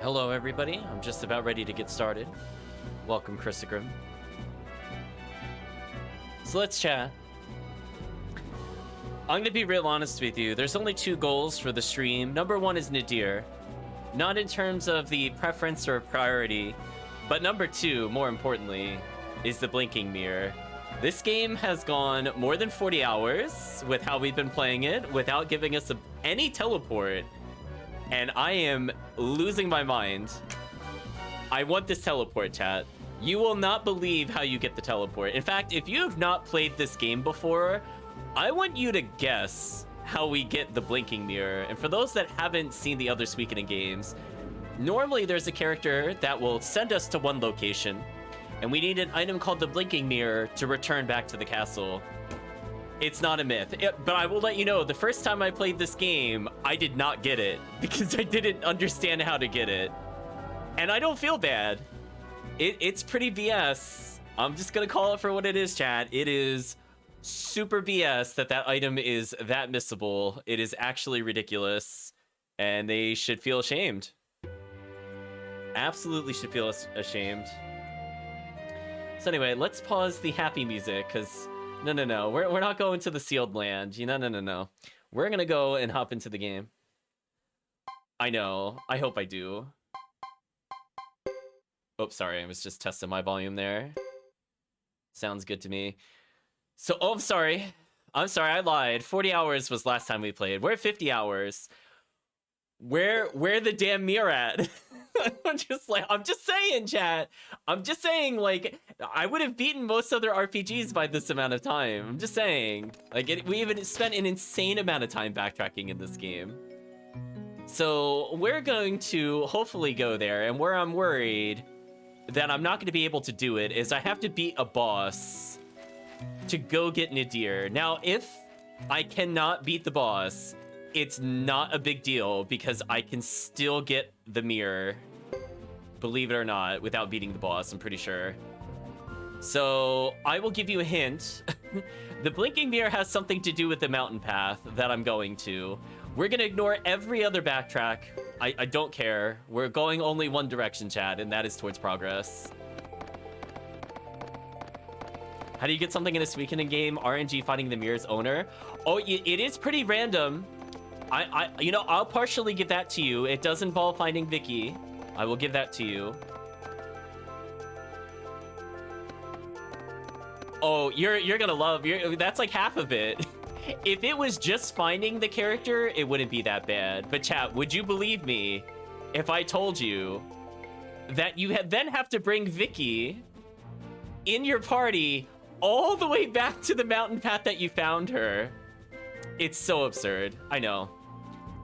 Hello, everybody. I'm just about ready to get started. Welcome, Christogrim. So let's chat. I'm going to be real honest with you. There's only two goals for the stream. Number one is Nadir. Not in terms of the preference or priority, but number two, more importantly, is the Blinking Mirror. This game has gone more than 40 hours with how we've been playing it without giving us any teleport. And I am losing my mind. I want this teleport, chat. You will not believe how you get the teleport. In fact, if you have not played this game before, I want you to guess how we get the Blinking Mirror. And for those that haven't seen the other Suikoden games, normally there's a character that will send us to one location, and we need an item called the Blinking Mirror to return back to the castle. It's not a myth, but I will let you know, the first time I played this game, I did not get it because I didn't understand how to get it. And I don't feel bad. It's pretty BS. I'm just gonna call it for what it is, chat. It is super BS that item is that missable. It is actually ridiculous, and they should feel ashamed. Absolutely should feel ashamed. So anyway, let's pause the happy music, because no, we're not going to the sealed land. No. We're gonna go and hop into the game. I know. I hope I do. Oh, sorry. I was just testing my volume there. Sounds good to me. So, oh, I'm sorry. I lied. 40 hours was last time we played. We're at 50 hours. Where the damn mirror at? I'm just saying, chat. I'm just saying, like, I would have beaten most other RPGs by this amount of time. I'm just saying. Like, we even spent an insane amount of time backtracking in this game. So, we're going to hopefully go there, and where I'm worried that I'm not going to be able to do it is I have to beat a boss to go get Nadir. Now, if I cannot beat the boss, it's not a big deal because I can still get the mirror, believe it or not, without beating the boss, I'm pretty sure. So I will give you a hint. The Blinking Mirror has something to do with the mountain path that I'm going to. We're gonna ignore every other backtrack. I don't care. We're going only one direction, chat, and that is towards progress. How do you get something in a Suikoden game? RNG finding the mirror's owner? Oh, it is pretty random. You know, I'll partially give that to you. It does involve finding Vicky. I will give that to you. Oh, you're gonna love. That's like half of it. If it was just finding the character, it wouldn't be that bad. But chat, would you believe me if I told you that you then have to bring Vicky in your party all the way back to the mountain path that you found her? It's so absurd. I know.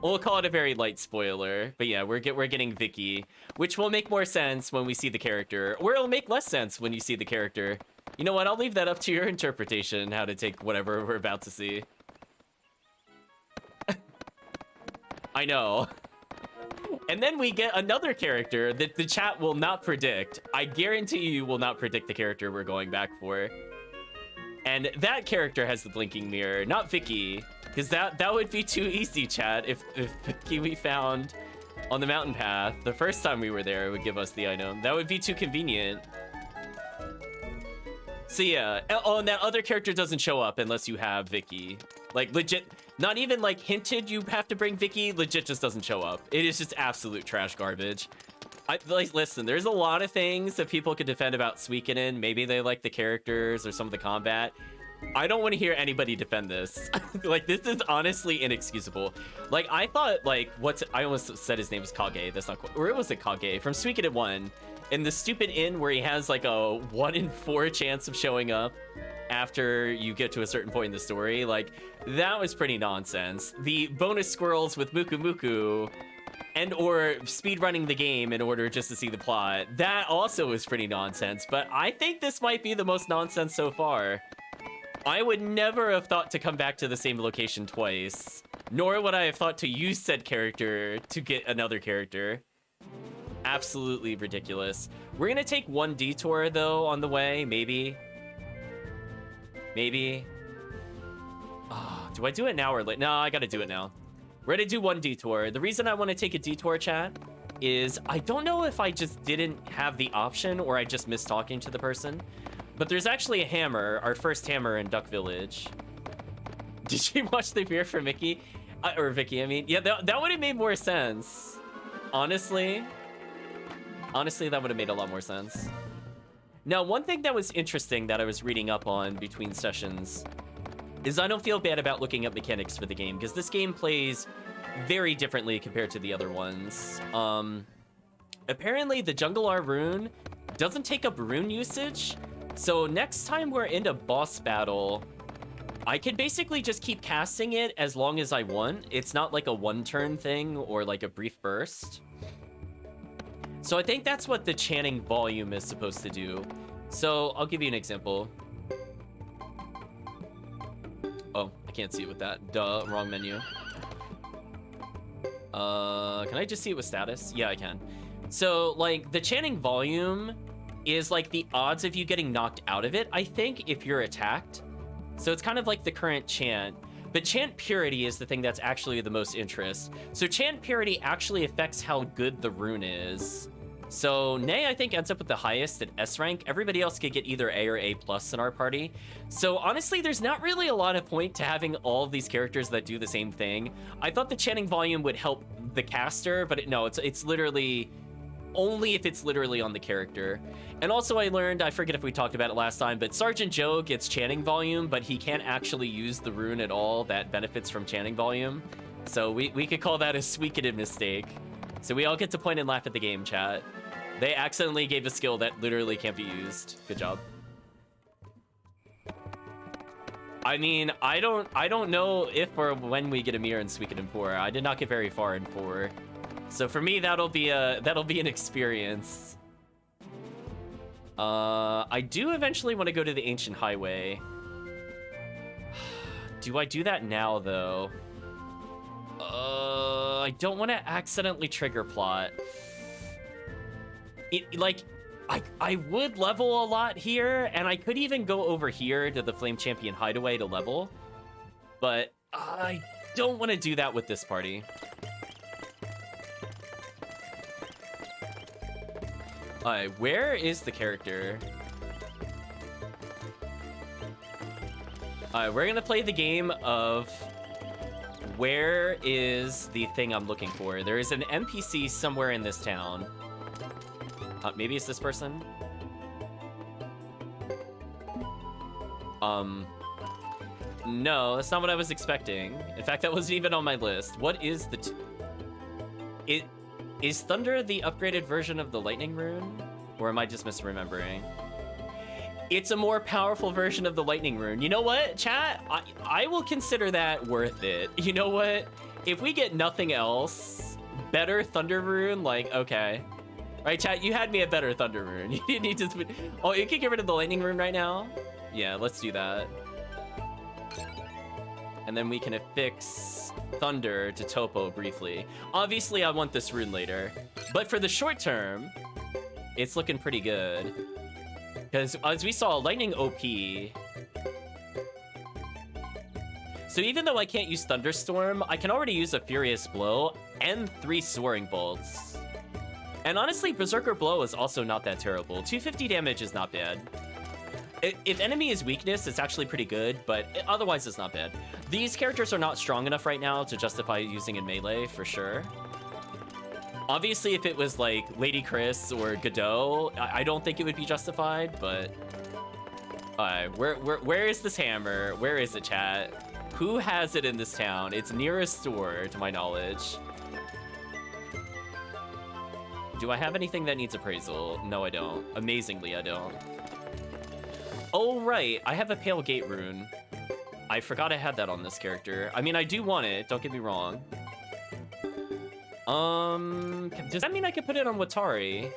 We'll call it a very light spoiler, but yeah, we're getting Vicky, which will make more sense when we see the character, or it'll make less sense when you see the character. You know what? I'll leave that up to your interpretation, how to take whatever we're about to see. I know. And then we get another character that the chat will not predict. I guarantee you will not predict the character we're going back for. And that character has the Blinking Mirror, not Vicky. Because that would be too easy, chat. If Vicky we found on the mountain path the first time we were there would give us the item. That would be too convenient. So yeah. Oh, and that other character doesn't show up unless you have Vicky. Like, legit, not even like hinted you have to bring Vicky. Legit just doesn't show up. It is just absolute trash garbage. Like, listen, there's a lot of things that people could defend about Suikoden. Maybe they like the characters or some of the combat. I don't want to hear anybody defend this. Like, this is honestly inexcusable. Like, I thought, like, I almost said his name was Kage. That's not quite, or it was it Kage from Suikoden 1. In the stupid inn where he has, like, a 1 in 4 chance of showing up after you get to a certain point in the story. Like, that was pretty nonsense. The bonus squirrels with Muku Muku and or speedrunning the game in order just to see the plot. That also was pretty nonsense. But I think this might be the most nonsense so far. I would never have thought to come back to the same location twice, nor would I have thought to use said character to get another character. Absolutely ridiculous. We're gonna take one detour though on the way, maybe. Oh, do I do it now or later? No, I gotta do it now. We're gonna do one detour. The reason I want to take a detour, chat, is, I don't know if I just didn't have the option or I just missed talking to the person, but there's actually a hammer, our first hammer in Duck Village. Did you watch the beer for Mickey? Or Vicky, I mean. Yeah, that would have made more sense. Honestly, that would have made a lot more sense. Now, one thing that was interesting that I was reading up on between sessions is I don't feel bad about looking up mechanics for the game, because this game plays very differently compared to the other ones. Apparently, the Jungle R rune doesn't take up rune usage, so next time we're in a boss battle, I can basically just keep casting it as long as I want. It's not like a one-turn thing or like a brief burst. So I think that's what the chanting volume is supposed to do. So I'll give you an example. Oh, I can't see it with that. Duh, wrong menu. Can I just see it with status? Yeah, I can. So, like, the chanting volume is like the odds of you getting knocked out of it, I think, if you're attacked. So it's kind of like the current chant. But chant purity is the thing that's actually the most interest. So chant purity actually affects how good the rune is. So Nay, I think, ends up with the highest at S rank. Everybody else could get either A or A+ in our party. So honestly, there's not really a lot of point to having all of these characters that do the same thing. I thought the chanting volume would help the caster, but no, it's literally only if it's literally on the character. And also I learned, I forget if we talked about it last time, but Sergeant Joe gets chanting volume, but he can't actually use the rune at all that benefits from chanting volume. So we could call that a Suikoden mistake. So we all get to point and laugh at the game, chat. They accidentally gave a skill that literally can't be used. Good job. I mean, I don't know if or when we get a mirror in Suikoden 4. I did not get very far in 4. So for me, that'll be an experience. I do eventually want to go to the Ancient Highway. Do I do that now, though? I don't want to accidentally trigger plot. I would level a lot here, and I could even go over here to the Flame Champion Hideaway to level, but I don't want to do that with this party. Alright, where is the character? Alright, we're gonna play the game of where is the thing I'm looking for. There is an NPC somewhere in this town. Maybe it's this person? No, that's not what I was expecting. In fact, that wasn't even on my list. What is the... Is Thunder the upgraded version of the Lightning Rune? Or am I just misremembering? It's a more powerful version of the Lightning Rune. You know what, chat? I will consider that worth it. You know what? If we get nothing else, better Thunder Rune, like, okay. Right, chat, you had me a better Thunder Rune. You didn't need to... Oh, you can get rid of the Lightning Rune right now? Yeah, let's do that. And then we can affix Thunder to Topo briefly. Obviously, I want this rune later. But for the short term, it's looking pretty good. Because as we saw, Lightning OP. So even though I can't use Thunderstorm, I can already use a Furious Blow and 3 Soaring Bolts. And honestly, Berserker Blow is also not that terrible. 250 damage is not bad. If enemy is weakness, it's actually pretty good, but otherwise it's not bad. These characters are not strong enough right now to justify using in melee, for sure. Obviously, if it was like Lady Chris or Godot, I don't think it would be justified, but... Alright, where is this hammer? Where is it, chat? Who has it in this town? It's near a store, to my knowledge. Do I have anything that needs appraisal? No, I don't. Amazingly, I don't. Oh, right. I have a Pale Gate rune. I forgot I had that on this character. I mean, I do want it. Don't get me wrong. Does that mean I could put it on Watari?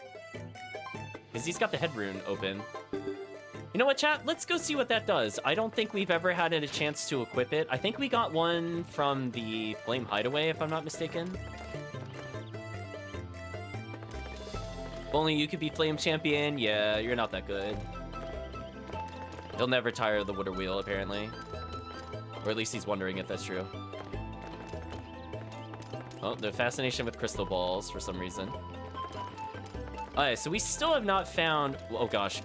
Because he's got the head rune open. You know what, chat? Let's go see what that does. I don't think we've ever had a chance to equip it. I think we got one from the Flame Hideaway, if I'm not mistaken. Only you could be Flame Champion. Yeah, you're not that good. He'll never tire of the water wheel, apparently. Or at least he's wondering if that's true. Oh, the fascination with crystal balls for some reason. Alright, so we still have not found... Oh gosh,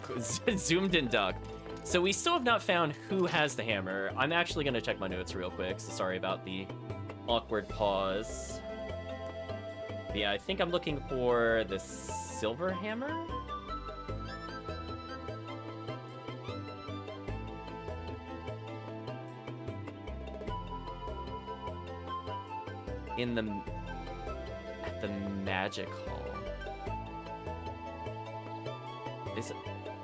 zoomed in duck. So we still have not found who has the hammer. I'm actually going to check my notes real quick, so sorry about the awkward pause. But yeah, I think I'm looking for the silver hammer? At the magic hall. Is it?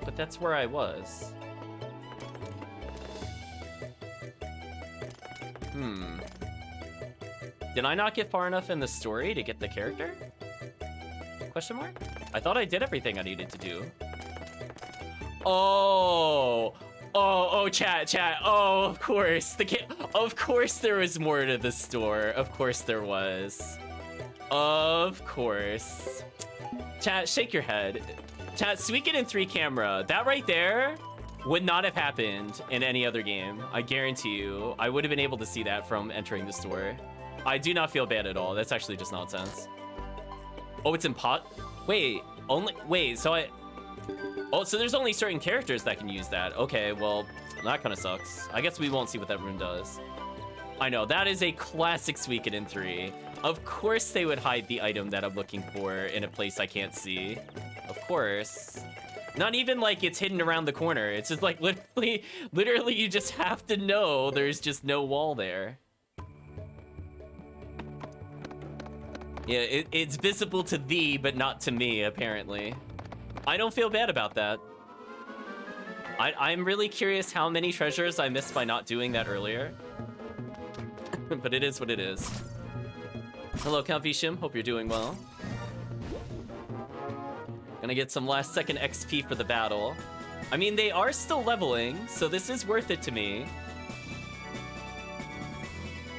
But that's where I was. Did I not get far enough in the story to get the character? Question mark? I thought I did everything I needed to do. Oh, chat. Oh, of course. Of course there was more to the store. Of course there was. Of course. Chat, shake your head. Chat, Suikoden 3 camera. That right there would not have happened in any other game. I guarantee you. I would have been able to see that from entering the store. I do not feel bad at all. That's actually just nonsense. Oh, it's in pot? Wait, so oh, so there's only certain characters that can use that. Okay, well, that kind of sucks. I guess we won't see what that rune does. I know, that is a classic Suikoden 3. Of course they would hide the item that I'm looking for in a place I can't see. Of course. Not even like it's hidden around the corner. It's just like literally you just have to know there's just no wall there. Yeah, it's visible to thee, but not to me, apparently. I don't feel bad about that. I'm really curious how many treasures I missed by not doing that earlier. But it is what it is. Hello, Count Vishim. Hope you're doing well. Gonna get some last second XP for the battle. I mean, they are still leveling, so this is worth it to me.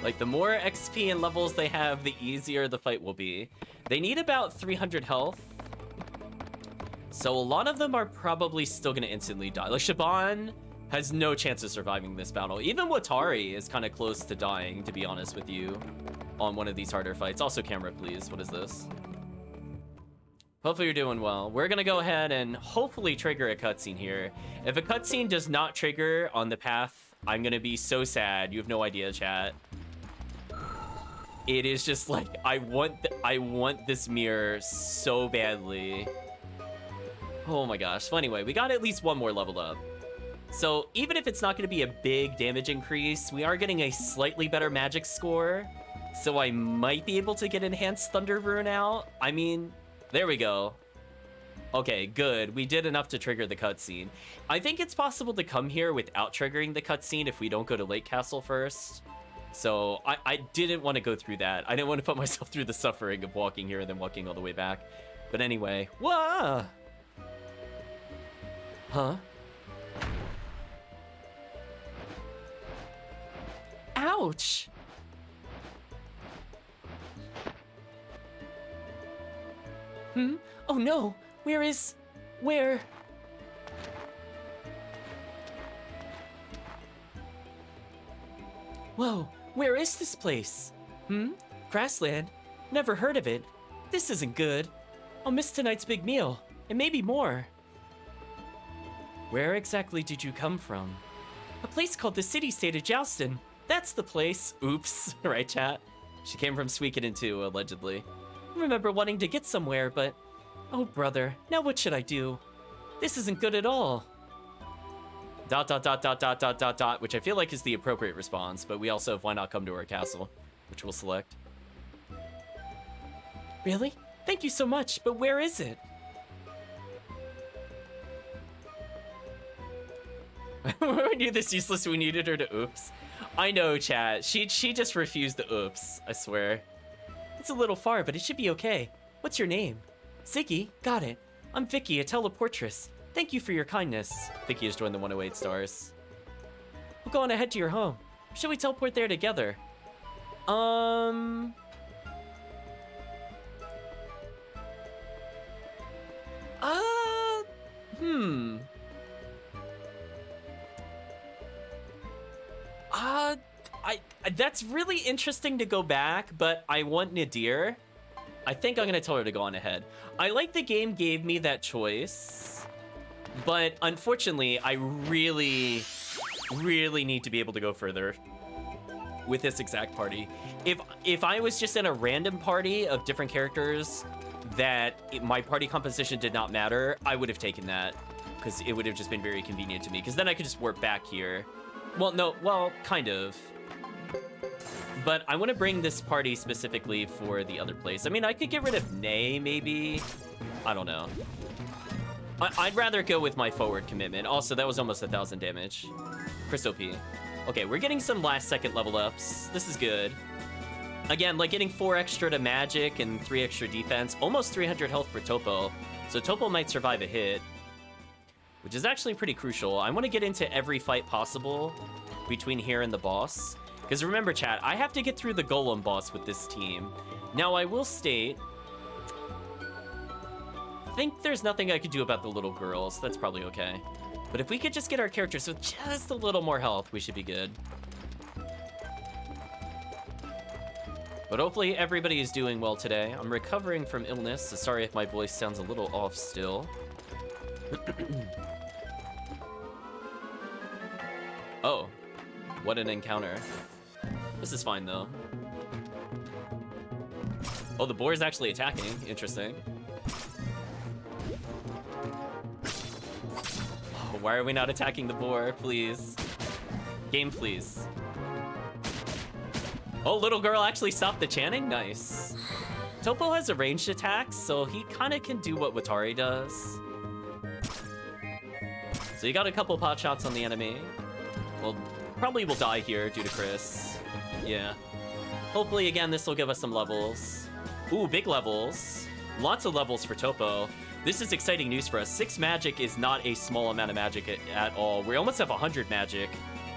Like, the more XP and levels they have, the easier the fight will be. They need about 300 health. So a lot of them are probably still gonna instantly die. Like, Shaban has no chance of surviving this battle. Even Watari is kind of close to dying, to be honest with you, on one of these harder fights. Also, camera, please. What is this? Hopefully you're doing well. We're gonna go ahead and hopefully trigger a cutscene here. If a cutscene does not trigger on the path, I'm gonna be so sad. You have no idea, chat. It is just like, I want this mirror so badly. Oh my gosh. So anyway, we got at least one more level up. So even if it's not going to be a big damage increase, we are getting a slightly better magic score. So I might be able to get Enhanced Thunder Rune out. I mean, there we go. Okay, good. We did enough to trigger the cutscene. I think it's possible to come here without triggering the cutscene if we don't go to Lake Castle first. So I didn't want to go through that. I didn't want to put myself through the suffering of walking here and then walking all the way back. But anyway, whoa! Huh? Ouch! Oh no! Where? Whoa, where is this place? Grassland? Never heard of it. This isn't good. I'll miss tonight's big meal, and maybe more. Where exactly did you come from? A place called the city-state of Joustin. That's the place. Oops. Right, chat? She came from Suikoden II, allegedly. I remember wanting to get somewhere, but... Oh, brother, now what should I do? This isn't good at all. ... which I feel like is the appropriate response, but we also have why not come to our castle, which we'll select. Really? Thank you so much, but where is it? We knew this useless, we needed her to oops. I know, chat. She just refused the oops, I swear. It's a little far, but it should be okay. What's your name? Ziggy, got it. I'm Vicky, a teleportress. Thank you for your kindness. Vicky has joined the 108 stars. We'll go on ahead to your home. Should we teleport there together? That's really interesting to go back, but I want Nadir. I think I'm gonna tell her to go on ahead. I like the game gave me that choice, but unfortunately, I really need to be able to go further with this exact party. If I was just in a random party of different characters that my party composition did not matter, I would have taken that because it would have just been very convenient to me, because then I could just warp back here. Well, kind of. But I want to bring this party specifically for the other place. I mean, I could get rid of Nay, maybe. I don't know. I'd rather go with my forward commitment. Also, that was almost 1,000 damage. Chris OP. Okay, we're getting some last second level ups. This is good. Again, like getting 4 extra to magic and 3 extra defense. Almost 300 health for Topo. So Topo might survive a hit, which is actually pretty crucial. I want to get into every fight possible between here and the boss. Because remember, chat, I have to get through the Golem boss with this team. Now, I will state, I think there's nothing I could do about the little girls. That's probably okay. But if we could just get our characters with just a little more health, we should be good. But hopefully everybody is doing well today. I'm recovering from illness, so sorry if my voice sounds a little off still. Oh, what an encounter. This is fine, though. Oh, the boar is actually attacking. Interesting. Oh, why are we not attacking the boar? Please. Game, please. Oh, little girl actually stopped the chanting? Nice. Topo has a ranged attack, so he kind of can do what Watari does. So you got a couple pot shots on the enemy. Well, probably will die here due to Chris. Yeah. Hopefully, again, this will give us some levels. Ooh, big levels. Lots of levels for Topo. This is exciting news for us. 6 magic is not a small amount of magic at all. We almost have 100 magic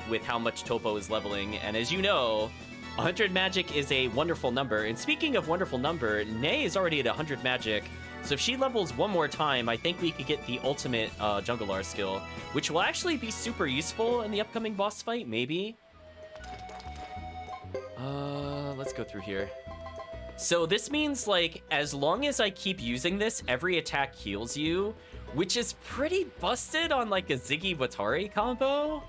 with how much Topo is leveling. And as you know, 100 magic is a wonderful number. And speaking of wonderful number, Nay is already at 100 magic. So if she levels one more time, I think we could get the ultimate Jungler skill, which will actually be super useful in the upcoming boss fight, maybe. Let's go through here. So this means, like, as long as I keep using this, every attack heals you, which is pretty busted on, like, a Ziggy Watari combo.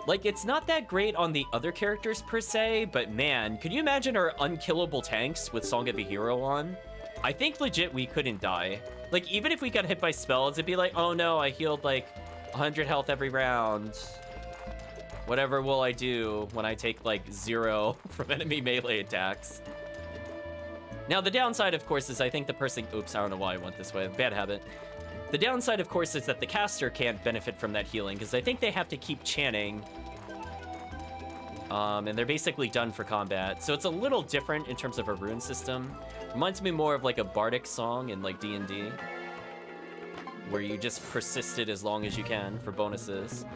Like, it's not that great on the other characters per se, but man, could you imagine our unkillable tanks with Song of a Hero on? I think legit we couldn't die. Like, even if we got hit by spells, it'd be like, oh no, I healed like 100 health every round. Whatever will I do when I take like 0 from enemy melee attacks? Now, the downside, of course, is I think the person... Oops, I don't know why I went this way. Bad habit. The downside, of course, is that the caster can't benefit from that healing, because I think they have to keep chanting. And they're basically done for combat. So it's a little different in terms of a rune system. Reminds me more of like a bardic song in like D&D, where you just persist it as long as you can for bonuses.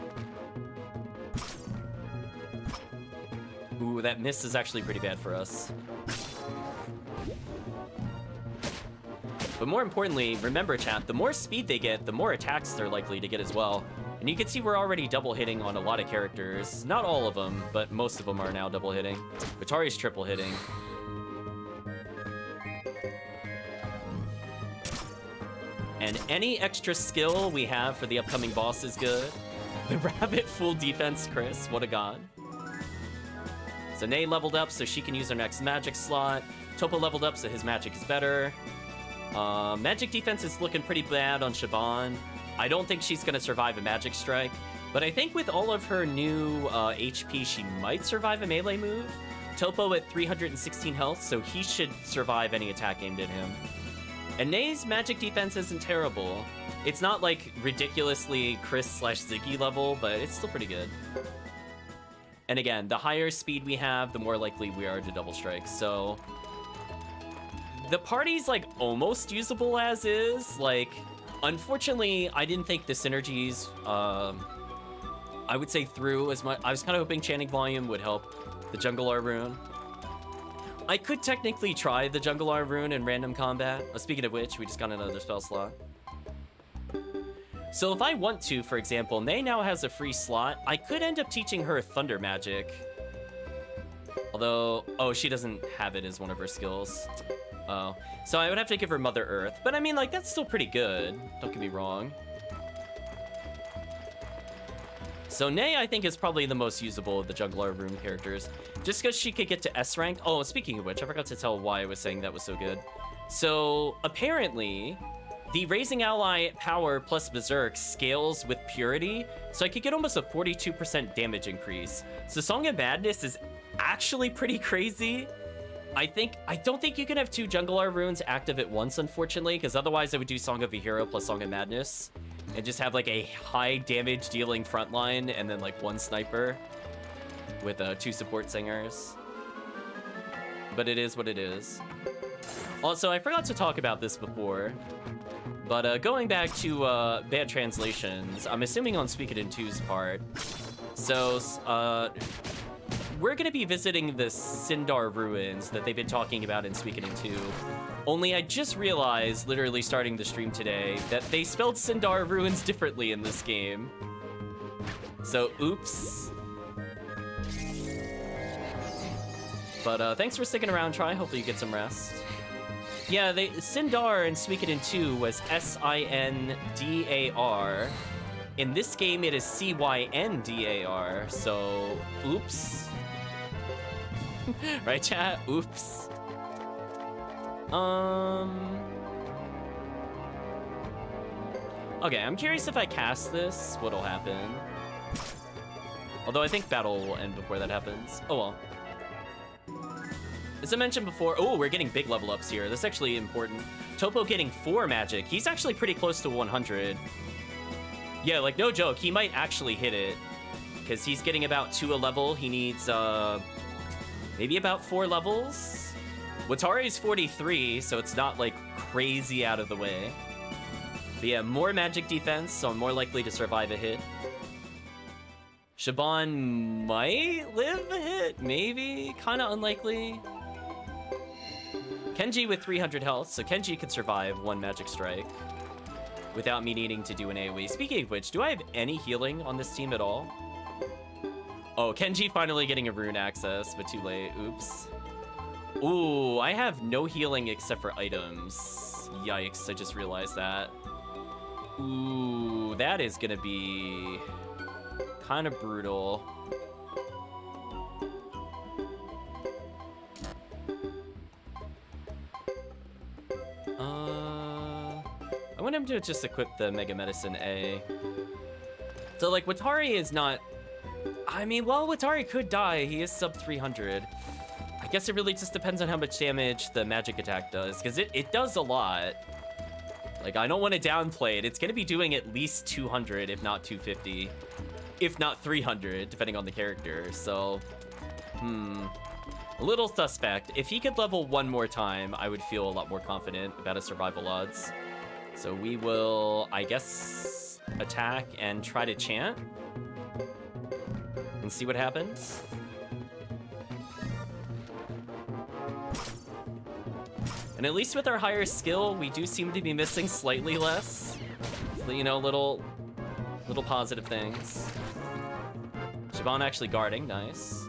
Ooh, that miss is actually pretty bad for us. But more importantly, remember, chat, the more speed they get, the more attacks they're likely to get as well. And you can see we're already double hitting on a lot of characters. Not all of them, but most of them are now double hitting. Watari's triple hitting. And any extra skill we have for the upcoming boss is good. The rabbit full defense, Chris, what a god. So Nay leveled up so she can use her next magic slot. Topo leveled up so his magic is better. Magic defense is looking pretty bad on Shaban. I don't think she's going to survive a magic strike, but I think with all of her new HP, she might survive a melee move. Topo at 316 health, so he should survive any attack aimed at him. And Nay's magic defense isn't terrible. It's not like ridiculously Chris/Ziggy level, but it's still pretty good. And again, the higher speed we have, the more likely we are to double strike, so... The party's like almost usable as is. Like, unfortunately, I didn't think the synergies, I would say through as much. I was kind of hoping chanting volume would help the Jungler rune. I could technically try the Jungler rune in random combat. Speaking of which, we just got another spell slot. So if I want to, for example, Nay now has a free slot. I could end up teaching her Thunder Magic. Although, oh, she doesn't have it as one of her skills. Oh, so I would have to give her Mother Earth. But I mean, like, that's still pretty good. Don't get me wrong. So Ney, I think, is probably the most usable of the Jungler Rune characters. Just because she could get to S rank. Oh, speaking of which, I forgot to tell why I was saying that was so good. So, apparently, the Raising Ally power plus Berserk scales with Purity, so I could get almost a 42% damage increase. So Song of Madness is actually pretty crazy. I don't think you can have 2 Jungler runes active at once, unfortunately, because otherwise I would do Song of a Hero plus Song of Madness and just have like a high damage dealing frontline and then like 1 sniper with 2 support singers. But it is what it is. Also, I forgot to talk about this before, but going back to bad translations, I'm assuming on Suikoden 2's part. So, we're gonna be visiting the Sindar ruins that they've been talking about in Suikoden 2. Only I just realized, literally starting the stream today, that they spelled Sindar ruins differently in this game. So, oops. But thanks for sticking around, Try. Hopefully you get some rest. Yeah, Sindar in Suikoden 2 was Sindar. In this game, it is Cyndar, so oops. Right, chat? Oops. Okay, I'm curious if I cast this, what'll happen. Although I think battle will end before that happens. Oh well. As I mentioned before, oh, we're getting big level ups here. That's actually important. Topo getting 4 magic. He's actually pretty close to 100. Yeah, like no joke, he might actually hit it. Because he's getting about 2 a level. He needs maybe about 4 levels. Watari's 43, so it's not like crazy out of the way. But yeah, more magic defense, so I'm more likely to survive a hit. Shaban might live a hit, maybe, kind of unlikely. Kenji with 300 health, so Kenji could survive 1 magic strike without me needing to do an AoE. Speaking of which, do I have any healing on this team at all? Oh, Kenji finally getting a rune access, but too late. Oops. Ooh, I have no healing except for items. Yikes, I just realized that. Ooh, that is gonna be kind of brutal. I want him to just equip the Mega Medicine A. So, like, Watari is not... I mean, well, Watari could die. He is sub 300. I guess it really just depends on how much damage the magic attack does, because it does a lot. Like, I don't want to downplay it. It's going to be doing at least 200, if not 250. If not 300, depending on the character. So, a little suspect. If he could level 1 more time, I would feel a lot more confident about his survival odds. So we will, I guess, attack and try to chant and see what happens. And at least with our higher skill, we do seem to be missing slightly less. So, you know, little positive things. Shaban actually guarding, nice.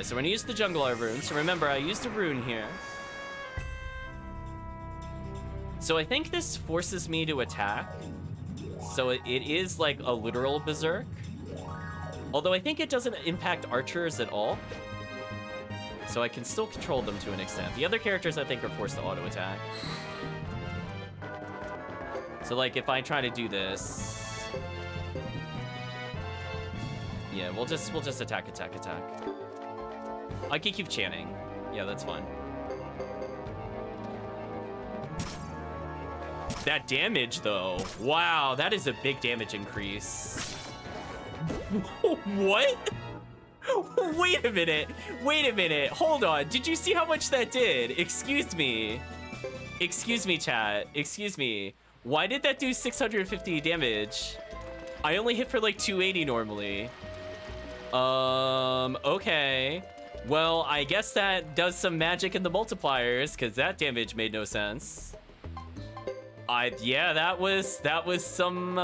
So we're gonna use the Jungler rune. So remember, I used a rune here. So I think this forces me to attack. So it is like a literal berserk. Although I think it doesn't impact archers at all. So I can still control them to an extent. The other characters I think are forced to auto attack. So like if I try to do this, yeah, we'll just attack. I can keep chanting. Yeah, that's fine. That damage, though. Wow, that is a big damage increase. What? Wait a minute. Hold on. Did you see how much that did? Excuse me, chat. Excuse me. Why did that do 650 damage? I only hit for like 280 normally. Okay. Well, I guess that does some magic in the multipliers, because that damage made no sense. Yeah, that was some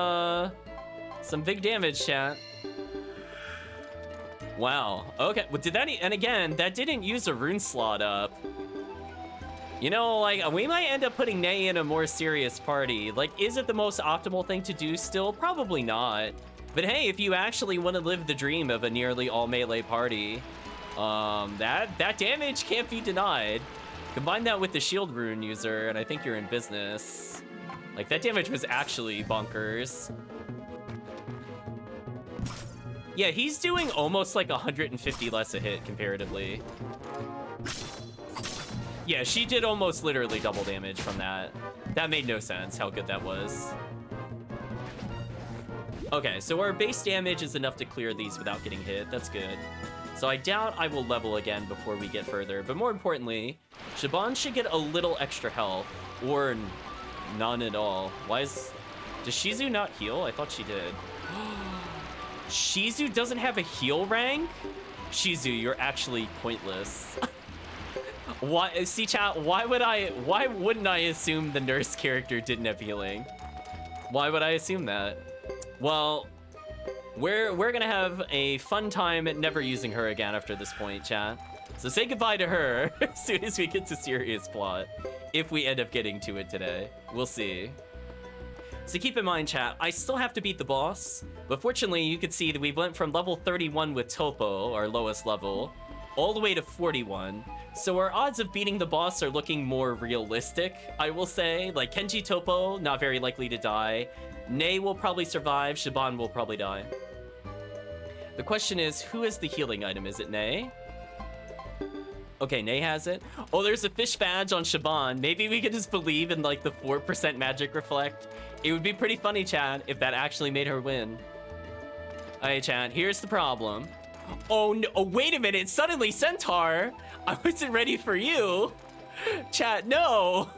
big damage, chat. Wow. Okay. Well, did that? And again, that didn't use a rune slot up. You know, like, we might end up putting Ney in a more serious party. Like, is it the most optimal thing to do still? Probably not. But hey, if you actually want to live the dream of a nearly all melee party, that damage can't be denied. Combine that with the shield rune user, and I think you're in business. Like, that damage was actually bonkers. Yeah, he's doing almost like 150 less a hit comparatively. Yeah, she did almost literally double damage from that. That made no sense how good that was. Okay, so our base damage is enough to clear these without getting hit. That's good. So I doubt I will level again before we get further. But more importantly, Shaban should get a little extra health. Or none at all. Does Shizu not heal? I thought she did. Shizu doesn't have a heal rank? Shizu, you're actually pointless. Why? See, chat, why wouldn't I assume the nurse character didn't have healing? Why would I assume that? Well, we're gonna have a fun time never using her again after this point, chat. So say goodbye to her as soon as we get to serious plot. If we end up getting to it today. We'll see. So keep in mind, chat, I still have to beat the boss, but fortunately you can see that we went from level 31 with Topo, our lowest level, all the way to 41. So our odds of beating the boss are looking more realistic, I will say. Like, Kenji Topo, not very likely to die. Ney will probably survive, Shaban will probably die. The question is, who has the healing item? Is it Ney? Okay, Ney has it. Oh, there's a fish badge on Shaban. Maybe we could just believe in, like, the 4% magic reflect. It would be pretty funny, chat, if that actually made her win. Alright, chat, here's the problem. Oh, no, oh, wait a minute, suddenly Centaur! I wasn't ready for you! Chat, no!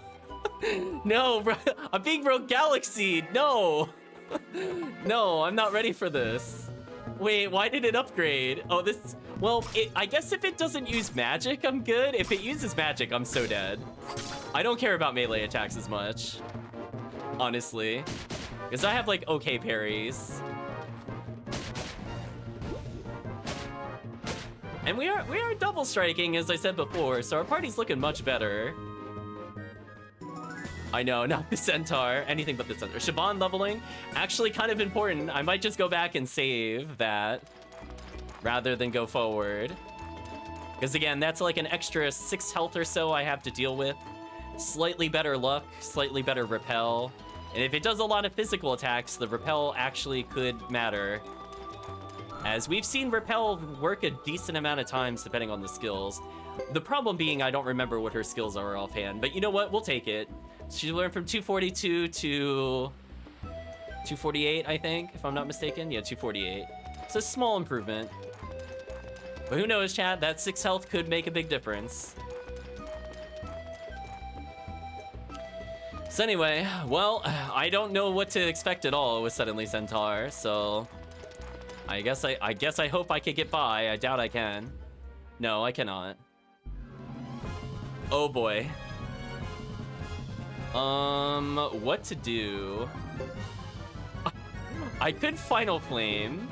No, bro, I'm being broke galaxy, no! No, I'm not ready for this. Wait, why did it upgrade? Oh, this, well, I guess if it doesn't use magic, I'm good. If it uses magic, I'm so dead. I don't care about melee attacks as much, honestly, because I have, like, okay parries. And we are double striking, as I said before, so our party's looking much better. I know, not the Centaur, anything but the Centaur. Shaban leveling, actually kind of important. I might just go back and save that rather than go forward. Because again, that's like an extra 6 health or so I have to deal with. Slightly better luck, slightly better repel. And if it does a lot of physical attacks, the repel actually could matter. As we've seen repel work a decent amount of times depending on the skills. The problem being I don't remember what her skills are offhand, but you know what? We'll take it. She learned from 242 to 248, I think, if I'm not mistaken. Yeah, 248. It's a small improvement. But who knows, chat? That 6 health could make a big difference. So anyway, well, I don't know what to expect at all with Suddenly Centaur, so I guess I hope I can get by. I doubt I can. No, I cannot. Oh boy. What to do? I could Final Flame,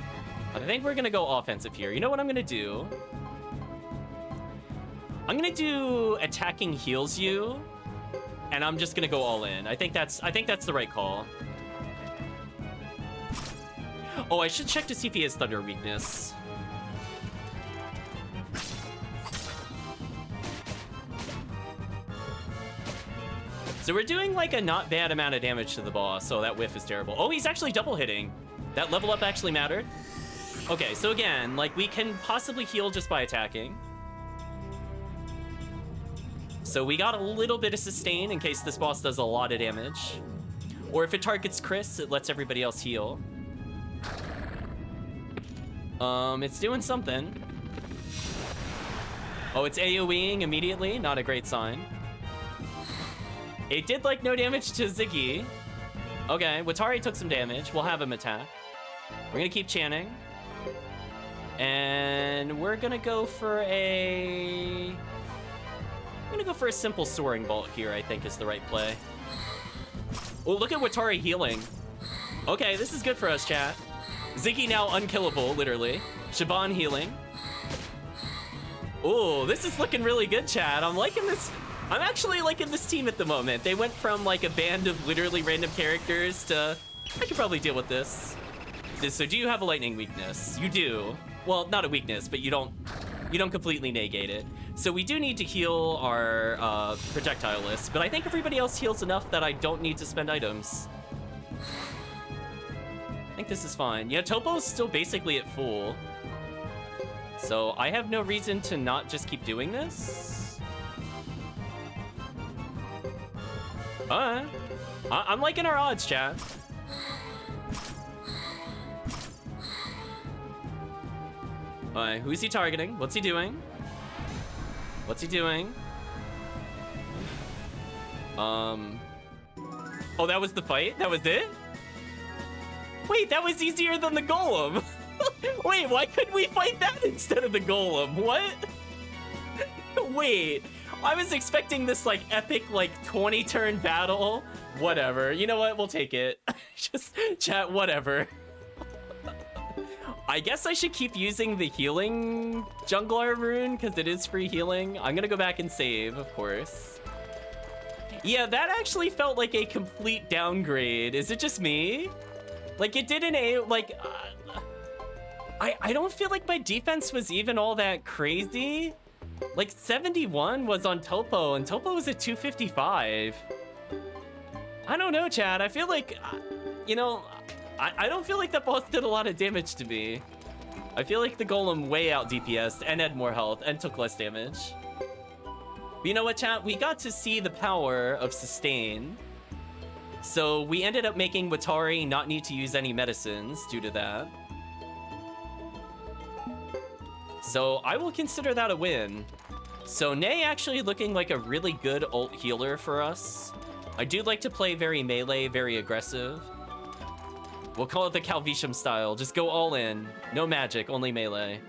but I think we're gonna go offensive here. You know what I'm gonna do? I'm gonna do attacking heals you, and I'm just gonna go all in. I think that's the right call. Oh, I should check to see if he has Thunder weakness. So we're doing like a not bad amount of damage to the boss, so that whiff is terrible. Oh, he's actually double hitting. That level up actually mattered. Okay, so again, like we can possibly heal just by attacking. So we got a little bit of sustain in case this boss does a lot of damage. Or if it targets Chris, it lets everybody else heal. It's doing something. Oh, it's AoEing immediately, not a great sign. It did, like, no damage to Ziggy. Okay, Watari took some damage. We'll have him attack. We're gonna keep chanting. And we're gonna go for a... I'm gonna go for a simple Soaring Bolt here, I think is the right play. Oh, look at Watari healing. Okay, this is good for us, chat. Ziggy now unkillable, literally. Shaban healing. Ooh, this is looking really good, Chad. I'm liking this. I'm actually liking this team at the moment. They went from like a band of literally random characters to, I could probably deal with this. So do you have a lightning weakness? You do. Well, not a weakness, but you don't completely negate it. So we do need to heal our projectile list, but I think everybody else heals enough that I don't need to spend items. I think this is fine. Yeah, Topo's still basically at full. So I have no reason to not just keep doing this. I'm liking our odds, chat. Alright, who's he targeting? What's he doing? What's he doing? Oh, that was the fight? That was it? Wait, that was easier than the golem. Wait, why couldn't we fight that instead of the golem? What? Wait, I was expecting this like epic like 20-turn battle. Whatever. You know what? We'll take it. Just chat, whatever. I guess I should keep using the healing jungler rune because it is free healing. I'm gonna go back and save, of course. Yeah, that actually felt like a complete downgrade. Is it just me? Like it didn't I don't feel like my defense was even all that crazy. Like 71 was on Topo and Topo was at 255. I don't know, Chad. I feel like, you know, I don't feel like that boss did a lot of damage to me. I feel like the golem way out DPS'd and had more health and took less damage. But you know what, chat? We got to see the power of sustain. So we ended up making Watari not need to use any medicines due to that. So I will consider that a win. So Ney actually looking like a really good ult healer for us. I do like to play very melee, very aggressive. We'll call it the Calvisham style. Just go all in. No magic, only melee.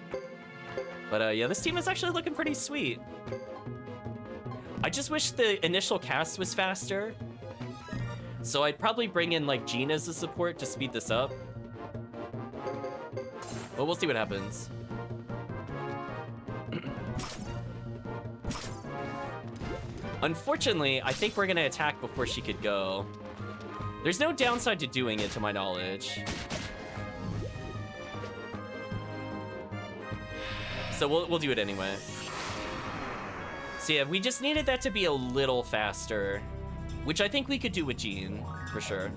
But yeah, this team is actually looking pretty sweet. I just wish the initial cast was faster. So I'd probably bring in like Jean as a support to speed this up. Well, we'll see what happens. Unfortunately, I think we're gonna attack before she could go. There's no downside to doing it, to my knowledge. So we'll do it anyway. So yeah, we just needed that to be a little faster, which I think we could do with Jean, for sure.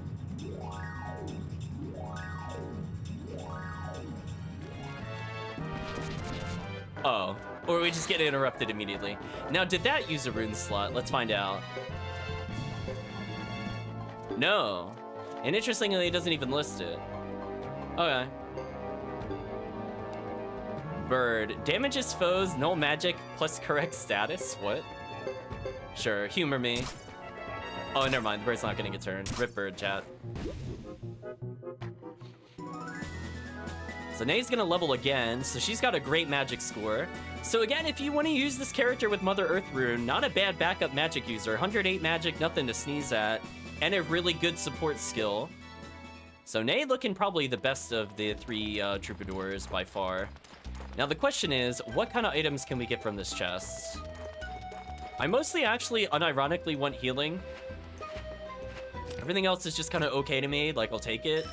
Oh, or we just get interrupted immediately. Now, did that use a rune slot? Let's find out. No. And interestingly, it doesn't even list it. Okay. Bird. Damages foes, null magic, plus correct status? What? Sure, humor me. Oh, never mind. The bird's not getting a turn. Rip bird, chat. So Ney's gonna level again, so she's got a great magic score. So again, if you want to use this character with Mother Earth Rune, not a bad backup magic user. 108 magic, nothing to sneeze at, and a really good support skill. So Ney looking probably the best of the three troubadours by far. Now the question is, what kind of items can we get from this chest? I mostly actually unironically want healing. Everything else is just kind of okay to me, like I'll take it.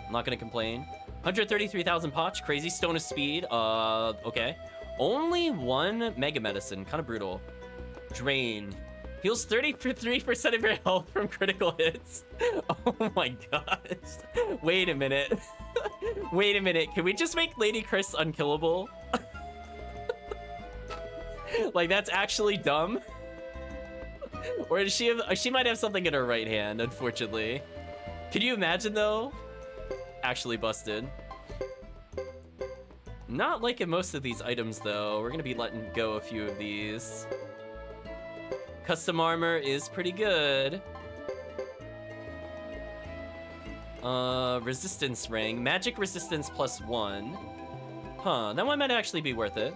I'm not gonna complain. 133,000 potch, crazy stone of speed, okay. Only one mega medicine, kind of brutal. Drain. Heals 33% of your health from critical hits. Oh my gosh. Wait a minute. Wait a minute, can we just make Lady Chris unkillable? Like, that's actually dumb. Or does she might have something in her right hand, unfortunately. Can you imagine though? Actually busted. Not liking most of these items though. We're gonna be letting go a few of these. Custom armor is pretty good. Resistance ring. Magic resistance +1. Huh, that one might actually be worth it.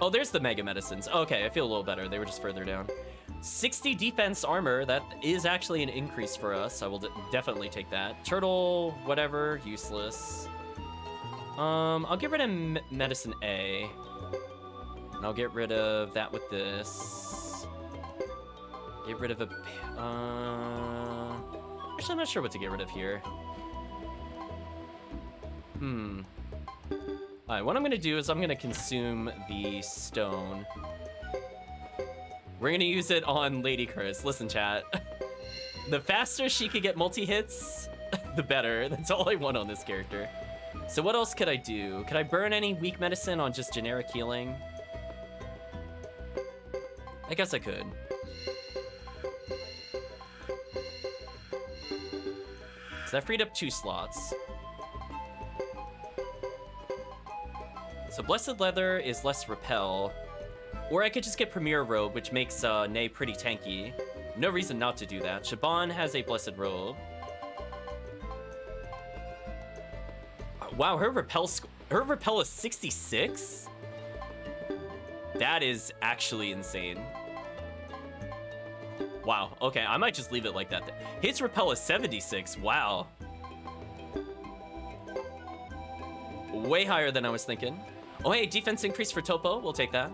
Oh, there's the mega medicines. Okay, I feel a little better. They were just further down. 60 defense armor. That is actually an increase for us. I will definitely take that. Turtle, whatever, useless. I'll get rid of medicine A. And I'll get rid of that with this. Get rid of a... Actually, I'm not sure what to get rid of here. Alright, what I'm gonna do is I'm gonna consume the stone. We're gonna use it on Lady Curse. Listen, chat. The faster she could get multi-hits, the better. That's all I want on this character. So what else could I do? Could I burn any weak medicine on just generic healing? I guess I could. So that freed up 2 slots. So Blessed Leather is less repel. Or I could just get Premier Robe, which makes Nay pretty tanky. No reason not to do that. Shaban has a Blessed Robe. Wow, her repel is 66? That is actually insane. Wow, okay, I might just leave it like that. His repel is 76, wow. Way higher than I was thinking. Oh hey, defense increase for Topo, we'll take that.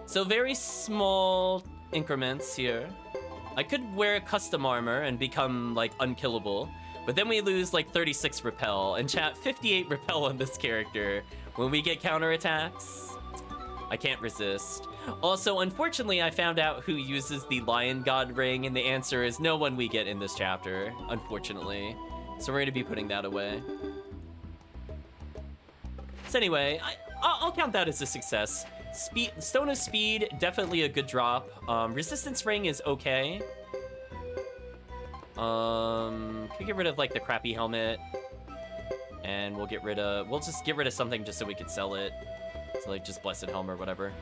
So very small increments here. I could wear custom armor and become like unkillable, but then we lose like 36 repel, and chat, 58 repel on this character when we get counterattacks. I can't resist. Also, unfortunately, I found out who uses the Lion God ring, and the answer is no one we get in this chapter, unfortunately. So we're gonna be putting that away. So anyway, I'll count that as a success. Stone of Speed, definitely a good drop. Resistance ring is okay. Can we get rid of like the crappy helmet? And we'll just get rid of something just so we could sell it. So like just Blessed Helm or whatever.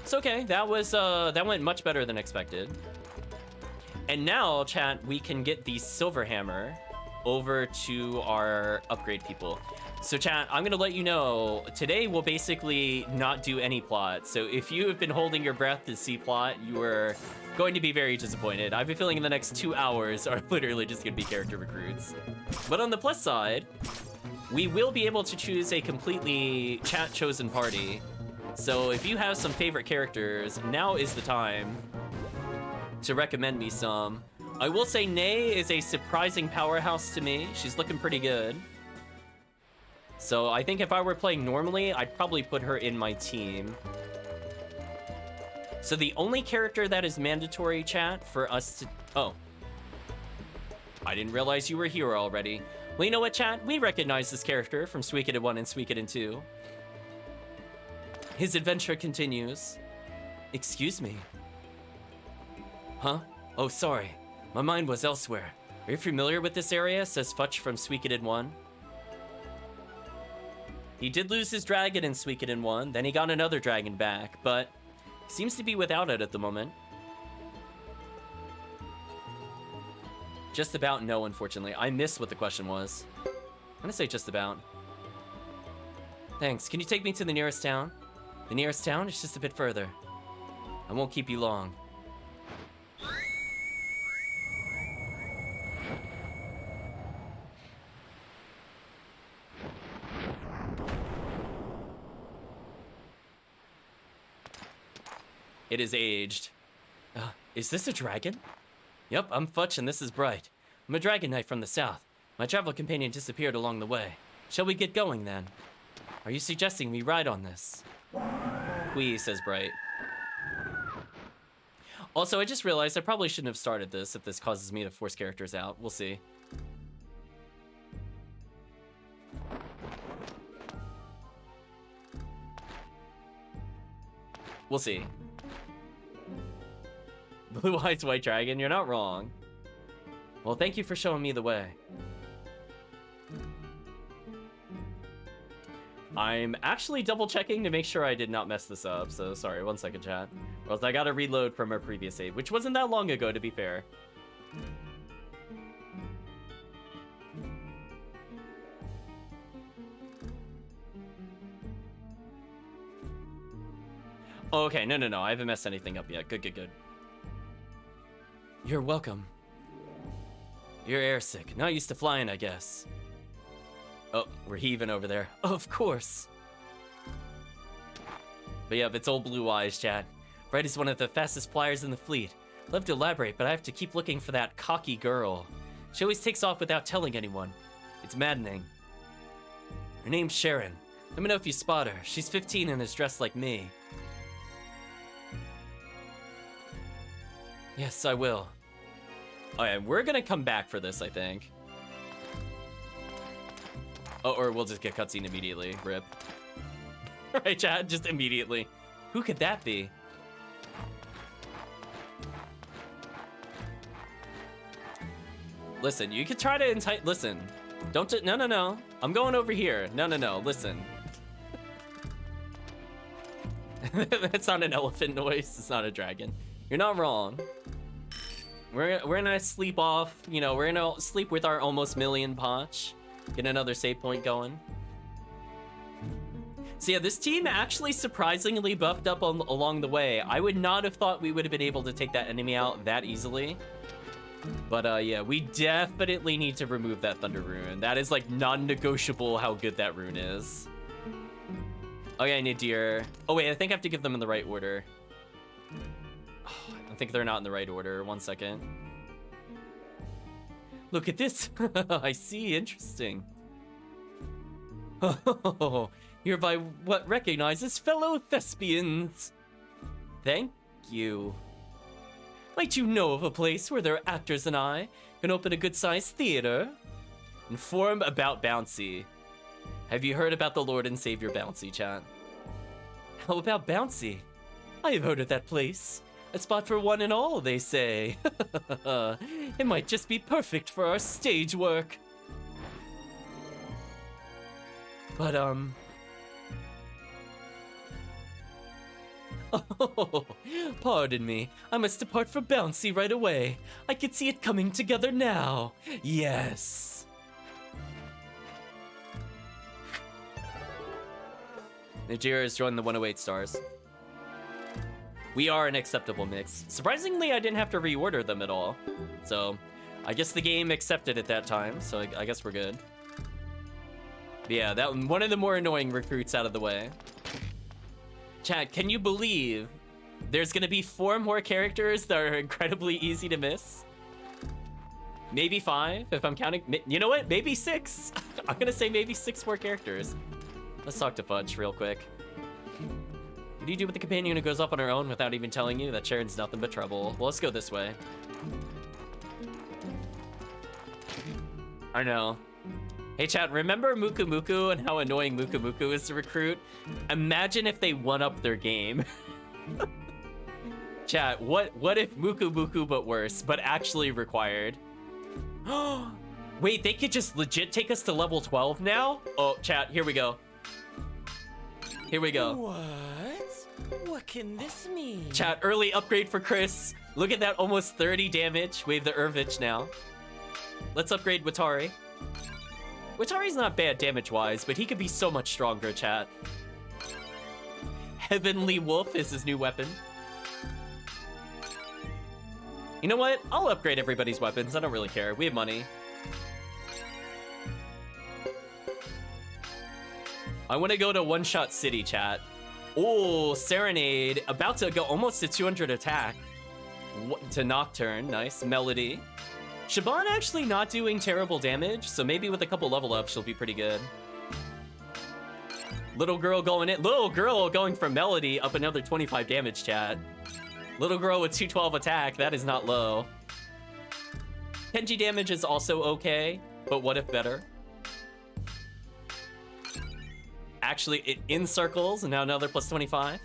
It's okay, that went much better than expected. And now, chat, we can get the Silver Hammer over to our upgrade people. So chat, I'm gonna let you know, today we'll basically not do any plot. So if you have been holding your breath to see plot, you are going to be very disappointed. I have a feeling in the next 2 hours are literally just gonna be character recruits. But on the plus side, we will be able to choose a completely chat-chosen party. So if you have some favorite characters, now is the time to recommend me some. I will say Nay is a surprising powerhouse to me. She's looking pretty good. So I think if I were playing normally, I'd probably put her in my team. So the only character that is mandatory, chat, for us to... Oh. I didn't realize you were here already. Well, you know what, chat? We recognize this character from Suikoden 1 and Suikoden 2. His adventure continues. Excuse me. Huh? Oh, sorry. My mind was elsewhere. Are you familiar with this area? Says Futch from Suikoden 1. He did lose his dragon in Suikoden 1, then he got another dragon back, but seems to be without it at the moment. Just about no, unfortunately. I missed what the question was. I'm gonna say just about. Thanks. Can you take me to the nearest town? The nearest town is just a bit further. I won't keep you long. It is aged. Is this a dragon? Yep, I'm Futch and this is Bright. I'm a dragon knight from the south. My travel companion disappeared along the way. Shall we get going then? Are you suggesting we ride on this? Quee, says Bright. Also, I just realized I probably shouldn't have started this if this causes me to force characters out. We'll see. We'll see. Blue Eyes White Dragon, you're not wrong. Well, thank you for showing me the way. I'm actually double checking to make sure I did not mess this up, so sorry, 1 second, chat. Or else I gotta reload from our previous save, which wasn't that long ago, to be fair. Oh, okay, no, I haven't messed anything up yet. Good. You're welcome. You're airsick. Not used to flying, I guess. Oh, we're heaving over there. Of course. But yeah, it's old blue eyes, chat. Bright is one of the fastest flyers in the fleet. Love to elaborate, but I have to keep looking for that cocky girl. She always takes off without telling anyone. It's maddening. Her name's Sharon. Let me know if you spot her. She's 15 and is dressed like me. Yes, I will. Alright, we're gonna come back for this, I think. Oh, or we'll just get cutscene immediately. Rip. Alright, chat, just immediately. Who could that be? Listen, you could try to listen. Don't no. I'm going over here. No. Listen. That's not an elephant noise. It's not a dragon. You're not wrong. We're gonna sleep off. You know, we're gonna sleep with our almost million potch. Get another save point going. So yeah, this team actually surprisingly buffed up along the way. I would not have thought we would have been able to take that enemy out that easily. But yeah, we definitely need to remove that Thunder Rune. That is like non-negotiable how good that rune is. Okay, Nadir. Oh wait, I think I have to give them in the right order. Oh, I think they're not in the right order. 1 second. Look at this. I see, interesting. Oh, hereby what recognizes fellow thespians. Thank you. Might you know of a place where their actors and I can open a good-sized theater? Inform about Bouncy. Have you heard about the Lord and Savior Bouncy, chat? How about Bouncy? I have heard of that place. A spot for one and all, they say. It might just be perfect for our stage work. But, Oh, pardon me. I must depart for Bouncy right away. I can see it coming together now. Yes. Nigeria has joined the 108 stars. We are an acceptable mix. Surprisingly, I didn't have to reorder them at all. So, I guess the game accepted at that time, so I guess we're good. But yeah, that one of the more annoying recruits out of the way. Chat, can you believe there's gonna be 4 more characters that are incredibly easy to miss? Maybe 5, if I'm counting. You know what? Maybe 6. I'm gonna say maybe 6 more characters. Let's talk to Fudge real quick. What do you do with the companion who goes off on her own without even telling you that Sharon's nothing but trouble? Well, let's go this way. I know. Hey chat, remember Muku Muku and how annoying Muku Muku is to recruit? Imagine if they one-up their game. Chat, what if Muku Muku but worse, but actually required? Wait, they could just legit take us to level 12 now? Oh, chat, here we go. Here we go. What? What can this mean? Chat, early upgrade for Chris. Look at that, almost 30 damage. We have the Irvich now. Let's upgrade Watari. Watari's not bad damage-wise, but he could be so much stronger, chat. Heavenly Wolf is his new weapon. You know what? I'll upgrade everybody's weapons. I don't really care. We have money. I want to go to One-Shot City, chat. Oh, Serenade. About to go almost to 200 attack. To Nocturne. Nice. Melody. Shaban actually not doing terrible damage, so maybe with a couple level ups, she'll be pretty good. Little girl going in. Little girl going from Melody up another 25 damage, chat. Little girl with 212 attack. That is not low. Kenji damage is also okay, but what if better? Actually, it in circles, and now another plus 25.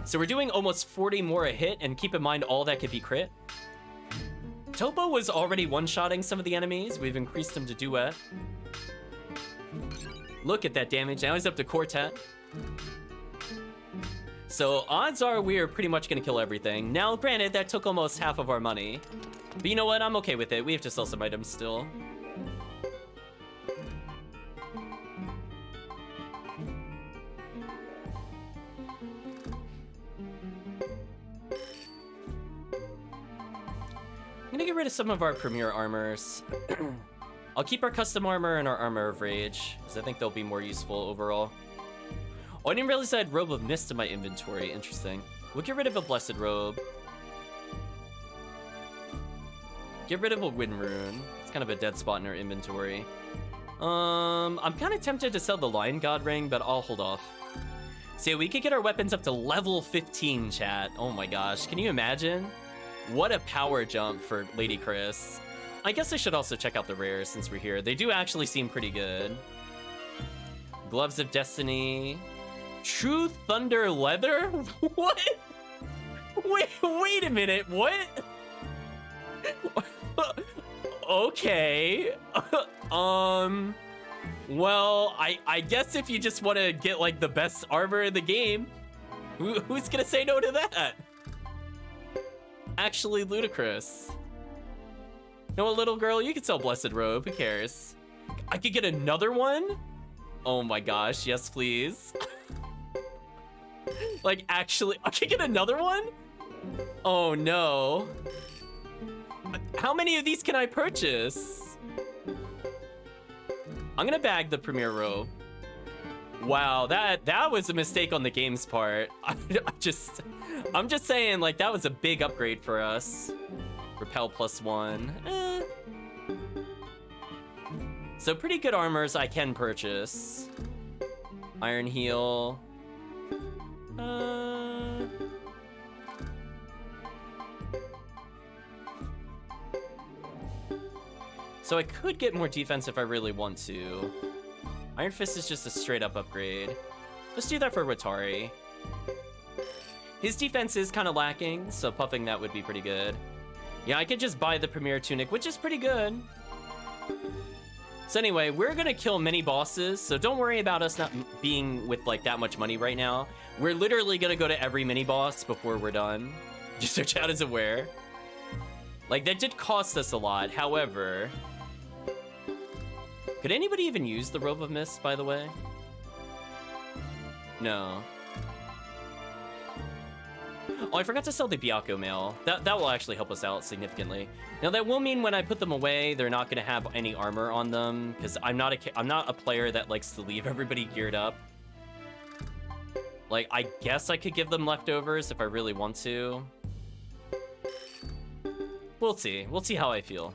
So we're doing almost 40 more a hit, and keep in mind all that could be crit. Topo was already one-shotting some of the enemies. We've increased him to duet. Look at that damage. Now he's up to quartet. So odds are we are pretty much going to kill everything. Now, granted, that took almost half of our money. But you know what? I'm okay with it. We have to sell some items still. I'm gonna get rid of some of our premier armors. I'll keep our custom armor and our armor of rage, because I think they'll be more useful overall. Oh, I didn't realize I had Robe of Mist in my inventory. Interesting. We'll get rid of a Blessed Robe. Get rid of a Wind Rune. It's kind of a dead spot in our inventory. I'm kind of tempted to sell the Lion God Ring, but I'll hold off. So we could get our weapons up to level 15, chat. Oh my gosh, can you imagine? What a power jump for Lady Chris. I guess I should also check out the rares since we're here. They do actually seem pretty good. Gloves of Destiny. True Thunder Leather? What? Wait a minute, what? Okay. Well, I guess if you just want to get like the best armor in the game, who's gonna say no to that? Actually ludicrous. No, little girl, you can sell Blessed Robe, who cares? I could get another one? Oh my gosh, yes please. Like actually, I could get another one? Oh no. How many of these can I purchase? I'm gonna bag the Premier Robe. Wow, that was a mistake on the game's part. I'm just saying, like, that was a big upgrade for us. Repel +1. So pretty good armors I can purchase. Iron Heel. So I could get more defense if I really want to. Iron Fist is just a straight up upgrade. Let's do that for Watari. His defense is kind of lacking, so puffing that would be pretty good. Yeah, I could just buy the Premier Tunic, which is pretty good. So anyway, we're gonna kill many bosses, so don't worry about us not being with like that much money right now. We're literally gonna go to every mini boss before we're done. Just so chat is aware. Like, that did cost us a lot, however... Could anybody even use the Robe of Mist, by the way? No. Oh, I forgot to sell the Byakko mail. That will actually help us out significantly. Now, that will mean when I put them away, they're not going to have any armor on them, because I'm not a player that likes to leave everybody geared up. Like, I guess I could give them leftovers if I really want to. We'll see. We'll see how I feel.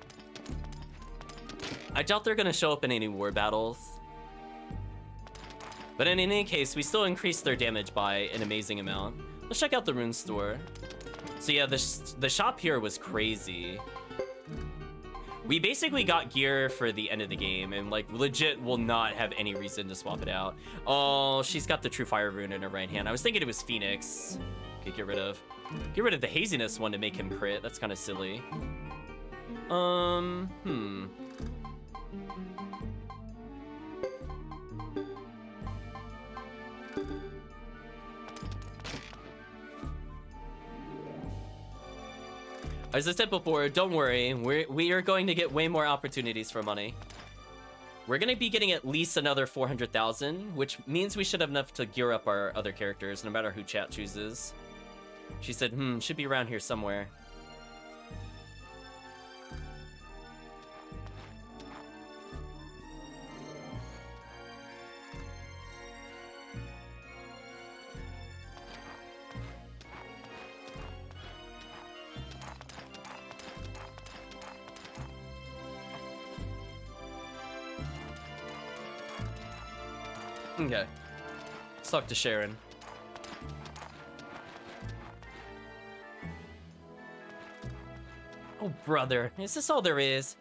I doubt they're gonna show up in any war battles. But in any case, we still increased their damage by an amazing amount. Let's check out the rune store. So yeah, the shop here was crazy. We basically got gear for the end of the game, and like legit will not have any reason to swap it out. Oh, she's got the True Fire rune in her right hand. I was thinking it was Phoenix. Okay, get rid of the haziness one to make him crit. That's kind of silly. As I said before, don't worry. We are going to get way more opportunities for money. We're going to be getting at least another 400,000, which means we should have enough to gear up our other characters, no matter who chat chooses. She said, should be around here somewhere. Okay. Let's talk to Sharon. Oh, brother. Is this all there is?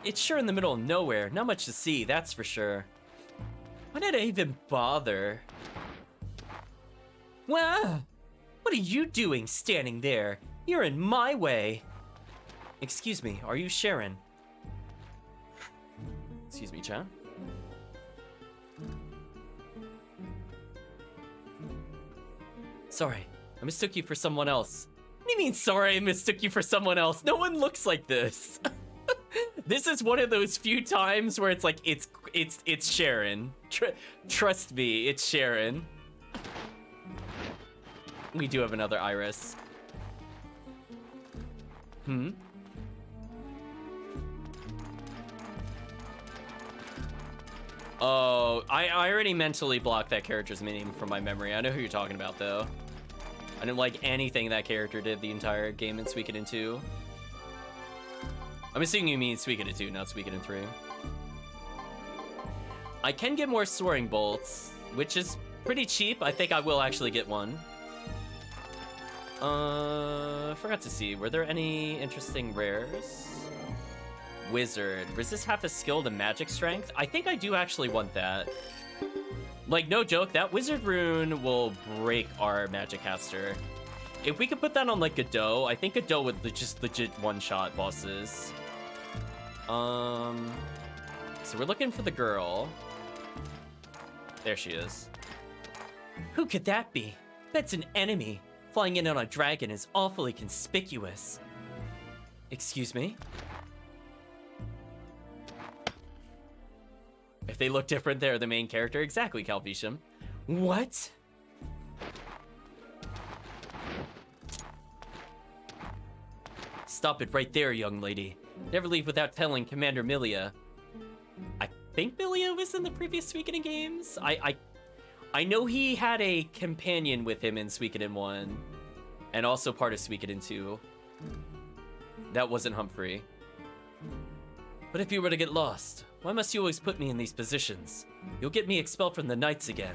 It's sure in the middle of nowhere. Not much to see, that's for sure. Why did I even bother? Well, what are you doing standing there? You're in my way. Excuse me, are you Sharon? Excuse me, chat. Sorry, I mistook you for someone else. What do you mean, sorry, I mistook you for someone else? No one looks like this. This is one of those few times where it's like, it's Sharon. Trust me, it's Sharon. We do have another Iris. Hmm? Oh, I already mentally blocked that character's name from my memory. I know who you're talking about, though. I didn't like anything that character did the entire game in Suikoden 2. I'm assuming you mean Suikoden 2, not Suikoden 3. I can get more soaring bolts, which is pretty cheap. I think I will actually get one. I forgot to see. Were there any interesting rares? Wizard. Resist half a skill to magic strength? I think I do actually want that. Like, no joke, that wizard rune will break our magic caster. If we could put that on, like, Godot, I think Godot would just legit one-shot bosses. So we're looking for the girl. There she is. Who could that be? That's an enemy. Flying in on a dragon is awfully conspicuous. Excuse me? If they look different, they're the main character. Exactly, Calvisham. What? Stop it right there, young lady. Never leave without telling Commander Milia. I think Milia was in the previous Suikoden games. I know he had a companion with him in Suikoden 1. And also part of Suikoden 2. That wasn't Humphrey. But if you were to get lost, why must you always put me in these positions? You'll get me expelled from the Knights again.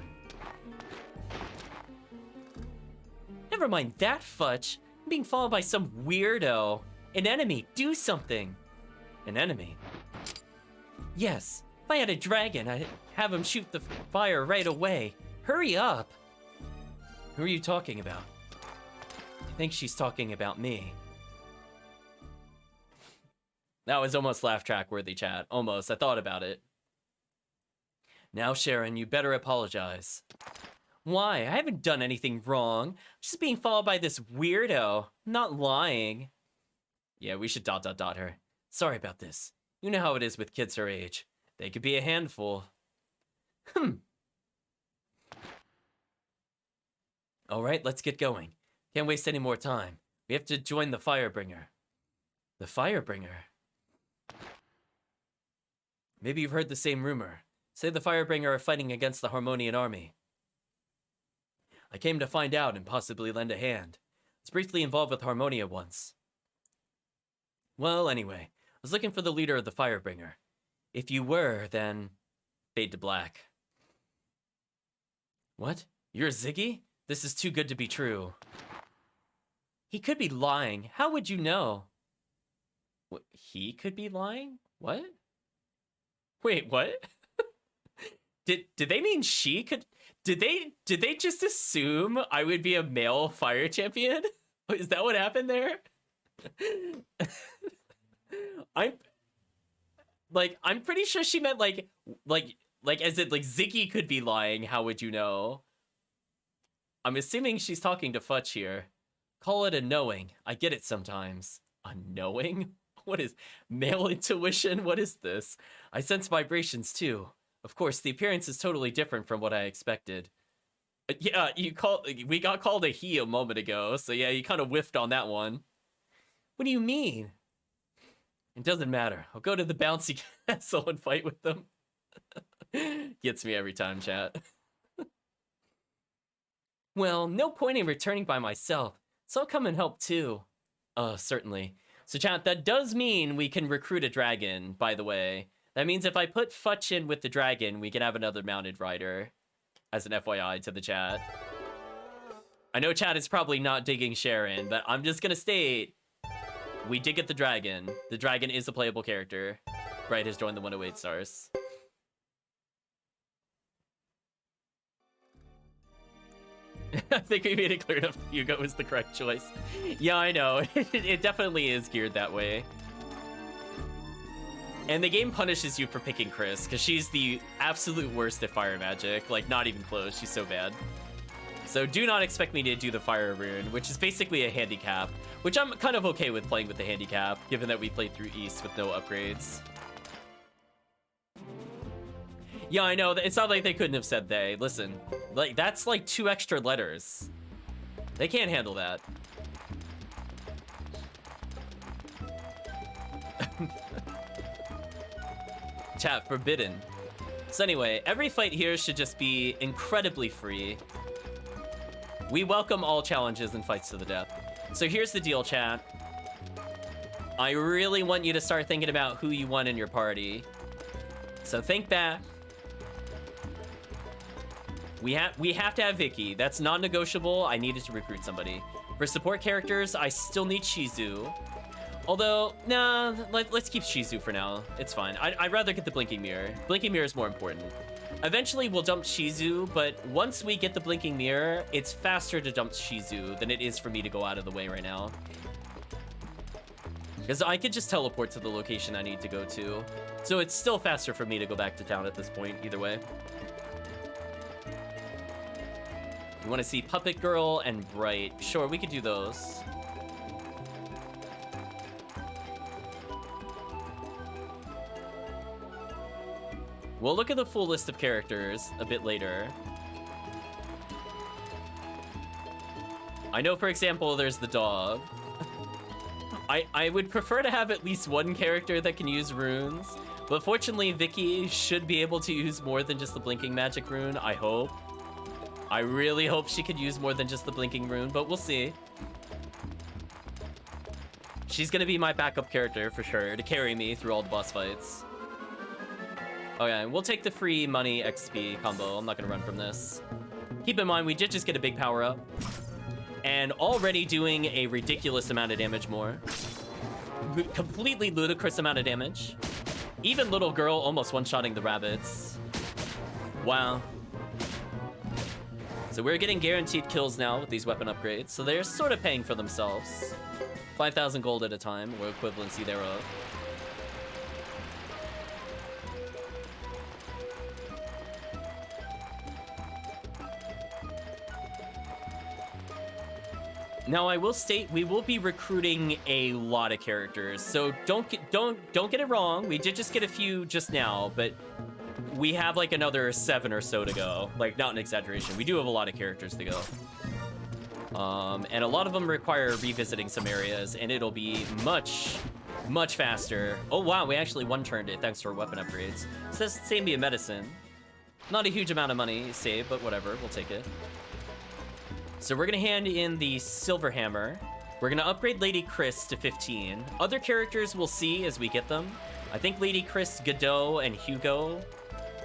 Never mind that, Fudge. I'm being followed by some weirdo. An enemy, do something. An enemy? Yes, if I had a dragon, I'd have him shoot the fire right away. Hurry up. Who are you talking about? I think she's talking about me. That was almost laugh track worthy, chat. Almost. I thought about it. Now, Sharon, you better apologize. Why? I haven't done anything wrong. I'm just being followed by this weirdo. I'm not lying. Yeah, we should ... her. Sorry about this. You know how it is with kids her age. They could be a handful. Alright, let's get going. Can't waste any more time. We have to join the Firebringer. The Firebringer? Maybe you've heard the same rumor. Say the Firebringer are fighting against the Harmonian army. I came to find out and possibly lend a hand. I was briefly involved with Harmonia once. Well, anyway, I was looking for the leader of the Firebringer. If you were, then... fade to black. What? You're Ziggy? This is too good to be true. He could be lying. How would you know? What, he could be lying? What? Wait, what? Did they mean she could? Did they just assume I would be a male fire champion? Is that what happened there? I'm pretty sure she meant like as in like Ziggy could be lying. How would you know? I'm assuming she's talking to Futch here. Call it a knowing. I get it sometimes. A knowing? What is male intuition? What is this? I sense vibrations too. Of course, the appearance is totally different from what I expected. Yeah, we got called a he a moment ago, so yeah, you kind of whiffed on that one. What do you mean? It doesn't matter. I'll go to the bouncy castle and fight with them. Gets me every time, chat. Well, no point in returning by myself, so I'll come and help too. Certainly. So chat, that does mean we can recruit a dragon, by the way. That means if I put Futch in with the dragon, we can have another mounted rider. As an FYI to the chat. I know chat is probably not digging Sharon, but I'm just gonna state, we did get the dragon. The dragon is a playable character. Bright has joined the 108 stars. I think we made it clear enough that Hugo was the correct choice. Yeah, I know. It definitely is geared that way. And the game punishes you for picking Chris, because she's the absolute worst at fire magic. Like, not even close. She's so bad. So do not expect me to do the fire rune, which is basically a handicap, which I'm kind of okay with playing with the handicap, given that we played through East with no upgrades. Yeah, I know. It's not like they couldn't have said they. Listen, like, that's like 2 extra letters. They can't handle that. Chat, forbidden. So anyway, every fight here should just be incredibly free. We welcome all challenges and fights to the death. So here's the deal, chat. I really want you to start thinking about who you want in your party. So think back. We have to have Vicky. That's non-negotiable. I needed to recruit somebody. For support characters, I still need Shizu. Although, nah, let's keep Shizu for now. It's fine. I'd rather get the Blinking Mirror. Blinking Mirror is more important. Eventually, we'll dump Shizu, but once we get the Blinking Mirror, it's faster to dump Shizu than it is for me to go out of the way right now. Because I could just teleport to the location I need to go to. So it's still faster for me to go back to town at this point, either way. You want to see Puppet Girl and Bright. Sure, we could do those. We'll look at the full list of characters a bit later. I know, for example, there's the dog. I would prefer to have at least one character that can use runes, but fortunately, Vicky should be able to use more than just the Blinking Magic Rune, I hope. I really hope she could use more than just the Blinking Rune, but we'll see. She's gonna be my backup character for sure, to carry me through all the boss fights. Okay, we'll take the free money XP combo. I'm not gonna run from this. Keep in mind, we did just get a big power-up. And already doing a ridiculous amount of damage more. Completely ludicrous amount of damage. Even little girl almost one-shotting the rabbits. Wow. So we're getting guaranteed kills now with these weapon upgrades. So they're sort of paying for themselves. 5,000 gold at a time, or equivalency thereof. Now, I will state we will be recruiting a lot of characters, so don't get it wrong. We did just get a few just now, but we have like another 7 or so to go. Like, not an exaggeration. We do have a lot of characters to go. And a lot of them require revisiting some areas, and it'll be much faster. Oh wow, we actually one-turned it thanks to our weapon upgrades. So that's the same be a medicine. Not a huge amount of money saved, but whatever, we'll take it. So we're gonna hand in the Silver Hammer. We're gonna upgrade Lady Chris to 15. Other characters we'll see as we get them. I think Lady Chris, Godot, and Hugo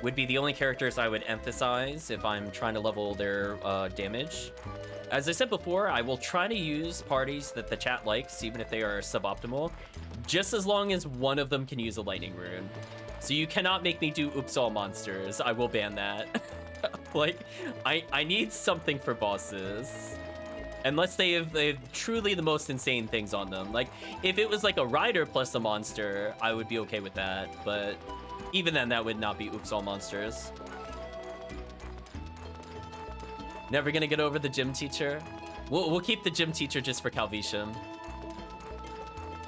would be the only characters I would emphasize if I'm trying to level their damage. As I said before, I will try to use parties that the chat likes, even if they are suboptimal, just as long as one of them can use a lightning rune. So you cannot make me do oops all monsters. I will ban that. Like, I need something for bosses. Unless they have truly the most insane things on them. Like, if it was like a rider plus a monster, I would be okay with that. But even then, that would not be oops all monsters. Never gonna get over the gym teacher. We'll keep the gym teacher just for Calvisham.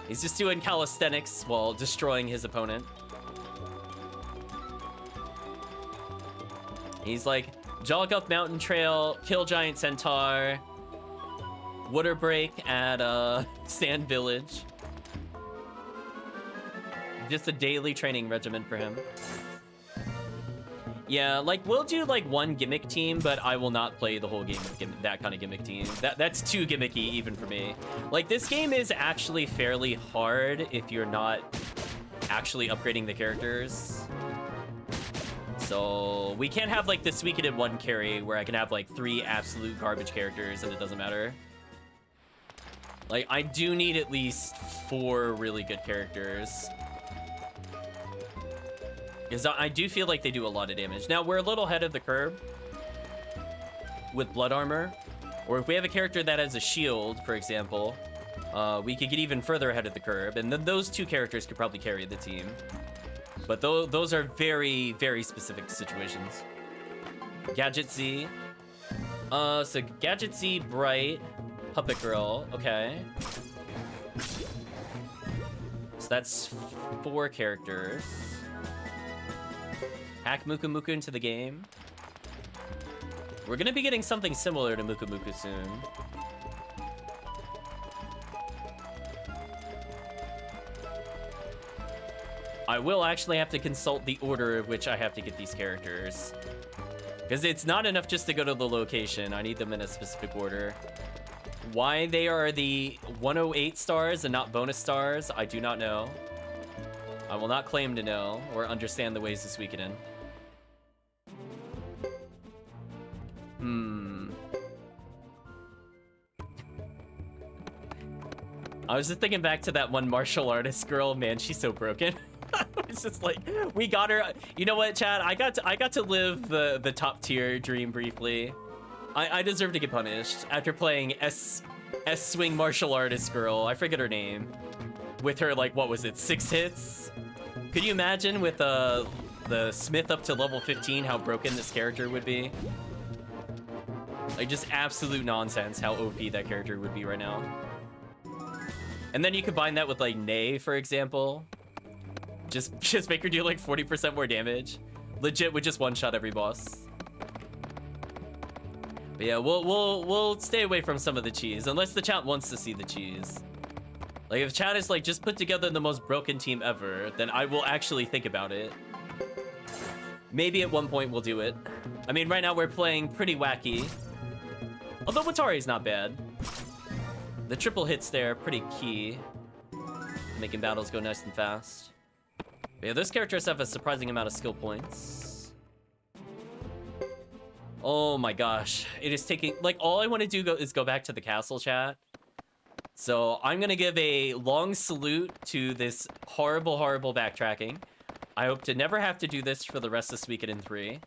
He's just doing calisthenics while destroying his opponent. He's like, jog up mountain trail, kill giant centaur, water break at Sand Village. Just a daily training regimen for him. Yeah, like, we'll do like one gimmick team, but I will not play the whole game with that kind of gimmick team. That's too gimmicky even for me. Like, this game is actually fairly hard if you're not actually upgrading the characters. So we can't have like the Suikoden 1 carry where I can have like 3 absolute garbage characters and it doesn't matter. Like, I do need at least 4 really good characters. Because I do feel like they do a lot of damage. Now, we're a little ahead of the curve with blood armor. Or if we have a character that has a shield, for example, we could get even further ahead of the curve. And then those 2 characters could probably carry the team. But those are very, very specific situations. Gadget Z. So Gadget Z, Bright, Puppet Girl. Okay. So that's 4 characters. Hack Muku Muku into the game. We're gonna be getting something similar to Muku Muku soon. I will actually have to consult the order of which I have to get these characters. Because it's not enough just to go to the location. I need them in a specific order. Why they are the 108 stars and not bonus stars, I do not know. I will not claim to know or understand the ways of Suikoden. I was just thinking back to that one martial artist girl. Man, she's so broken. It's just like, we got her. You know what, Chad? I got to live the top tier dream briefly. I deserve to get punished after playing S swing martial artist girl. I forget her name. With her, like, what was it, 6 hits? Could you imagine with the Smith up to level 15 how broken this character would be? Like, just absolute nonsense how OP that character would be right now. And then you combine that with, like, Nay, for example. Just make her do, like, 40% more damage. Legit would just one-shot every boss. But yeah, we'll stay away from some of the cheese, unless the chat wants to see the cheese. Like, if chat is, like, just put together the most broken team ever, then I will actually think about it. Maybe at one point we'll do it. I mean, right now we're playing pretty wacky. Although Watari's not bad. The triple hits there, pretty key. Making battles go nice and fast. But yeah, those characters have a surprising amount of skill points. Oh my gosh. It is taking... Like, all I want to do is go back to the castle, chat. So I'm going to give a long salute to this horrible, horrible backtracking. I hope to never have to do this for the rest of Suikoden 3.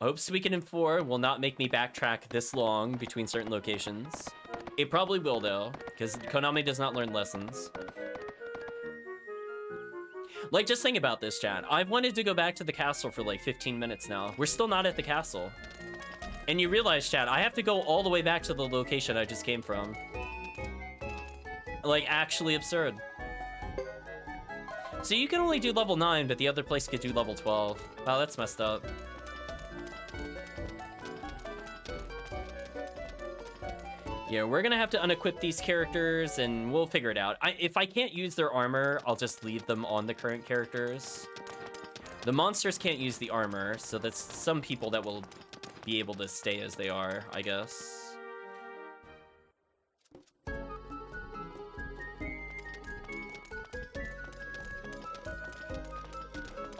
I hope Suikoden 4 will not make me backtrack this long between certain locations. It probably will, though, because Konami does not learn lessons. Like, just think about this, chat. I've wanted to go back to the castle for like 15 minutes now. We're still not at the castle. And you realize, chat, I have to go all the way back to the location I just came from. Like, actually absurd. So you can only do level 9, but the other place could do level 12. Wow, that's messed up. Yeah, we're gonna have to unequip these characters, and we'll figure it out. If I can't use their armor, I'll just leave them on the current characters. The monsters can't use the armor, so that's some people that will be able to stay as they are, I guess.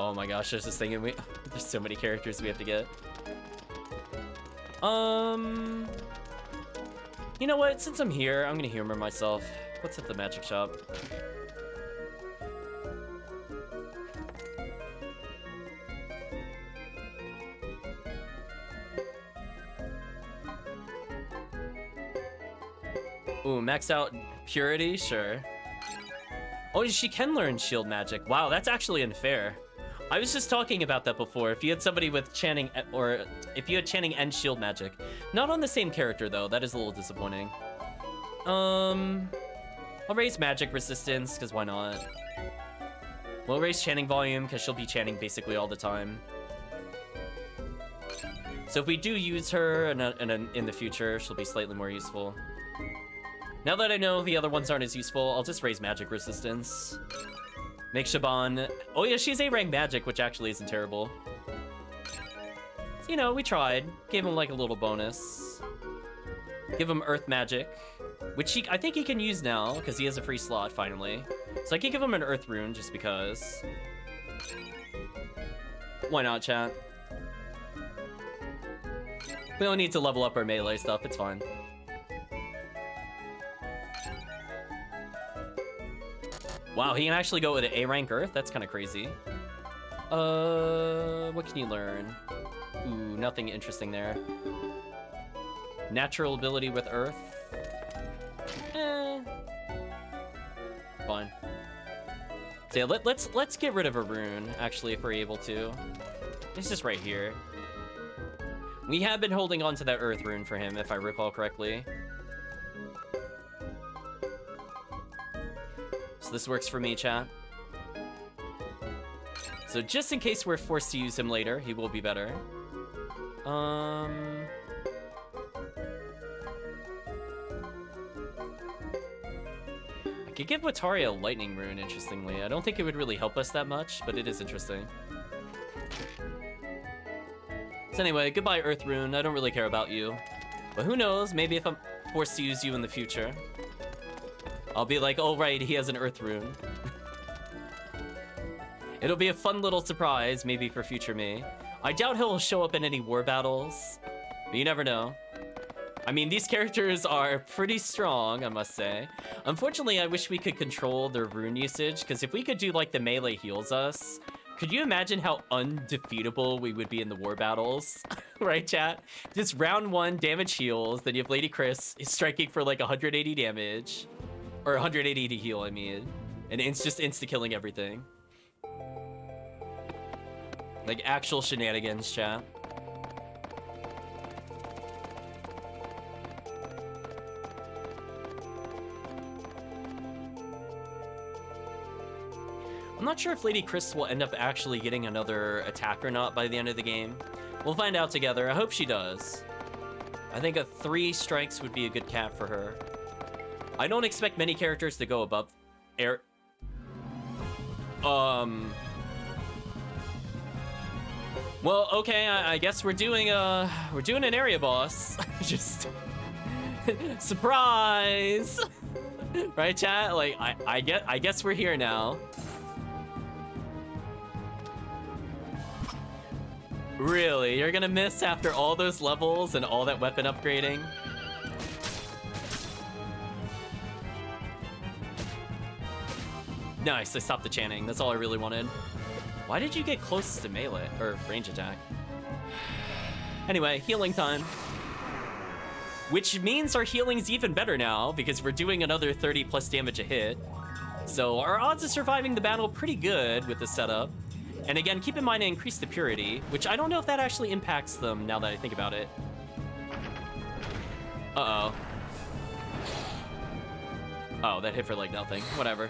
Oh my gosh, there's this thing, and there's so many characters we have to get. You know what? Since I'm here, I'm gonna humor myself. What's at the magic shop? Ooh, max out purity? Sure. Oh, she can learn shield magic. Wow, that's actually unfair. I was just talking about that before. If you had somebody with chanting, or if you had chanting and shield magic. Not on the same character, though. That is a little disappointing. I'll raise magic resistance, because why not? We'll raise chanting volume, because she'll be chanting basically all the time. So if we do use her in the future, she'll be slightly more useful. Now that I know the other ones aren't as useful, I'll just raise magic resistance. Make Shaban... Oh yeah, she's A-rank magic, which actually isn't terrible. So, you know, we tried. Gave him like a little bonus. Give him earth magic, which I think he can use now, because he has a free slot, finally. So I can give him an earth rune, just because. Why not, chat? We don't need to level up our melee stuff, it's fine. Wow, he can actually go with an A-rank Earth? That's kind of crazy. What can you learn? Ooh, nothing interesting there. Natural ability with Earth? Fine. So yeah, let's get rid of a rune, actually, if we're able to. It's just right here. We have been holding on to that Earth rune for him, if I recall correctly. So this works for me, chat. So just in case we're forced to use him later, he will be better. I Could give Watari a lightning rune, interestingly. I don't think it would really help us that much, but it is interesting. So anyway, goodbye Earth Rune. I don't really care about you. But who knows, maybe if I'm forced to use you in the future, I'll be like, oh right, he has an Earth Rune. It'll be a fun little surprise, maybe for future me. I doubt he'll show up in any war battles, but you never know. I mean, these characters are pretty strong, I must say. Unfortunately, I wish we could control their rune usage, because if we could do like the melee heals us, could you imagine how undefeatable we would be in the war battles? Right, chat? Just round 1, damage heals, then you have Lady Chris is striking for like 180 damage. Or 180 to heal, I mean. And it's just insta-killing everything. Like actual shenanigans, chat. I'm not sure if Lady Chris will end up actually getting another attack or not by the end of the game. We'll find out together. I hope she does. I think a 3 strikes would be a good cap for her. I don't expect many characters to go above air. Well, okay, I guess we're doing an area boss. Just surprise. Right, chat? Like I guess we're here now. Really? You're gonna miss after all those levels and all that weapon upgrading? Nice, I stopped the chanting. That's all I really wanted. Why did you get close to melee or range attack? Anyway, healing time. Which means our healing's even better now because we're doing another 30 plus damage a hit. So our odds of surviving the battle pretty good with the setup. And again, keep in mind I increased the purity, which I don't know if that actually impacts them now that I think about it. Uh-oh. Oh, that hit for like nothing. Whatever.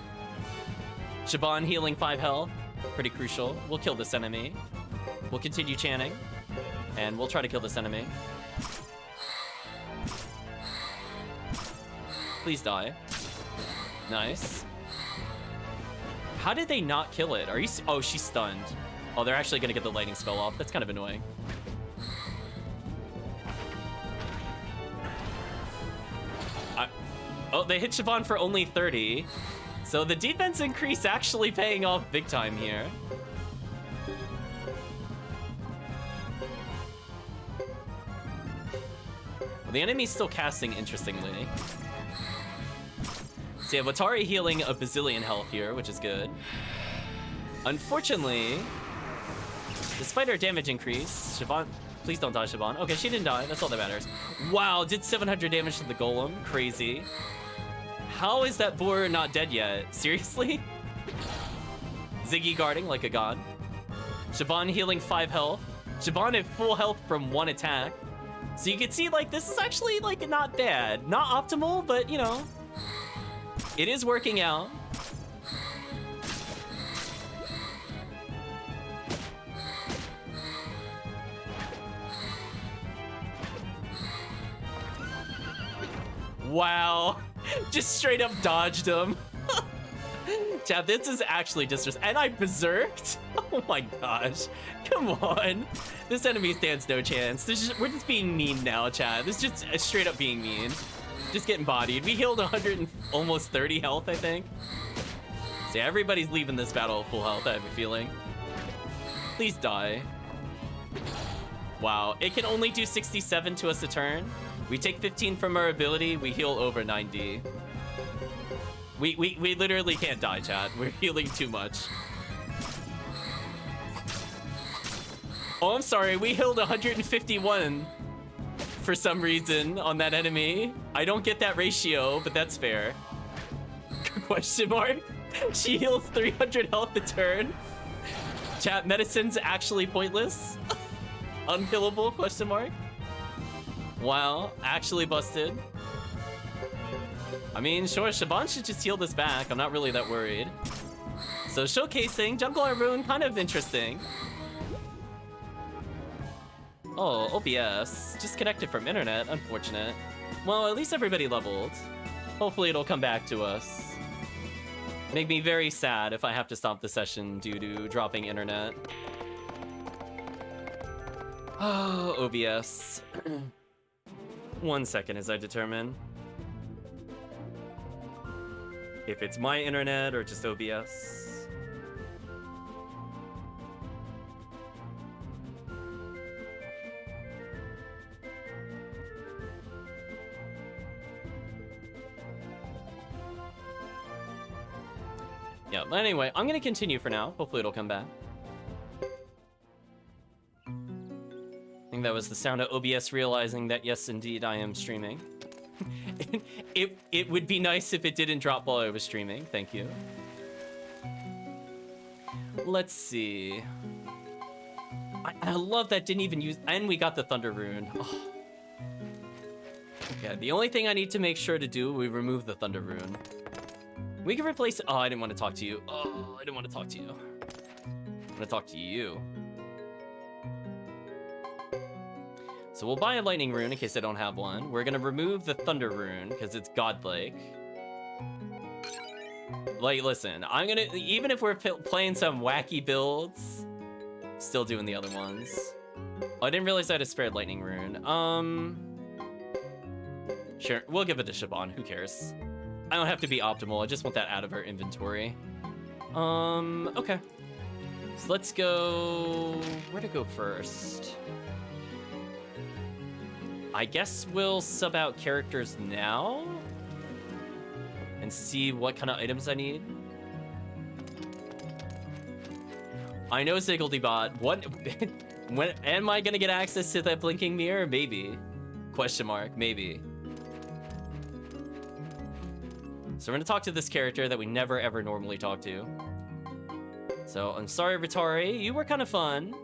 Shaban healing 5 health. Pretty crucial. We'll kill this enemy. We'll continue chanting. And we'll try to kill this enemy. Please die. Nice. How did they not kill it? Are you... Oh, she's stunned. Oh, they're actually gonna get the lightning spell off. That's kind of annoying. Oh, they hit Siobhan for only 30. So the defense increase actually paying off big time here. Well, the enemy's still casting, interestingly. So yeah, Watari healing a bazillion health here, which is good. Unfortunately, despite our damage increase, Siobhan... Please don't die, Siobhan. Okay, she didn't die. That's all that matters. Wow, did 700 damage to the golem. Crazy. How is that boar not dead yet? Seriously? Ziggy guarding like a god. Siobhan healing 5 health. Siobhan at full health from 1 attack. So you can see, like, this is actually, like, not bad. Not optimal, but, you know, it is working out. Wow. Just straight up dodged him. Chat, this is actually disrespectful. And I berserked? Oh my gosh. Come on. This enemy stands no chance. We're just being mean now, chat. This is just straight up being mean. Just getting bodied. We healed 100 and almost 30 health, I think. So yeah, everybody's leaving this battle full health, I have a feeling. Please die. Wow, it can only do 67 to us a turn. We take 15 from our ability, we heal over 90. We literally can't die, chat. We're healing too much. Oh, I'm sorry, we healed 151 for some reason on that enemy. I don't get that ratio, but that's fair. Question mark? She heals 300 health a turn. Chat, medicine's actually pointless. Unkillable, question mark? Wow, actually busted. I mean, sure, Shaban should just heal this back. I'm not really that worried. So showcasing Jungle Rune, kind of interesting. Oh, OBS. Disconnected from internet, unfortunate. Well, at least everybody leveled. Hopefully it'll come back to us. Make me very sad if I have to stop the session due to dropping internet. Oh, OBS. 1 second as I determine if it's my internet or just OBS. Yeah, but anyway, I'm gonna continue for now. Hopefully it'll come back. I think that was the sound of OBS realizing that yes, indeed, I am streaming. It would be nice if it didn't drop while I was streaming. Thank you. Let's see. I love that didn't even use... And we got the Thunder Rune. Oh. Yeah, the only thing I need to make sure to do, we remove the Thunder Rune. We can replace... Oh, I didn't want to talk to you. Oh, I didn't want to talk to you. I want to talk to you. So we'll buy a Lightning Rune in case I don't have one. We're going to remove the Thunder Rune because it's godlike. Like, listen, I'm going to... Even if we're playing some wacky builds, still doing the other ones. Oh, I didn't realize I had a spared Lightning Rune. Sure, we'll give it to Shaban. Who cares? I don't have to be optimal. I just want that out of our inventory. Okay. So let's go... Where to go first? I guess we'll sub out characters now and see what kind of items I need. I know Ziggledy-Bot. What? When am I gonna get access to that blinking mirror? Maybe. Question mark. Maybe. So we're gonna talk to this character that we never ever normally talk to. So I'm sorry, Ritari. You were kind of fun.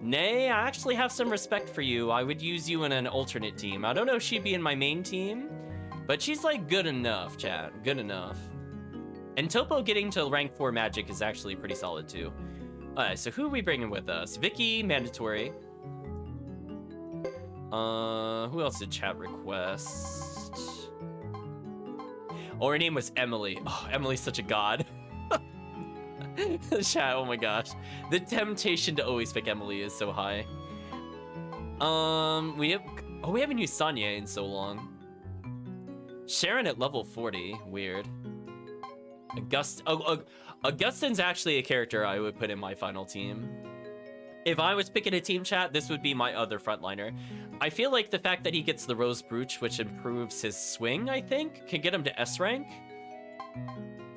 Nay, I actually have some respect for you. I would use you in an alternate team. I don't know if she'd be in my main team, but she's like good enough, chat. Good enough. And Topo getting to rank 4 magic is actually pretty solid too. Alright, so who are we bringing with us? Vicky, mandatory. Who else did chat request? Oh, her name was Emily. Oh, Emily's such a god. Chat, oh my gosh. The temptation to always pick Emily is so high. We haven't used Sonya in so long. Sharon at level 40, weird. Augustin's actually a character I would put in my final team. If I was picking a team, chat, this would be my other frontliner. I feel like the fact that he gets the Rose Brooch, which improves his swing, I think, can get him to S rank.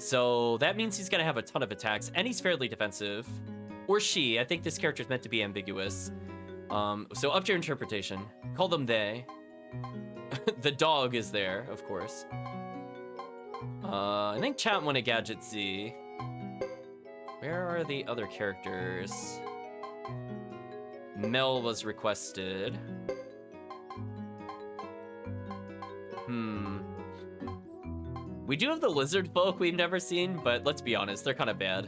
So that means he's gonna have a ton of attacks, and he's fairly defensive. Or she. I think this character's meant to be ambiguous. So up to your interpretation. Call them they. The dog is there, of course. I think chat won a Gadget Z. Where are the other characters? Mel was requested. We do have the lizard folk we've never seen, but let's be honest, they're kind of bad.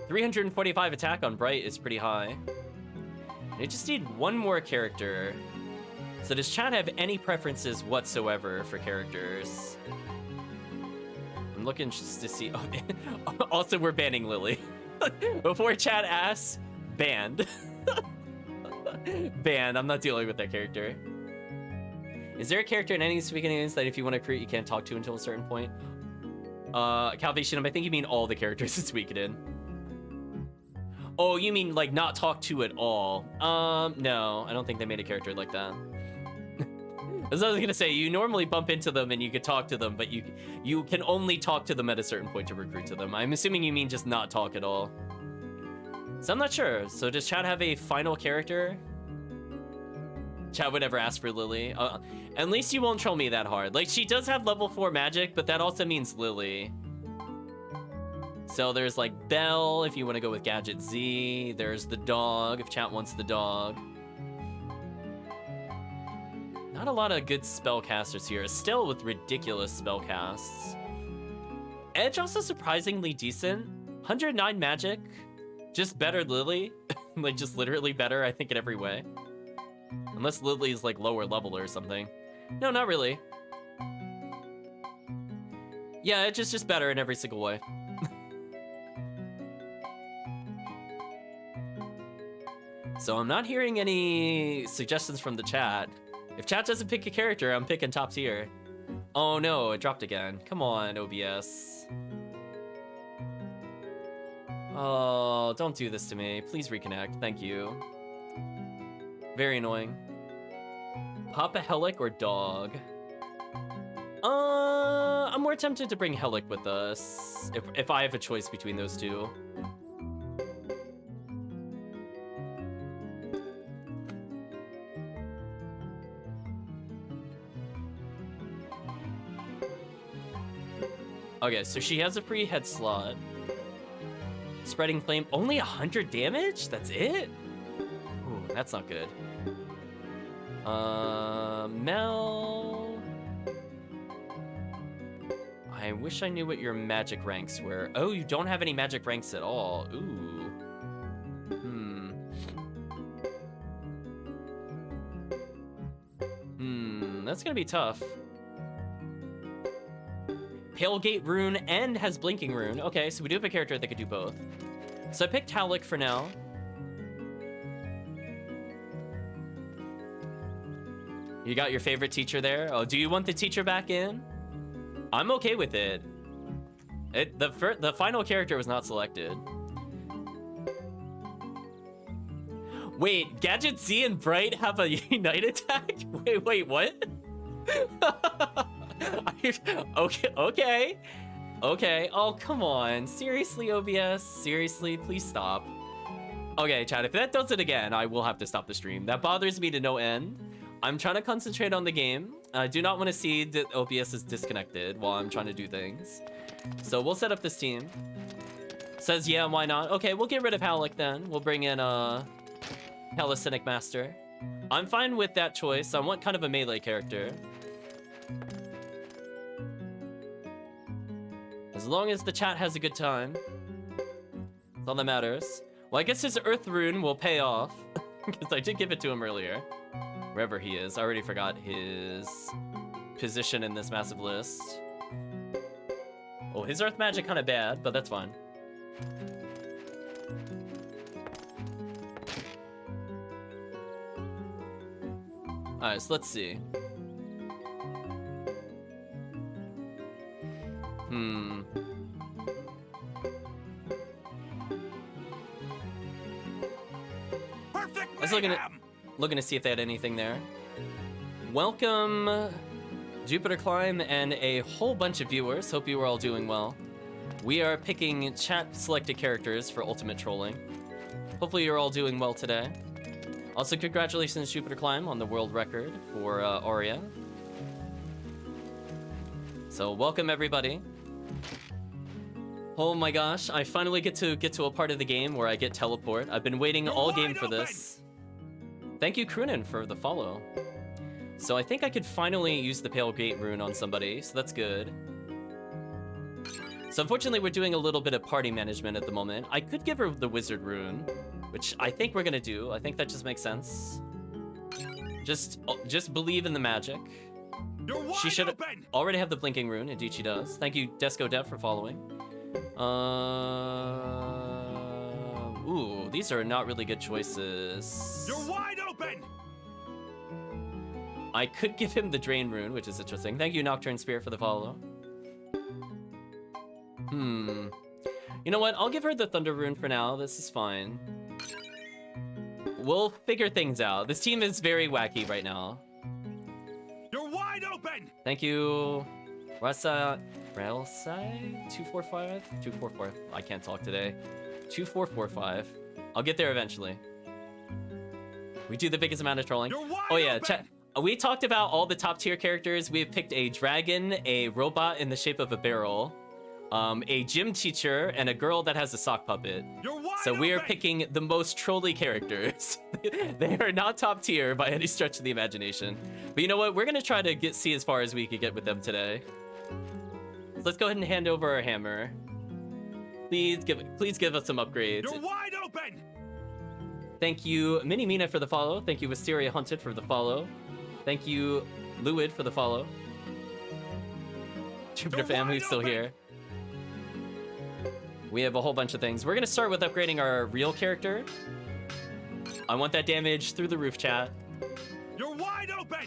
345 attack on Bright is pretty high. I just need one more character. So does chat have any preferences whatsoever for characters? I'm looking just to see. Oh, also, we're banning Lily. Before chat asks, banned. Banned. I'm not dealing with that character. Is there a character in any Suikoden that if you want to recruit, you can't talk to until a certain point? Calvation, I think you mean all the characters in Suikoden. Oh, you mean like not talk to at all? No, I don't think they made a character like that. As I was gonna say, you normally bump into them and you can talk to them, but you can only talk to them at a certain point to recruit to them. I'm assuming you mean just not talk at all. So I'm not sure. So does chat have a final character? Chat would never ask for Lily. At least you won't troll me that hard. Like, she does have level 4 magic, but that also means Lily. So there's like Belle if you want to go with Gadget Z. There's the dog if chat wants the dog. Not a lot of good spellcasters here. Still with ridiculous spellcasts. Edge also surprisingly decent. 109 magic. Just better Lily. Like, just literally better, I think, in every way. Unless Lily's like lower level or something. No, not really. Yeah, it's just better in every single way. So I'm not hearing any suggestions from the chat. If chat doesn't pick a character, I'm picking top tier. Oh no, it dropped again. Come on, OBS. Oh, don't do this to me. Please reconnect. Thank you. Very annoying. Papa Helic or dog? I'm more tempted to bring Helic with us if I have a choice between those two. Okay, so she has a free head slot. Spreading Flame, only 100 damage? That's it? Ooh, that's not good. Mel... I wish I knew what your magic ranks were. Oh, you don't have any magic ranks at all. Ooh. That's gonna be tough. Tailgate rune and has blinking rune. Okay, so we do have a character that could do both. So I picked Halic for now. You got your favorite teacher there? Oh, do you want the teacher back in? I'm okay with it. The final character was not selected. Wait, Gadget Z and Bright have a unite attack? Wait, what? Okay. Oh, come on. Seriously, OBS? Seriously, please stop. Okay, chat, if that does it again, I will have to stop the stream. That bothers me to no end. I'm trying to concentrate on the game. I do not want to see that OBS is disconnected while I'm trying to do things. So we'll set up this team. Says, yeah, why not? Okay, we'll get rid of Halic then. We'll bring in Hallucinic Master. I'm fine with that choice. I want kind of a melee character. As long as the chat has a good time. That's all that matters. Well, I guess his Earth Rune will pay off. Because I did give it to him earlier. Wherever he is. I already forgot his position in this massive list. Oh, his Earth Magic kind of bad, but that's fine. Alright, so let's see. I was looking to see if they had anything there. Welcome, Jupiter Climb, and a whole bunch of viewers. Hope you are all doing well. We are picking chat-selected characters for Ultimate Trolling. Hopefully you're all doing well today. Also, congratulations, Jupiter Climb, on the world record for Aria. So, welcome everybody. Oh my gosh, I finally get to a part of the game where I get teleport. I've been waiting all game for this. Thank you, Krunen, for the follow. So I think I could finally use the Pale Gate rune on somebody, so that's good. So unfortunately, we're doing a little bit of party management at the moment. I could give her the Wizard rune, which I think we're gonna do. I think that just makes sense. Just believe in the magic. She should already have the blinking rune. Indeed, she does. Thank you, Desco Dev, for following. Ooh, these are not really good choices. You're wide open! I could give him the Drain rune, which is interesting. Thank you, Nocturne Spirit, for the follow. You know what? I'll give her the Thunder rune for now. This is fine. We'll figure things out. This team is very wacky right now. You're wide open! Thank you, Rasa. Railside 245? 244. I can't talk today. 2445. I'll get there eventually. We do the biggest amount of trolling. Oh yeah, we talked about all the top tier characters. We've picked a dragon, a robot in the shape of a barrel, a gym teacher, and a girl that has a sock puppet. So we are picking the most trolly characters. They are not top tier by any stretch of the imagination. But you know what? We're gonna try to see as far as we could get with them today. So let's go ahead and hand over our hammer. Please give us some upgrades. You're wide open! Thank you, Mini Mina, for the follow. Thank you, Wisteria Hunted, for the follow. Thank you, Luid, for the follow. Jupiter family's still here. We have a whole bunch of things. We're gonna start with upgrading our real character. I want that damage through the roof, chat. You're wide open!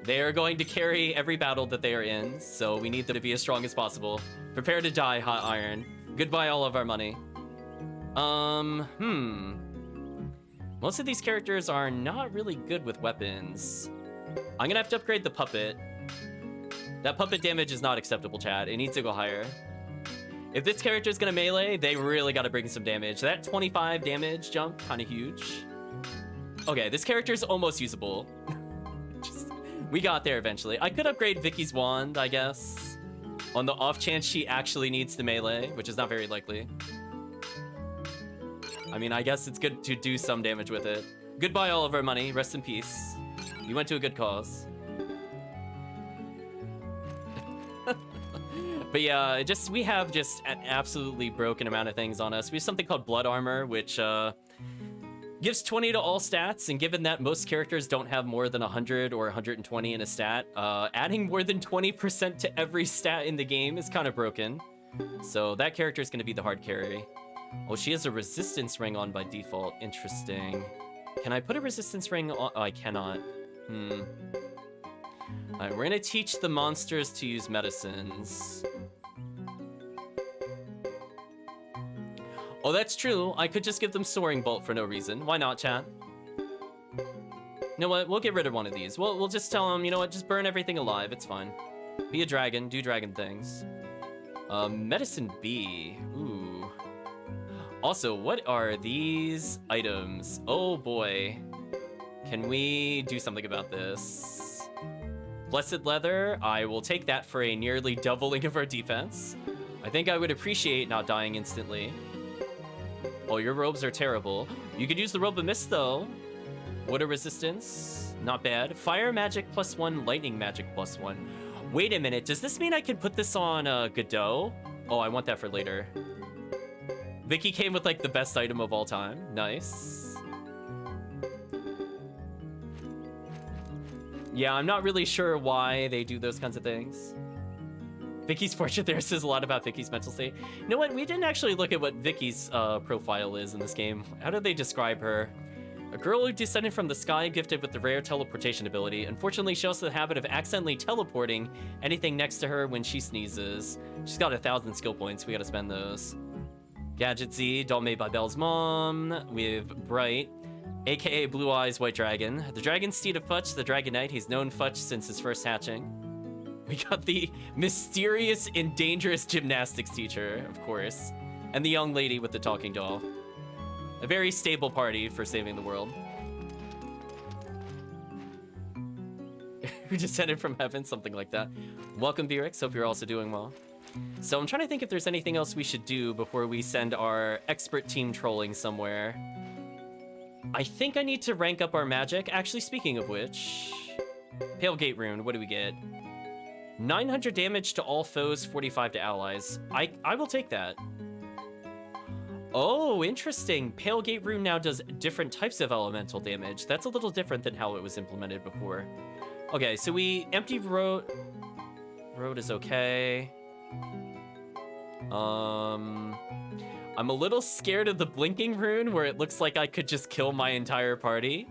They are going to carry every battle that they are in, so we need them to be as strong as possible. Prepare to die, Hot Iron. Goodbye all of our money. Most of these characters are not really good with weapons. I'm gonna have to upgrade the puppet. That puppet damage is not acceptable, chat. It needs to go higher. If this character is gonna melee, they really gotta bring some damage. That 25 damage jump, kinda huge. Okay, this character is almost usable. We got there eventually. I could upgrade Vicky's wand, I guess, on the off chance she actually needs to melee, which is not very likely. I mean, I guess it's good to do some damage with it. Goodbye all of our money, rest in peace. You went to a good cause. But yeah, we have just an absolutely broken amount of things on us. We have something called blood armor, which gives 20 to all stats, and given that most characters don't have more than 100 or 120 in a stat, adding more than 20% to every stat in the game is kind of broken. So that character is going to be the hard carry. Oh, she has a resistance ring on by default. Interesting. Can I put a resistance ring on? Oh, I cannot. Alright, we're gonna teach the monsters to use medicines. Oh, that's true. I could just give them Soaring Bolt for no reason. Why not, chat? You know what? We'll get rid of one of these. We'll just tell them, you know what? Just burn everything alive. It's fine. Be a dragon. Do dragon things. Medicine B. Ooh. Also, what are these items? Oh boy. Can we do something about this? Blessed Leather. I will take that for a nearly doubling of our defense. I think I would appreciate not dying instantly. Oh, your robes are terrible. You could use the Robe of Mist, though. Water resistance. Not bad. Fire magic +1, lightning magic +1. Wait a minute. Does this mean I can put this on Godot? Oh, I want that for later. Vicky came with, like, the best item of all time. Nice. Yeah, I'm not really sure why they do those kinds of things. Vicky's portrait there says a lot about Vicky's mental state. You know what? We didn't actually look at what Vicky's profile is in this game. How do they describe her? A girl who descended from the sky, gifted with the rare teleportation ability. Unfortunately, she also has the habit of accidentally teleporting anything next to her when she sneezes. She's got 1,000 skill points. We gotta spend those. Gadget Z, doll made by Belle's mom. We have Bright, aka Blue Eyes White Dragon. The Dragon Steed of Futch, the Dragon Knight. He's known Futch since his first hatching. We got the mysterious and dangerous gymnastics teacher, of course, and the young lady with the talking doll. A very stable party for saving the world. Who descended from heaven, something like that. Welcome, Birix. Hope you're also doing well. So I'm trying to think if there's anything else we should do before we send our expert team trolling somewhere. I think I need to rank up our magic. Actually, speaking of which, Pale Gate Rune, what do we get? 900 damage to all foes, 45 to allies. I will take that. Oh, interesting. Pale Gate Rune now does different types of elemental damage. That's a little different than how it was implemented before. Okay, so empty road is okay. I'm a little scared of the blinking rune where it looks like I could just kill my entire party.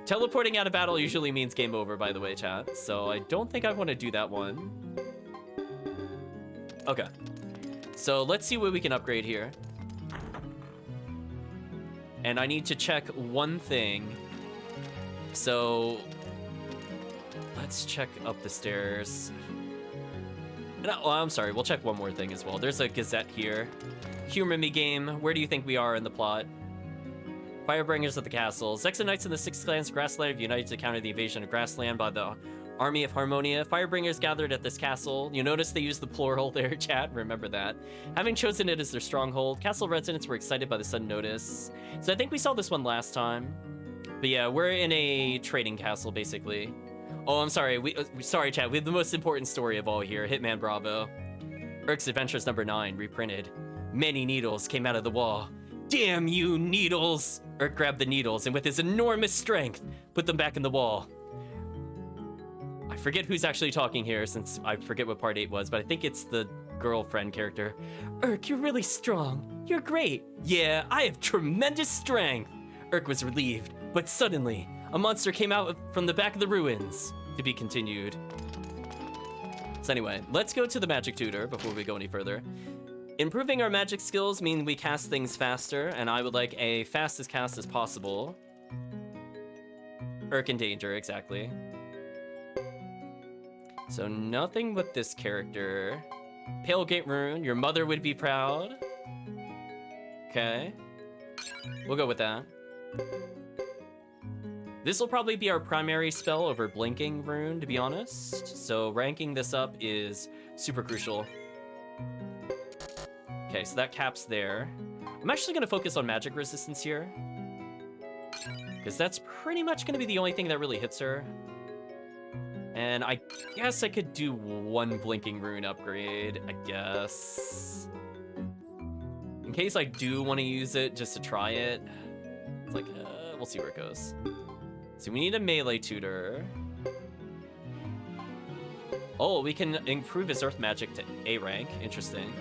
Teleporting out of battle usually means game over, by the way, chat. So I don't think I want to do that one. Okay. So let's see what we can upgrade here. And I need to check one thing. So let's check up the stairs. Oh, I'm sorry. We'll check one more thing as well. There's a Gazette here. Humor me, game. Where do you think we are in the plot? Firebringers at the castle. Zexa Knights and the Six Clans of Grassland have united to counter the invasion of Grassland by the army of Harmonia. Firebringers gathered at this castle. You notice they use the plural there, chat. Remember that. Having chosen it as their stronghold, castle residents were excited by the sudden notice. So I think we saw this one last time. But yeah, we're in a trading castle, basically. Oh, I'm sorry. Sorry, chat. We have the most important story of all here. Hitman Bravo. Urk's Adventures #9, reprinted. Many needles came out of the wall. Damn you, needles! Urk grabbed the needles and with his enormous strength, put them back in the wall. I forget who's actually talking here since I forget what part 8 was, but I think it's the girlfriend character. Urk, you're really strong. You're great. Yeah, I have tremendous strength. Urk was relieved, but suddenly, a monster came out from the back of the ruins. To be continued. So anyway, let's go to the magic tutor before we go any further. Improving our magic skills mean we cast things faster, and I would like a fastest cast as possible. Urk in danger, exactly. So nothing with this character. Pale Gate Rune, your mother would be proud. Okay. We'll go with that. This will probably be our primary spell over Blinking Rune, to be honest. So ranking this up is super crucial. Okay, so that caps there. I'm actually going to focus on magic resistance here, because that's pretty much going to be the only thing that really hits her. And I guess I could do one Blinking Rune upgrade, I guess. In case I do want to use it just to try it. It's like, we'll see where it goes. So we need a melee tutor. Oh, we can improve his earth magic to A rank. Interesting.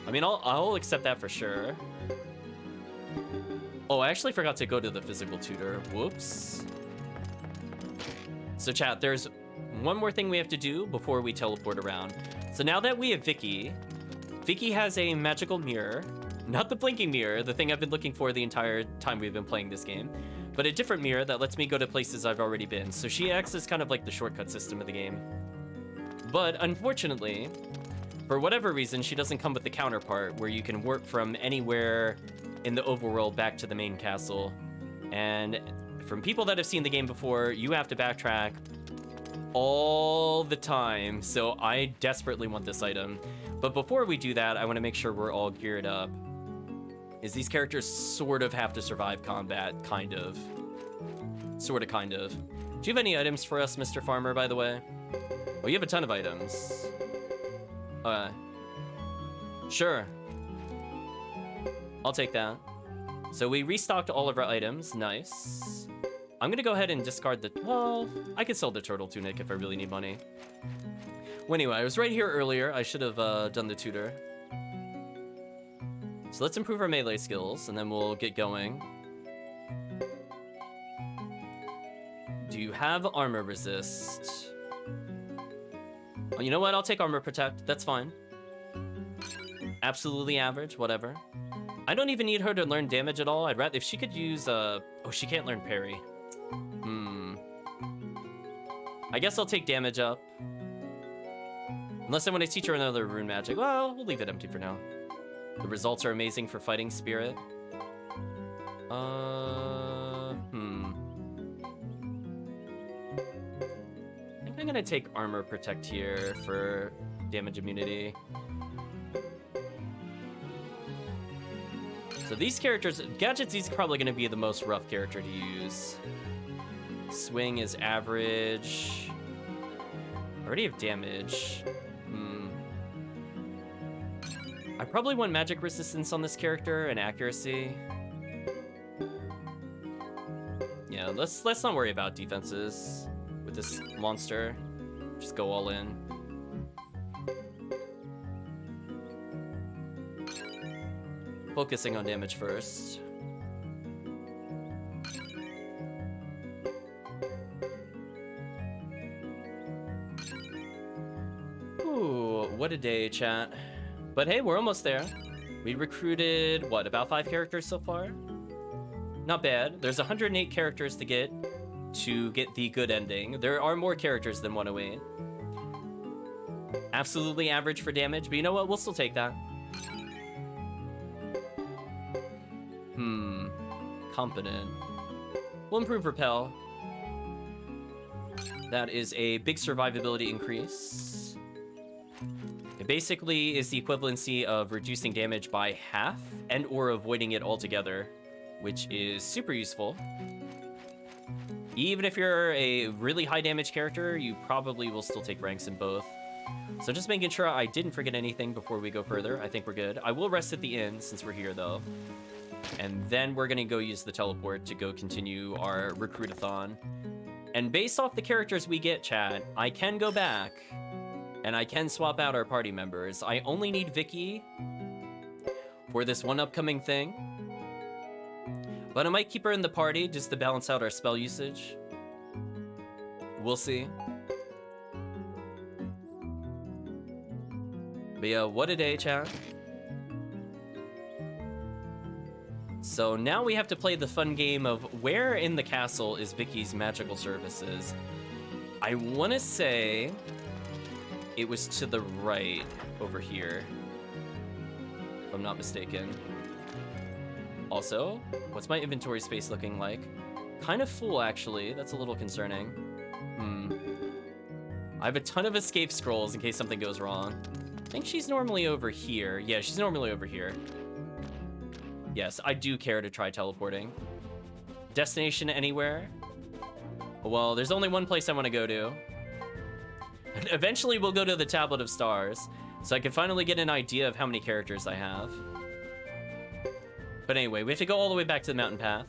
I mean, I'll accept that for sure. Oh, I actually forgot to go to the physical tutor. Whoops. So chat, there's one more thing we have to do before we teleport around. So now that we have Vicky, Vicky has a magical mirror. Not the blinking mirror, the thing I've been looking for the entire time we've been playing this game, but a different mirror that lets me go to places I've already been. So she acts as kind of like the shortcut system of the game. But unfortunately, for whatever reason, she doesn't come with the counterpart where you can warp from anywhere in the overworld back to the main castle. And from people that have seen the game before, you have to backtrack all the time. So I desperately want this item. But before we do that, I want to make sure we're all geared up. Is these characters sort of have to survive combat, kind of. Sort of, kind of. Do you have any items for us, Mr. Farmer, by the way? Oh, you have a ton of items. Sure. I'll take that. So we restocked all of our items. Nice. I'm gonna go ahead and discard the... Well, I could sell the turtle tunic if I really need money. Well, anyway, I was right here earlier. I should have done the tutor. So let's improve our melee skills, and then we'll get going. Do you have armor resist? Oh, you know what? I'll take armor protect. That's fine. Absolutely average, whatever. I don't even need her to learn damage at all. I'd rather... If she could use... Oh, she can't learn parry. I guess I'll take damage up. Unless I want to teach her another rune magic. Well, we'll leave it empty for now. The results are amazing for fighting spirit. I think I'm gonna take armor protect here for damage immunity. So these characters, Gadgetsy's probably gonna be the most rough character to use. Swing is average. I already have damage. I probably want magic resistance on this character and accuracy. Yeah, let's not worry about defenses with this monster. Just go all in. Focusing on damage first. Ooh, what a day, chat. But hey, we're almost there. We recruited, what, about 5 characters so far? Not bad. There's 108 characters to get the good ending. There are more characters than 108. Absolutely average for damage, but you know what? We'll still take that. Competent. We'll improve Repel. That is a big survivability increase. It basically is the equivalency of reducing damage by half and or avoiding it altogether, which is super useful. Even if you're a really high damage character, you probably will still take ranks in both. So just making sure I didn't forget anything before we go further. I think we're good. I will rest at the inn since we're here though. And then we're gonna go use the teleport to go continue our recruitathon. And based off the characters we get, chat, I can go back and I can swap out our party members. I only need Vicky for this one upcoming thing. But I might keep her in the party just to balance out our spell usage. We'll see. But yeah, what a day, chat. So now we have to play the fun game of where in the castle is Vicky's magical services. I want to say it was to the right over here, if I'm not mistaken. Also, what's my inventory space looking like? Kind of full, actually. That's a little concerning. I have a ton of escape scrolls in case something goes wrong. I think she's normally over here. Yeah, she's normally over here. Yes, I do care to try teleporting. Destination anywhere? Well, there's only one place I want to go to. Eventually, we'll go to the Tablet of Stars, so I can finally get an idea of how many characters I have. But anyway, we have to go all the way back to the mountain path.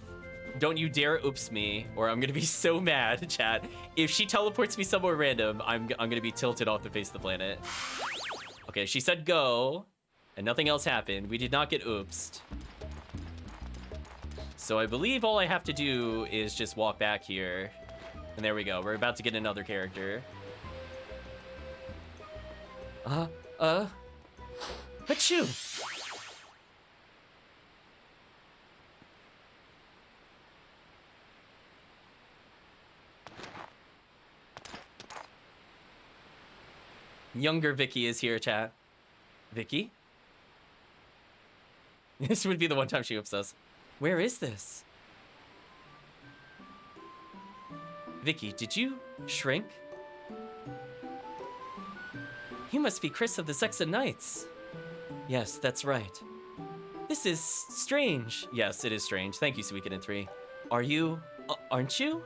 Don't you dare oops me, or I'm gonna be so mad, chat. If she teleports me somewhere random, I'm gonna be tilted off the face of the planet. Okay, she said go, and nothing else happened. We did not get oopsed. So I believe all I have to do is just walk back here. And there we go. We're about to get another character. Achoo! Younger Vicky is here, chat. Vicky? This would be the one time she oops us. Where is this? Vicky, did you shrink? You must be Chris of the Saxon Knights. Yes, that's right. This is strange. Yes, it is strange. Thank you, Suikoden III. Are you... aren't you?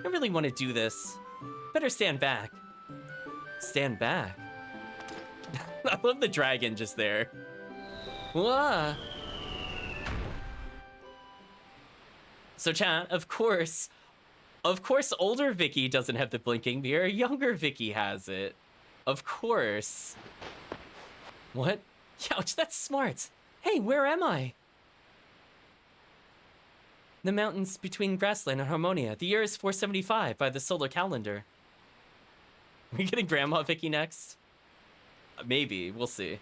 I really want to do this. Better stand back. Stand back? I love the dragon just there. Wah! So chat, of course, older Vicky doesn't have the blinking mirror. Younger Vicky has it. Of course. What? Ouch, that's smart. Hey, where am I? The mountains between Grassland and Harmonia. The year is 475 by the solar calendar. Are we getting Grandma Vicky next? Maybe, we'll see.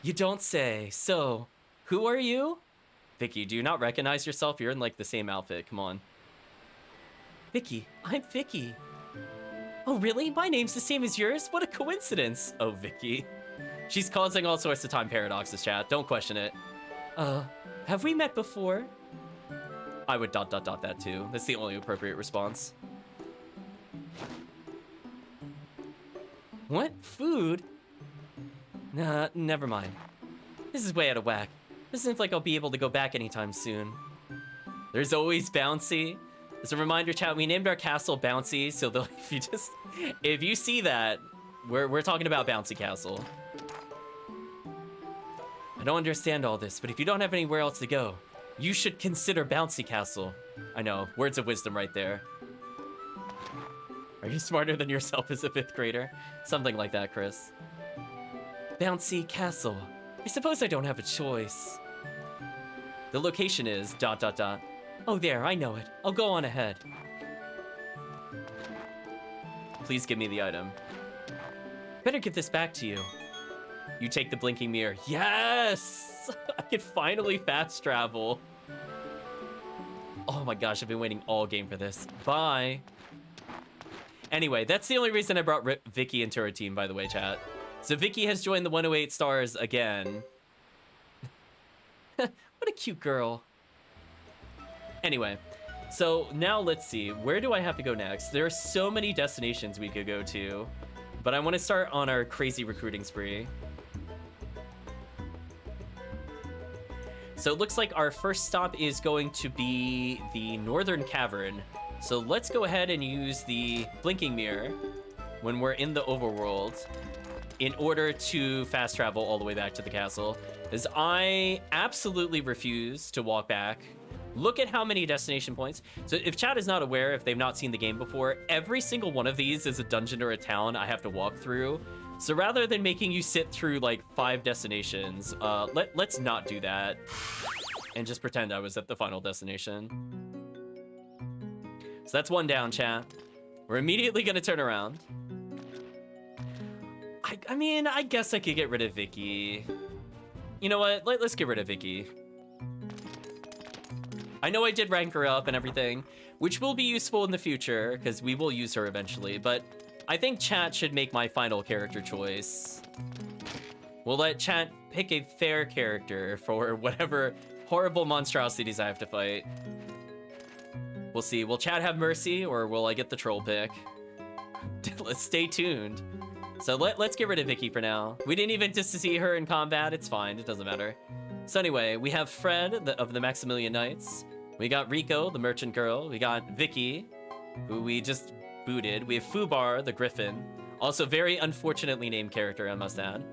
You don't say. So, who are you? Vicky, do you not recognize yourself? You're in like the same outfit, come on. Vicky, I'm Vicky. Oh really? My name's the same as yours? What a coincidence. Oh, Vicky. She's causing all sorts of time paradoxes, chat. Don't question it. Have we met before? I would ... that too. That's the only appropriate response. What? Food? Nah, never mind. This is way out of whack. Doesn't look like I'll be able to go back anytime soon. There's always Bouncy. As a reminder, chat, we named our castle Bouncy, so if you see that, we're talking about Bouncy Castle. I don't understand all this, but if you don't have anywhere else to go, you should consider Bouncy Castle. I know, words of wisdom right there. Are you smarter than yourself as a 5th grader? Something like that, Chris. Bouncy Castle. I suppose I don't have a choice. The location is ... Oh, there, I know it. I'll go on ahead. Please give me the item. Better give this back to you. You take the blinking mirror. Yes! I can finally fast travel. Oh my gosh, I've been waiting all game for this. Bye. Anyway, that's the only reason I brought Vicky into our team, by the way, chat. So Vicky has joined the 108 stars again. What a cute girl. Anyway, so now let's see. Where do I have to go next? There are so many destinations we could go to, but I want to start on our crazy recruiting spree. So it looks like our first stop is going to be the Northern Cavern. So let's go ahead and use the blinking mirror when we're in the overworld in order to fast travel all the way back to the castle, as I absolutely refuse to walk back Look at how many destination points. So if chat is not aware, if they've not seen the game before, every single one of these is a dungeon or a town I have to walk through. So rather than making you sit through like 5 destinations, let's not do that and just pretend I was at the final destination. So that's 1 down, chat. We're immediately gonna turn around. I mean, I guess I could get rid of Vicky. You know what? Let's get rid of Vicky. I know I did rank her up and everything, which will be useful in the future, because we will use her eventually, but I think chat should make my final character choice. We'll let chat pick a fair character for whatever horrible monstrosities I have to fight. We'll see. Will chat have mercy, or will I get the troll pick? Let's stay tuned. So let's get rid of Vicky for now. We didn't even just see her in combat. It's fine. It doesn't matter. So anyway, we have Fred of the Maximilian Knights. We got Rico, the merchant girl. We got Vicky, who we just booted. We have Fubar, the griffin. Also very unfortunately named character, I must add.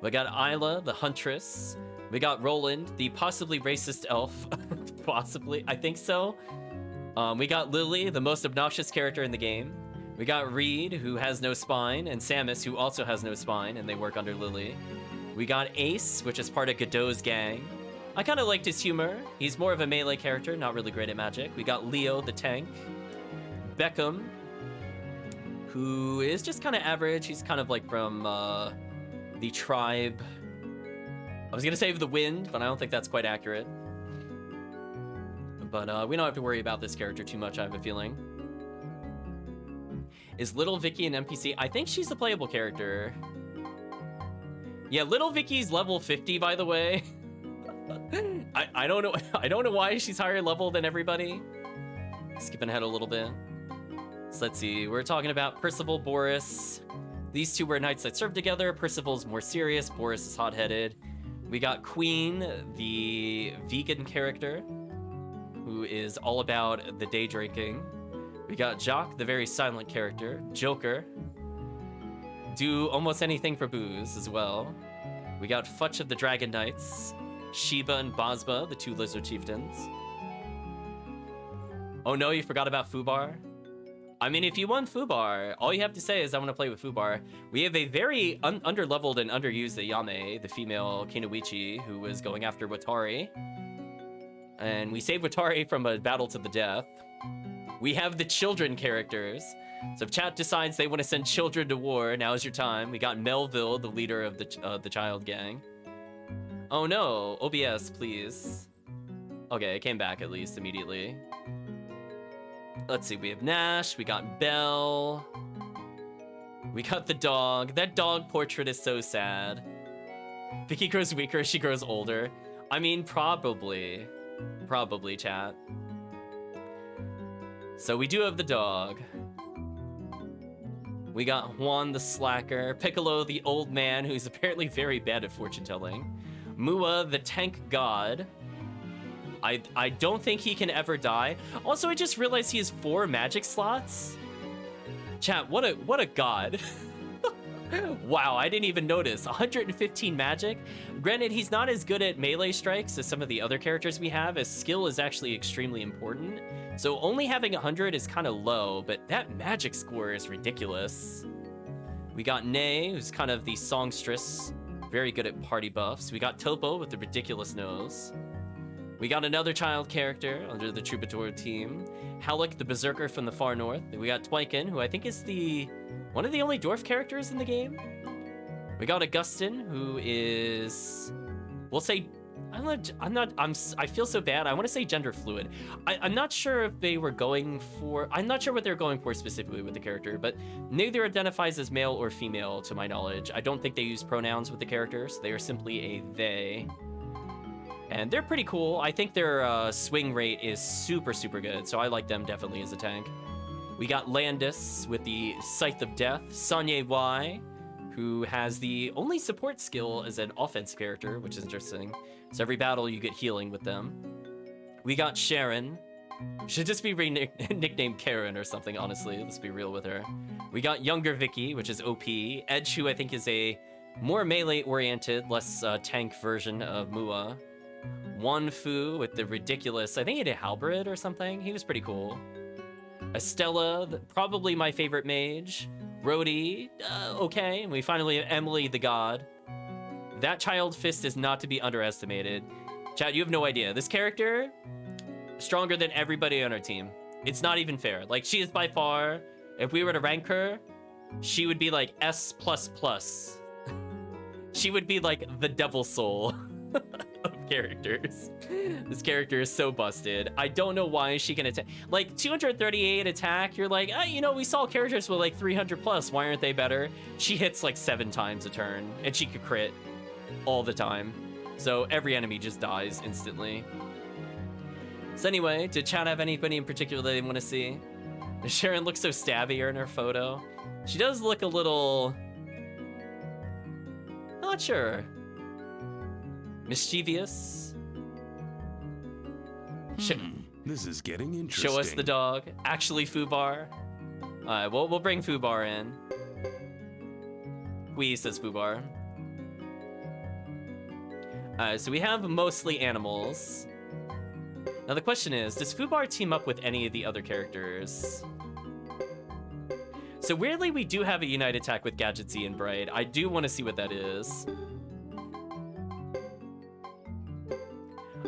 We got Isla, the huntress. We got Roland, the possibly racist elf. Possibly, I think so. We got Lily, the most obnoxious character in the game. We got Reed, who has no spine, and Samus, who also has no spine, and they work under Lily. We got Ace, which is part of Godot's gang. I kind of liked his humor. He's more of a melee character, not really great at magic. We got Leo, the tank. Beckham, who is just kind of average. He's kind of like from the tribe. I was gonna say the wind, but I don't think that's quite accurate. But we don't have to worry about this character too much, I have a feeling. Is Little Vicky an NPC? I think she's a playable character. Yeah, Little Vicky's level 50, by the way. I don't know. I don't know why she's higher level than everybody. Skipping ahead a little bit. So let's see. We're talking about Percival, Boris. These two were knights that served together. Percival's more serious. Boris is hot-headed. We got Queen, the vegan character, who is all about the day drinking. We got Jock, the very silent character. Joker. Do almost anything for booze as well. We got Futch of the Dragon Knights. Sheba and Bosba, the 2 lizard chieftains. Oh no, you forgot about Fubar? I mean, if you want Fubar, all you have to say is I want to play with Fubar. We have a very under-leveled and underused Ayame, the female Kinoichi, who was going after Watari. And we saved Watari from a battle to the death. We have the children characters. So if chat decides they want to send children to war, now is your time. We got Melville, the leader of the child gang. Oh no, OBS, please. Okay, it came back at least immediately. Let's see, we have Nash, we got Belle. We got the dog. That dog portrait is so sad. Vicky grows weaker as she grows older. I mean, probably. Probably, chat. So we do have the dog. We got Juan the slacker. Piccolo the old man who's apparently very bad at fortune telling. Mua the tank god. I don't think he can ever die. Also, I just realized he has 4 magic slots. Chat, what a god. Wow, I didn't even notice. 115 magic. Granted, he's not as good at melee strikes as some of the other characters we have, as skill is actually extremely important. So only having 100 is kind of low, but that magic score is ridiculous. We got Ney, who's kind of the songstress, very good at party buffs. We got Topo with the ridiculous nose. We got another child character under the Troubadour team. Halleck, the berserker from the far north. We got Twyken, who I think is one of the only dwarf characters in the game. We got Augustin, who is, we'll say, I feel so bad. I want to say gender fluid. I'm not sure if they were going for, I'm not sure what they're going for specifically with the character, but neither identifies as male or female to my knowledge. I don't think they use pronouns with the characters. They are simply a they. And they're pretty cool. I think their swing rate is super, super good, so I like them definitely as a tank. We got Landis with the Scythe of Death. Sanye Y, who has the only support skill as an offense character, which is interesting. So every battle you get healing with them. We got Sharon. Should just be nicknamed Karen or something, honestly. Let's be real with her. We got Younger Vicky, which is OP. Edge, who I think is a more melee-oriented, less tank version of Mua. Wan Fu with the ridiculous, I think he did Halberd or something. He was pretty cool. Estella, probably my favorite mage. Rhodey, okay. And we finally have Emily the God. That child fist is not to be underestimated. Chad, you have no idea. This character, stronger than everybody on our team. It's not even fair. Like, she is by far, if we were to rank her, she would be like S++. She would be like the devil soul of characters. This character is so busted. I don't know why she can attack. Like, 238 attack, you're like, you know, we saw characters with like 300 plus. Why aren't they better? She hits like 7 times a turn, and she could crit all the time. So every enemy just dies instantly. So anyway, did Chad have anybody in particular they want to see? Sharon looks so stabbier in her photo. She does look a little... not sure. Mischievous. This is getting interesting. Show us the dog. Actually, Fubar. Alright, we'll bring Fubar in. Says Fubar. So we have mostly animals. Now the question is, does Fubar team up with any of the other characters? So weirdly, we do have a Unite attack with Gadgetsy and Bright. I do want to see what that is.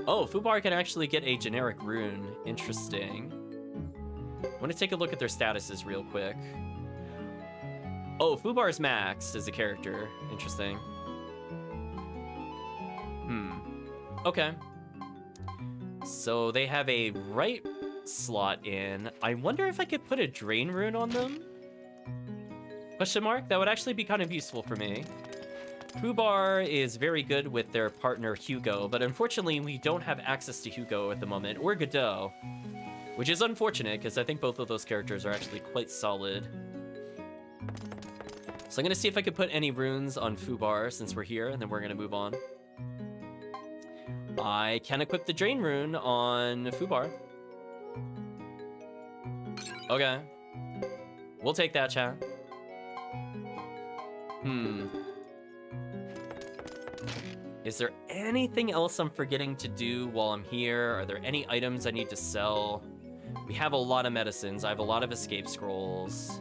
Oh, Fubar can actually get a generic rune. Interesting. I want to take a look at their statuses real quick. Oh, Fubar's max as a character. Interesting. Okay. So they have a right slot in. I wonder if I could put a drain rune on them? Question mark? That would actually be kind of useful for me. Fubar is very good with their partner Hugo, but unfortunately we don't have access to Hugo at the moment, or Godot, which is unfortunate because I think both of those characters are actually quite solid. So I'm gonna see if I could put any runes on Fubar since we're here, and then we're gonna move on. I can equip the Drain Rune on Fubar. Okay. We'll take that, chat. Is there anything else I'm forgetting to do while I'm here? Are there any items I need to sell? We have a lot of medicines. I have a lot of escape scrolls.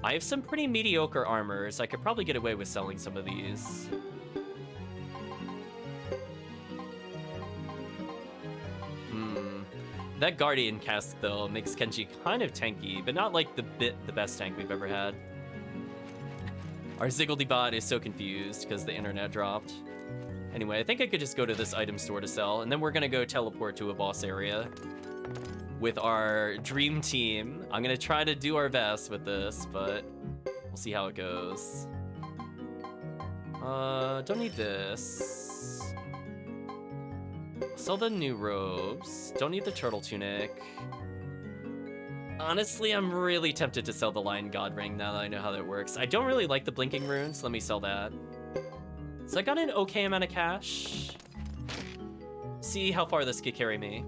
I have some pretty mediocre armors. I could probably get away with selling some of these. That Guardian cast, though, makes Kenji kind of tanky, but not like the best tank we've ever had. Our Ziggledy-bot is so confused because the internet dropped. Anyway, I think I could just go to this item store to sell, and then we're gonna go teleport to a boss area with our dream team. I'm gonna try to do our best with this, but we'll see how it goes. Don't need this. Sell the new robes. Don't need the turtle tunic. Honestly, I'm really tempted to sell the Lion God ring now that I know how that works. I don't really like the blinking runes. Let me sell that. So I got an okay amount of cash. See how far this could carry me.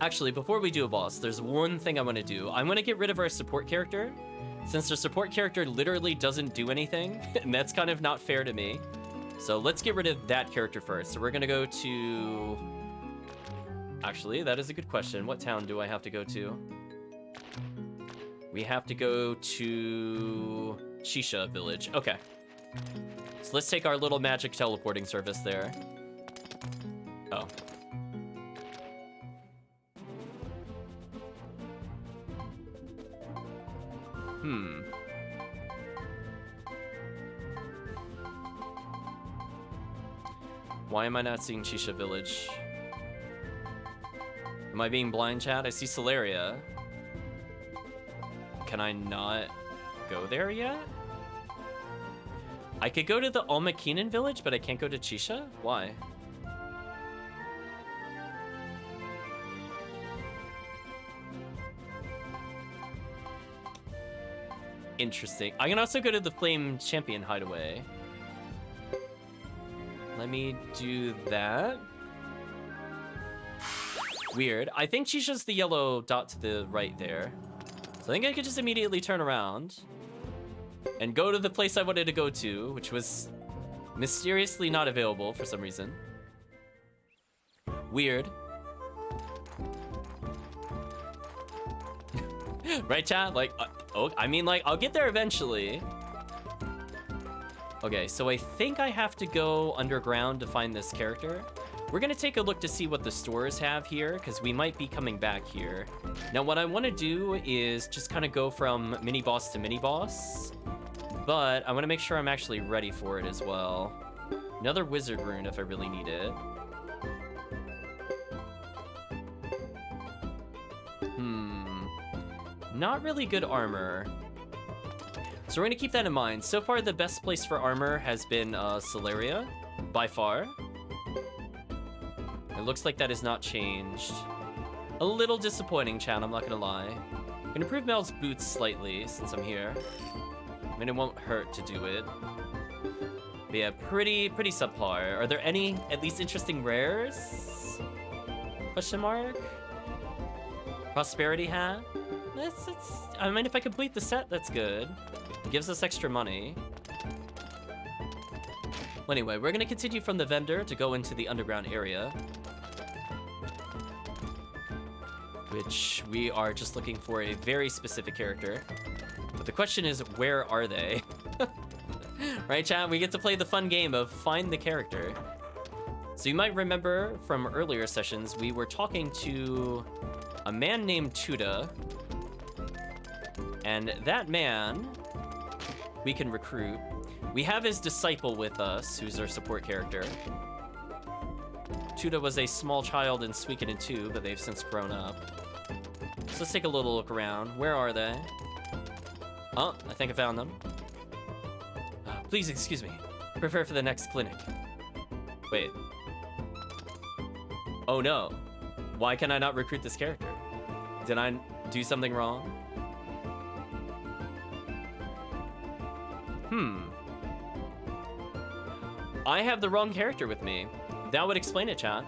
Actually, before we do a boss, there's one thing I want to do. I want to get rid of our support character, since our support character literally doesn't do anything, and that's kind of not fair to me. So let's get rid of that character first. So we're gonna go to... Actually, that is a good question. What town do I have to go to? We have to go to Ch4 village. Okay. So let's take our little magic teleporting service there. Oh. Why am I not seeing Ch4 village? Am I being blind, chat? I see Solaria. Can I not go there yet? I could go to the Almakinen village, but I can't go to Ch4? Why? Interesting. I can also go to the Flame Champion hideaway. Let me do that. Weird. I think Ch4's the yellow dot to the right there. So I think I could just immediately turn around and go to the place I wanted to go to, which was Mysteriously not available for some reason. Weird. Right, chat? Like, oh, I mean, like, I'll get there eventually. Okay, so I think I have to go underground to find this character. We're gonna take a look to see what the stores have here, because we might be coming back here. Now, what I want to do is just kind of go from mini-boss to mini-boss, but I want to make sure I'm actually ready for it as well. Another wizard rune if I really need it. Not really good armor. So we're gonna keep that in mind. So far, the best place for armor has been Celeria, by far. It looks like that has not changed. A little disappointing, chat, I'm not gonna lie. I'm gonna improve Mel's boots slightly since I'm here. I mean, it won't hurt to do it. But yeah, pretty subpar. Are there any, at least, interesting rares? Question mark? Prosperity hat? I mean, if I complete the set, that's good. It gives us extra money. Well, anyway, we're gonna continue from the vendor to go into the underground area. Which we are just looking for a very specific character. But the question is, where are they? Right, chat? We get to play the fun game of find the character. So you might remember from earlier sessions, we were talking to a man named Tuda. And that man, we can recruit. We have his disciple with us, who's our support character. Tuda was a small child in Suikoden II, but they've since grown up. So let's take a little look around. Where are they? Oh, I think I found them. Please excuse me. Prepare for the next clinic. Wait. Oh no. Why can I not recruit this character? Did I do something wrong? I have the wrong character with me. That would explain it, chat.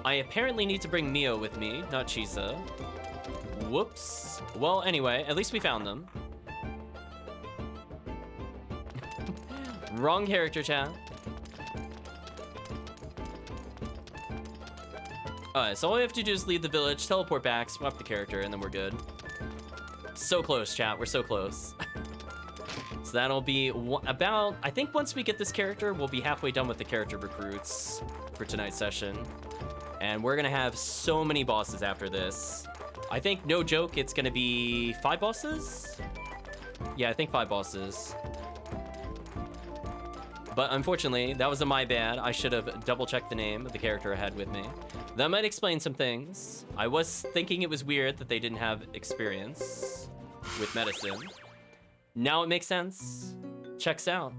I apparently need to bring Mio with me, not Chisa. Whoops. Well, anyway, at least we found them. Wrong character, chat. Alright, so all we have to do is leave the village, teleport back, swap the character, and then we're good. So close, chat. We're so close. So that'll be about... I think once we get this character, we'll be halfway done with the character recruits for tonight's session. And we're going to have so many bosses after this. I think, no joke, it's going to be 5 bosses? Yeah, I think 5 bosses. But unfortunately, that was my bad. I should have double-checked the name of the character I had with me. That might explain some things. I was thinking it was weird that they didn't have experience with medicine. Now it makes sense. Checks out.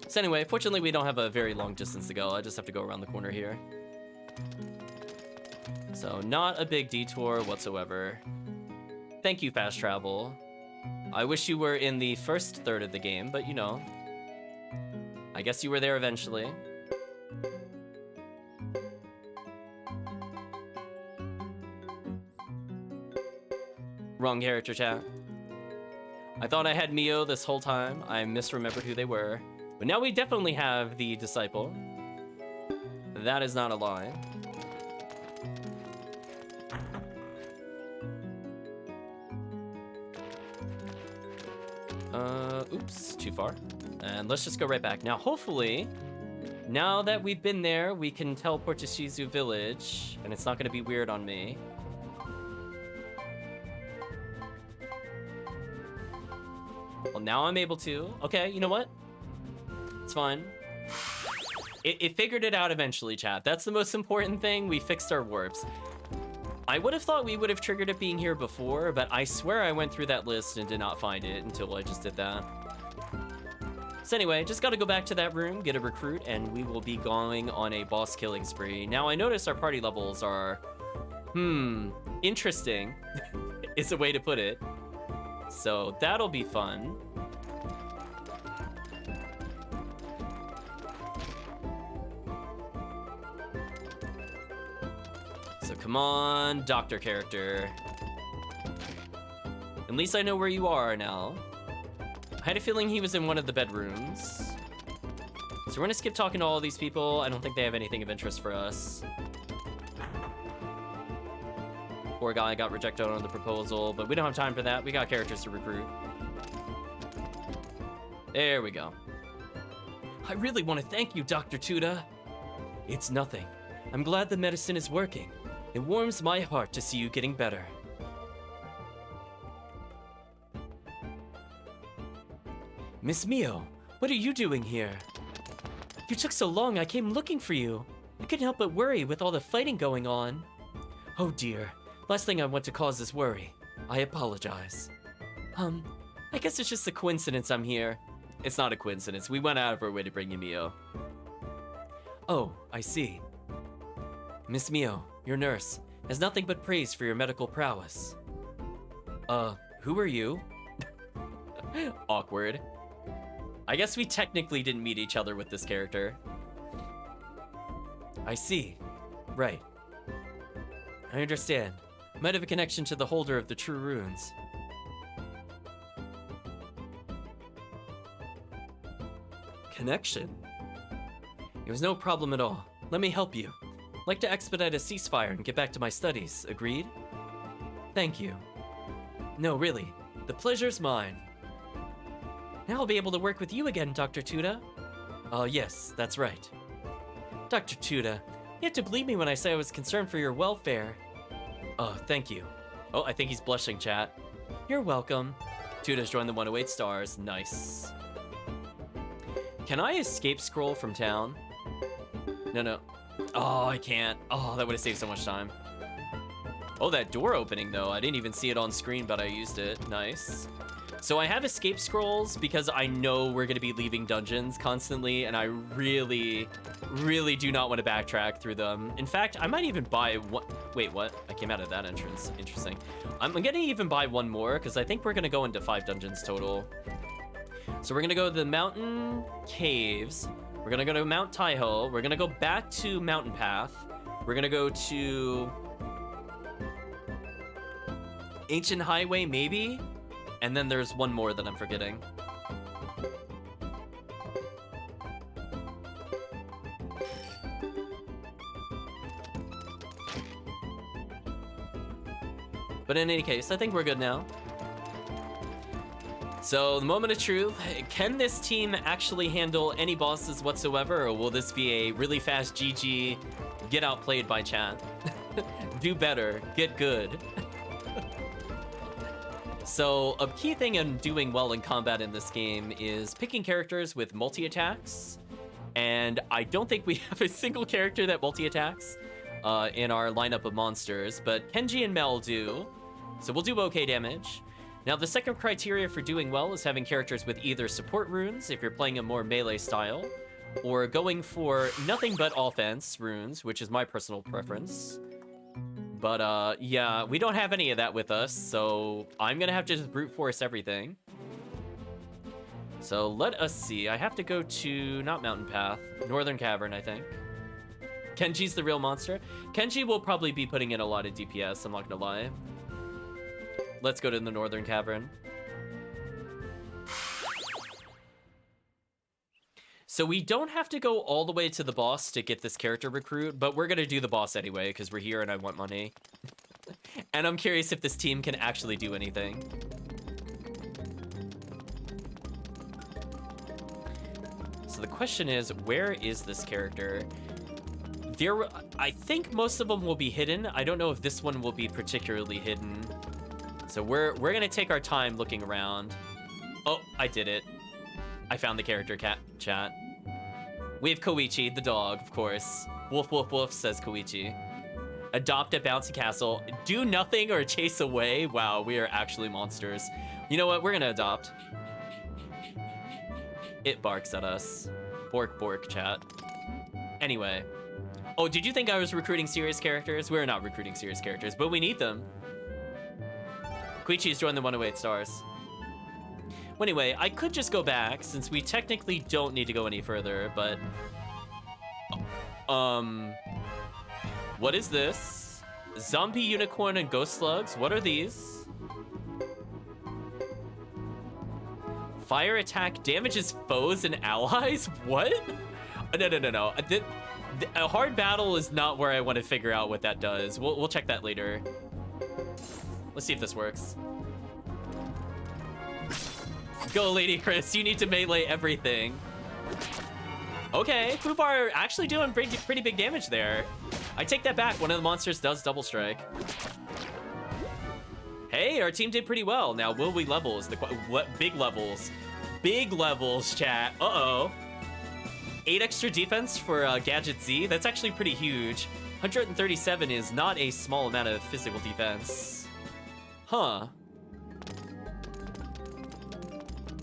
So anyway, fortunately we don't have a very long distance to go. I just have to go around the corner here. So not a big detour whatsoever. Thank you, fast travel. I wish you were in the first third of the game, but you know. I guess you were there eventually. Wrong character, chat. I thought I had Mio this whole time. I misremembered who they were. But now we definitely have the disciple. That is not a lie. Oops, too far. And let's just go right back. Now, hopefully, now that we've been there, we can teleport to Shizu Village, and it's not going to be weird on me. Well, now I'm able to. Okay, you know what? It's fine. It figured it out eventually, chat. That's the most important thing. We fixed our warps. I would have thought we would have triggered it being here before, but I swear I went through that list and did not find it until I just did that. So anyway, just gotta go back to that room, get a recruit, and we will be going on a boss killing spree. Now, I notice our party levels are, interesting is a way to put it. So that'll be fun. So come on, doctor character. At least I know where you are now. I had a feeling he was in one of the bedrooms. So we're gonna skip talking to all these people. I don't think they have anything of interest for us. Poor guy got rejected on the proposal, but we don't have time for that. We got characters to recruit. There we go. I really want to thank you, Dr. Tuda. It's nothing. I'm glad the medicine is working. It warms my heart to see you getting better. Miss Mio, what are you doing here? You took so long, I came looking for you. I couldn't help but worry with all the fighting going on. Oh dear, last thing I want to cause is worry. I apologize. I guess it's just a coincidence I'm here. It's not a coincidence. We went out of our way to bring you Mio. Oh, I see. Miss Mio, your nurse, has nothing but praise for your medical prowess. Who are you? Awkward. I guess we technically didn't meet each other with this character. I see. Right. I understand. Might have a connection to the holder of the true runes. Connection? It was no problem at all. Let me help you. Like to expedite a ceasefire and get back to my studies. Agreed? Thank you. No, really. The pleasure's mine. Now I'll be able to work with you again, Dr. Tuda. Yes, that's right. Dr. Tuda, you have to believe me when I say I was concerned for your welfare. Thank you. Oh, I think he's blushing, chat. You're welcome. Tuda's joined the 108 stars. Nice. Can I escape scroll from town? No. Oh, I can't. Oh, that would have saved so much time. Oh, that door opening, though. I didn't even see it on screen, but I used it. Nice. So I have escape scrolls because I know we're going to be leaving dungeons constantly, and I really, really do not want to backtrack through them. In fact, I might even buy one. Wait, what? I came out of that entrance. Interesting. I'm going to even buy one more because I think we're going to go into 5 dungeons total. So we're going to go to the mountain caves. We're going to go to Mount Taiho. We're going to go back to Mountain Path. We're going to go to Ancient Highway, maybe? And then there's one more that I'm forgetting. But in any case, I think we're good now. So, the moment of truth, can this team actually handle any bosses whatsoever, or will this be a really fast GG, get outplayed by chat? Do better, get good. So, a key thing in doing well in combat in this game is picking characters with multi-attacks, and I don't think we have a single character that multi-attacks in our lineup of monsters, but Kenji and Mel do, so we'll do okay damage. Now, the second criteria for doing well is having characters with either support runes, if you're playing a more melee style, or going for nothing but offense runes, which is my personal preference. But, yeah, we don't have any of that with us, so I'm gonna have to just brute force everything. So let us see. I have to go to, not Mountain Path, Northern Cavern, I think. Kenji's the real monster. Kenji will probably be putting in a lot of DPS, I'm not gonna lie. Let's go to the Northern Cavern. So we don't have to go all the way to the boss to get this character recruit, but we're gonna do the boss anyway, because we're here and I want money. And I'm curious if this team can actually do anything. So the question is, where is this character? I think most of them will be hidden. I don't know if this one will be particularly hidden. So we're gonna take our time looking around. Oh, I did it. I found the character chat. We have Koichi, the dog, of course. Woof, woof, woof, says Koichi. Adopt a bouncy castle. Do nothing or chase away. Wow, we are actually monsters. You know what? We're gonna adopt. It barks at us. Bork, bork, chat. Anyway. Oh, did you think I was recruiting serious characters? We're not recruiting serious characters, but we need them. Koichi's joined the 108 stars. Well, anyway, I could just go back, since we technically don't need to go any further, but... What is this? Zombie unicorn and ghost slugs? What are these? Fire attack damages foes and allies? What? No. A hard battle is not where I want to figure out what that does. We'll check that later. Let's see if this works. Go, Lady Chris. You need to melee everything. Okay, Fubar actually doing pretty big damage there. I take that back. One of the monsters does double strike. Hey, our team did pretty well. Now, will we level is the what? Big levels. Big levels, chat. Uh-oh. 8 extra defense for Gadget Z. That's actually pretty huge. 137 is not a small amount of physical defense. Huh.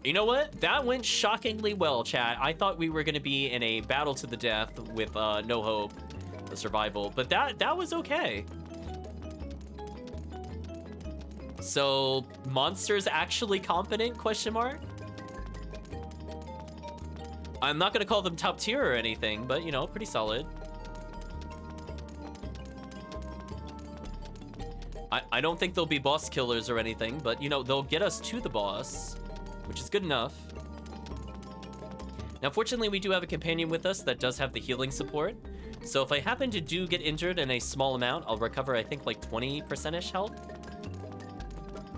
You know what? That went shockingly well, chat. I thought we were going to be in a battle to the death with no hope of survival, but that was okay. So, monsters actually competent, question mark? I'm not going to call them top tier or anything, but, you know, pretty solid. I don't think they'll be boss killers or anything, but, you know, they'll get us to the boss, which is good enough. Now, fortunately, we do have a companion with us that does have the healing support. So if I happen to get injured in a small amount, I'll recover, I think, like 20%-ish health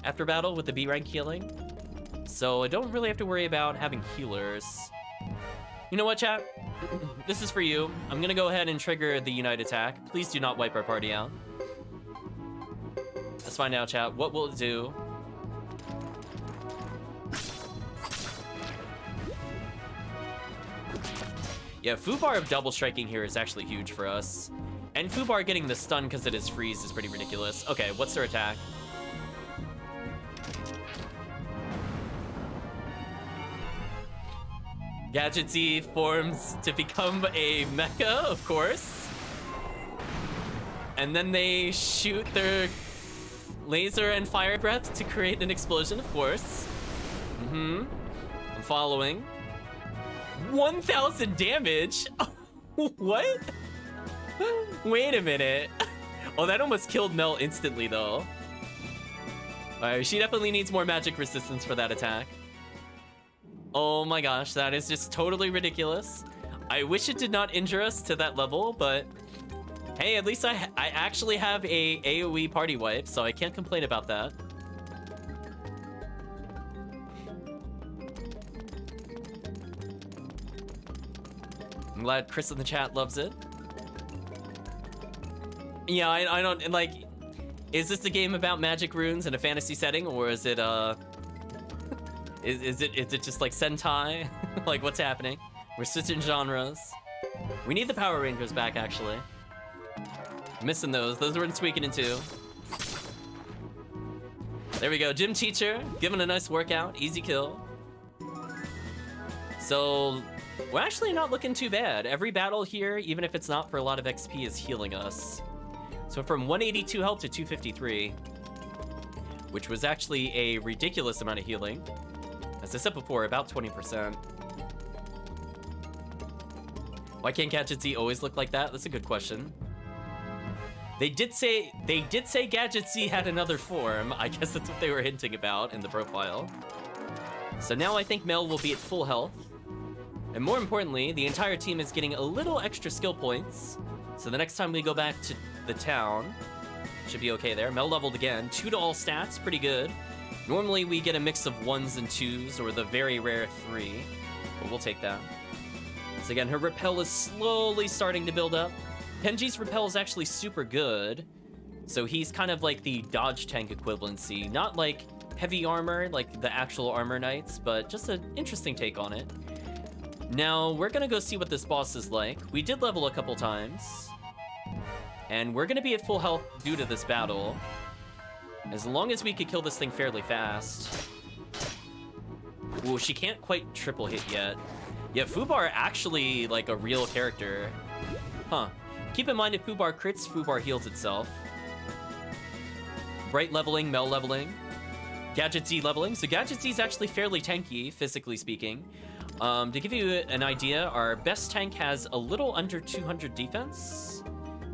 after battle with the B rank healing. So I don't really have to worry about having healers. You know what, chat? This is for you. I'm gonna go ahead and trigger the Unite attack. Please do not wipe our party out. Let's find out, chat. What will it do? Yeah, Fubar double striking here is actually huge for us. And Fubar getting the stun because it is freeze is pretty ridiculous. Okay, what's their attack? Gadget Z forms to become a mecha, of course. And then they shoot their laser and fire breath to create an explosion, of course. I'm following. 1,000 damage? What? Wait a minute. Oh, that almost killed Mel instantly, though. Alright, she definitely needs more magic resistance for that attack. Oh my gosh, that is just totally ridiculous. I wish it did not injure us to that level, but hey, at least I actually have a AoE party wipe, so I can't complain about that. I'm glad Chris in the chat loves it. Yeah, I don't, like, is this a game about magic runes in a fantasy setting, or is it, is it just like Sentai? Like, what's happening? We're switching genres. We need the Power Rangers back, actually. Missing those. Those were in Suikoden 2. There we go. Gym teacher, giving a nice workout. Easy kill. So, we're actually not looking too bad. Every battle here, even if it's not for a lot of XP, is healing us. So from 182 health to 253, which was actually a ridiculous amount of healing. As I said before, about 20%. Why can't Gadget Z always look like that? That's a good question. They did say Gadget Z had another form. I guess that's what they were hinting about in the profile. So now I think Mel will be at full health. And more importantly, the entire team is getting a little extra skill points. So the next time we go back to the town, should be okay there. Mel leveled again. 2 to all stats, pretty good. Normally we get a mix of 1s and 2s, or the very rare 3. But we'll take that. So again, her repel is slowly starting to build up. Penji's repel is actually super good. So he's kind of like the dodge tank equivalency. Not like heavy armor, like the actual armor knights, but just an interesting take on it. Now, we're gonna go see what this boss is like. We did level a couple times. And we're gonna be at full health due to this battle. As long as we could kill this thing fairly fast. Ooh, she can't quite triple hit yet. Yeah, Fubar actually like a real character. Huh. Keep in mind if Fubar crits, Fubar heals itself. Bright leveling, Mel leveling. Gadget Z leveling. So Gadget Z is actually fairly tanky, physically speaking. To give you an idea, our best tank has a little under 200 defense.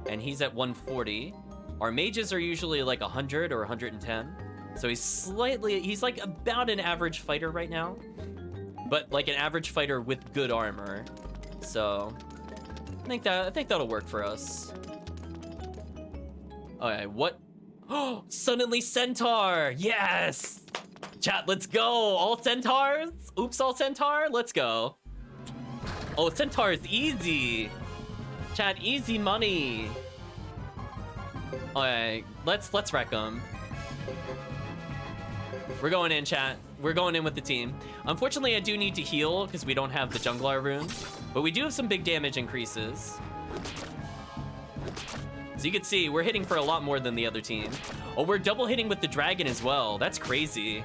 And he's at 140. Our mages are usually like 100 or 110. So he's like about an average fighter right now. but like an average fighter with good armor. So I think that'll work for us. Okay, what? Oh, suddenly Centaur! Yes! Chat, let's go! All Centaurs? Oops, all Centaur? Let's go. Oh, Centaur is easy. Chat, easy money. Okay, let's wreck them. We're going in, chat. We're going in with the team. Unfortunately, I do need to heal because we don't have the Jungler rune, but we do have some big damage increases. So you can see, we're hitting for a lot more than the other team. Oh, we're double hitting with the dragon as well. That's crazy.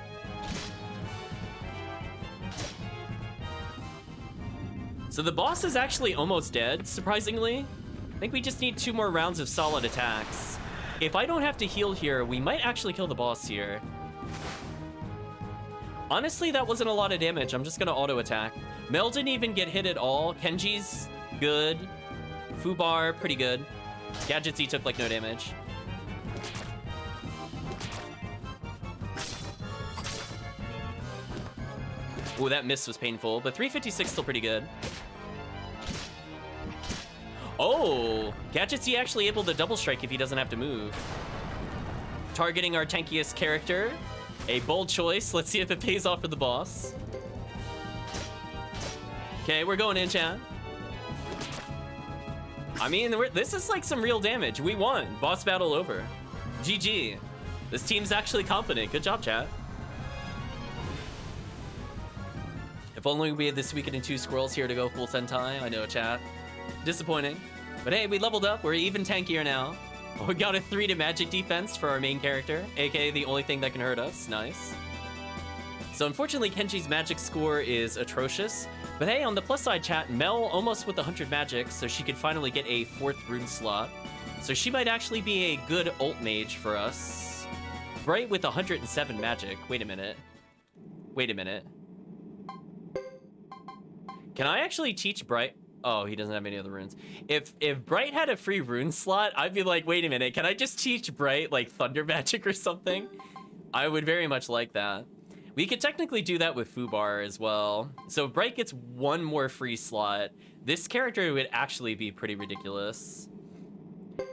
So the boss is actually almost dead, surprisingly. I think we just need 2 more rounds of solid attacks. If I don't have to heal here, we might actually kill the boss here. Honestly, that wasn't a lot of damage. I'm just gonna auto attack. Mel didn't even get hit at all. Kenji's good. Fubar, pretty good. Gadgetsy took like no damage. Ooh, that miss was painful, but 356 still pretty good. Oh, Gadgetsy actually able to double strike if he doesn't have to move. Targeting our tankiest character. A bold choice. Let's see if it pays off for the boss. Okay, we're going in, chat. I mean, this is like some real damage. We won. Boss battle over. GG. This team's actually confident. Good job, chat. If only we had this Suikoden 2 squirrels here to go full Sentai. I know, chat. Disappointing. But hey, we leveled up. We're even tankier now. We got a 3 to magic defense for our main character, aka the only thing that can hurt us. Nice. So unfortunately, Kenji's magic score is atrocious. But hey, on the plus side, chat, Mel almost with 100 magic, so she could finally get a 4th rune slot. So she might actually be a good ult mage for us. Bright with 107 magic. Wait a minute. Wait a minute. Can I actually teach Bright? Oh, he doesn't have any other runes. If Bright had a free rune slot, I'd be like, wait a minute, can I just teach Bright like thunder magic or something? I would very much like that. We could technically do that with Fubar as well. So if Bright gets 1 more free slot, this character would actually be pretty ridiculous.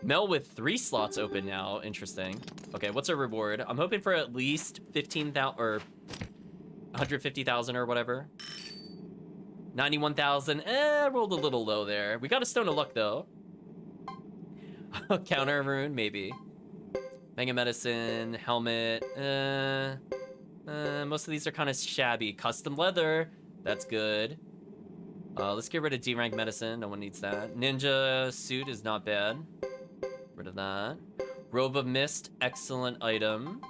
Mel with 3 slots open now. Interesting. Okay, what's our reward? I'm hoping for at least 15,000 or 150,000 or whatever. 91,000. Rolled a little low there. We got a Stone of Luck though. Counter rune, maybe. Mega Medicine, Helmet. Most of these are kind of shabby. Custom Leather, that's good. Let's get rid of D-Rank Medicine. No one needs that. Ninja Suit is not bad. Rid of that. Robe of Mist, excellent item.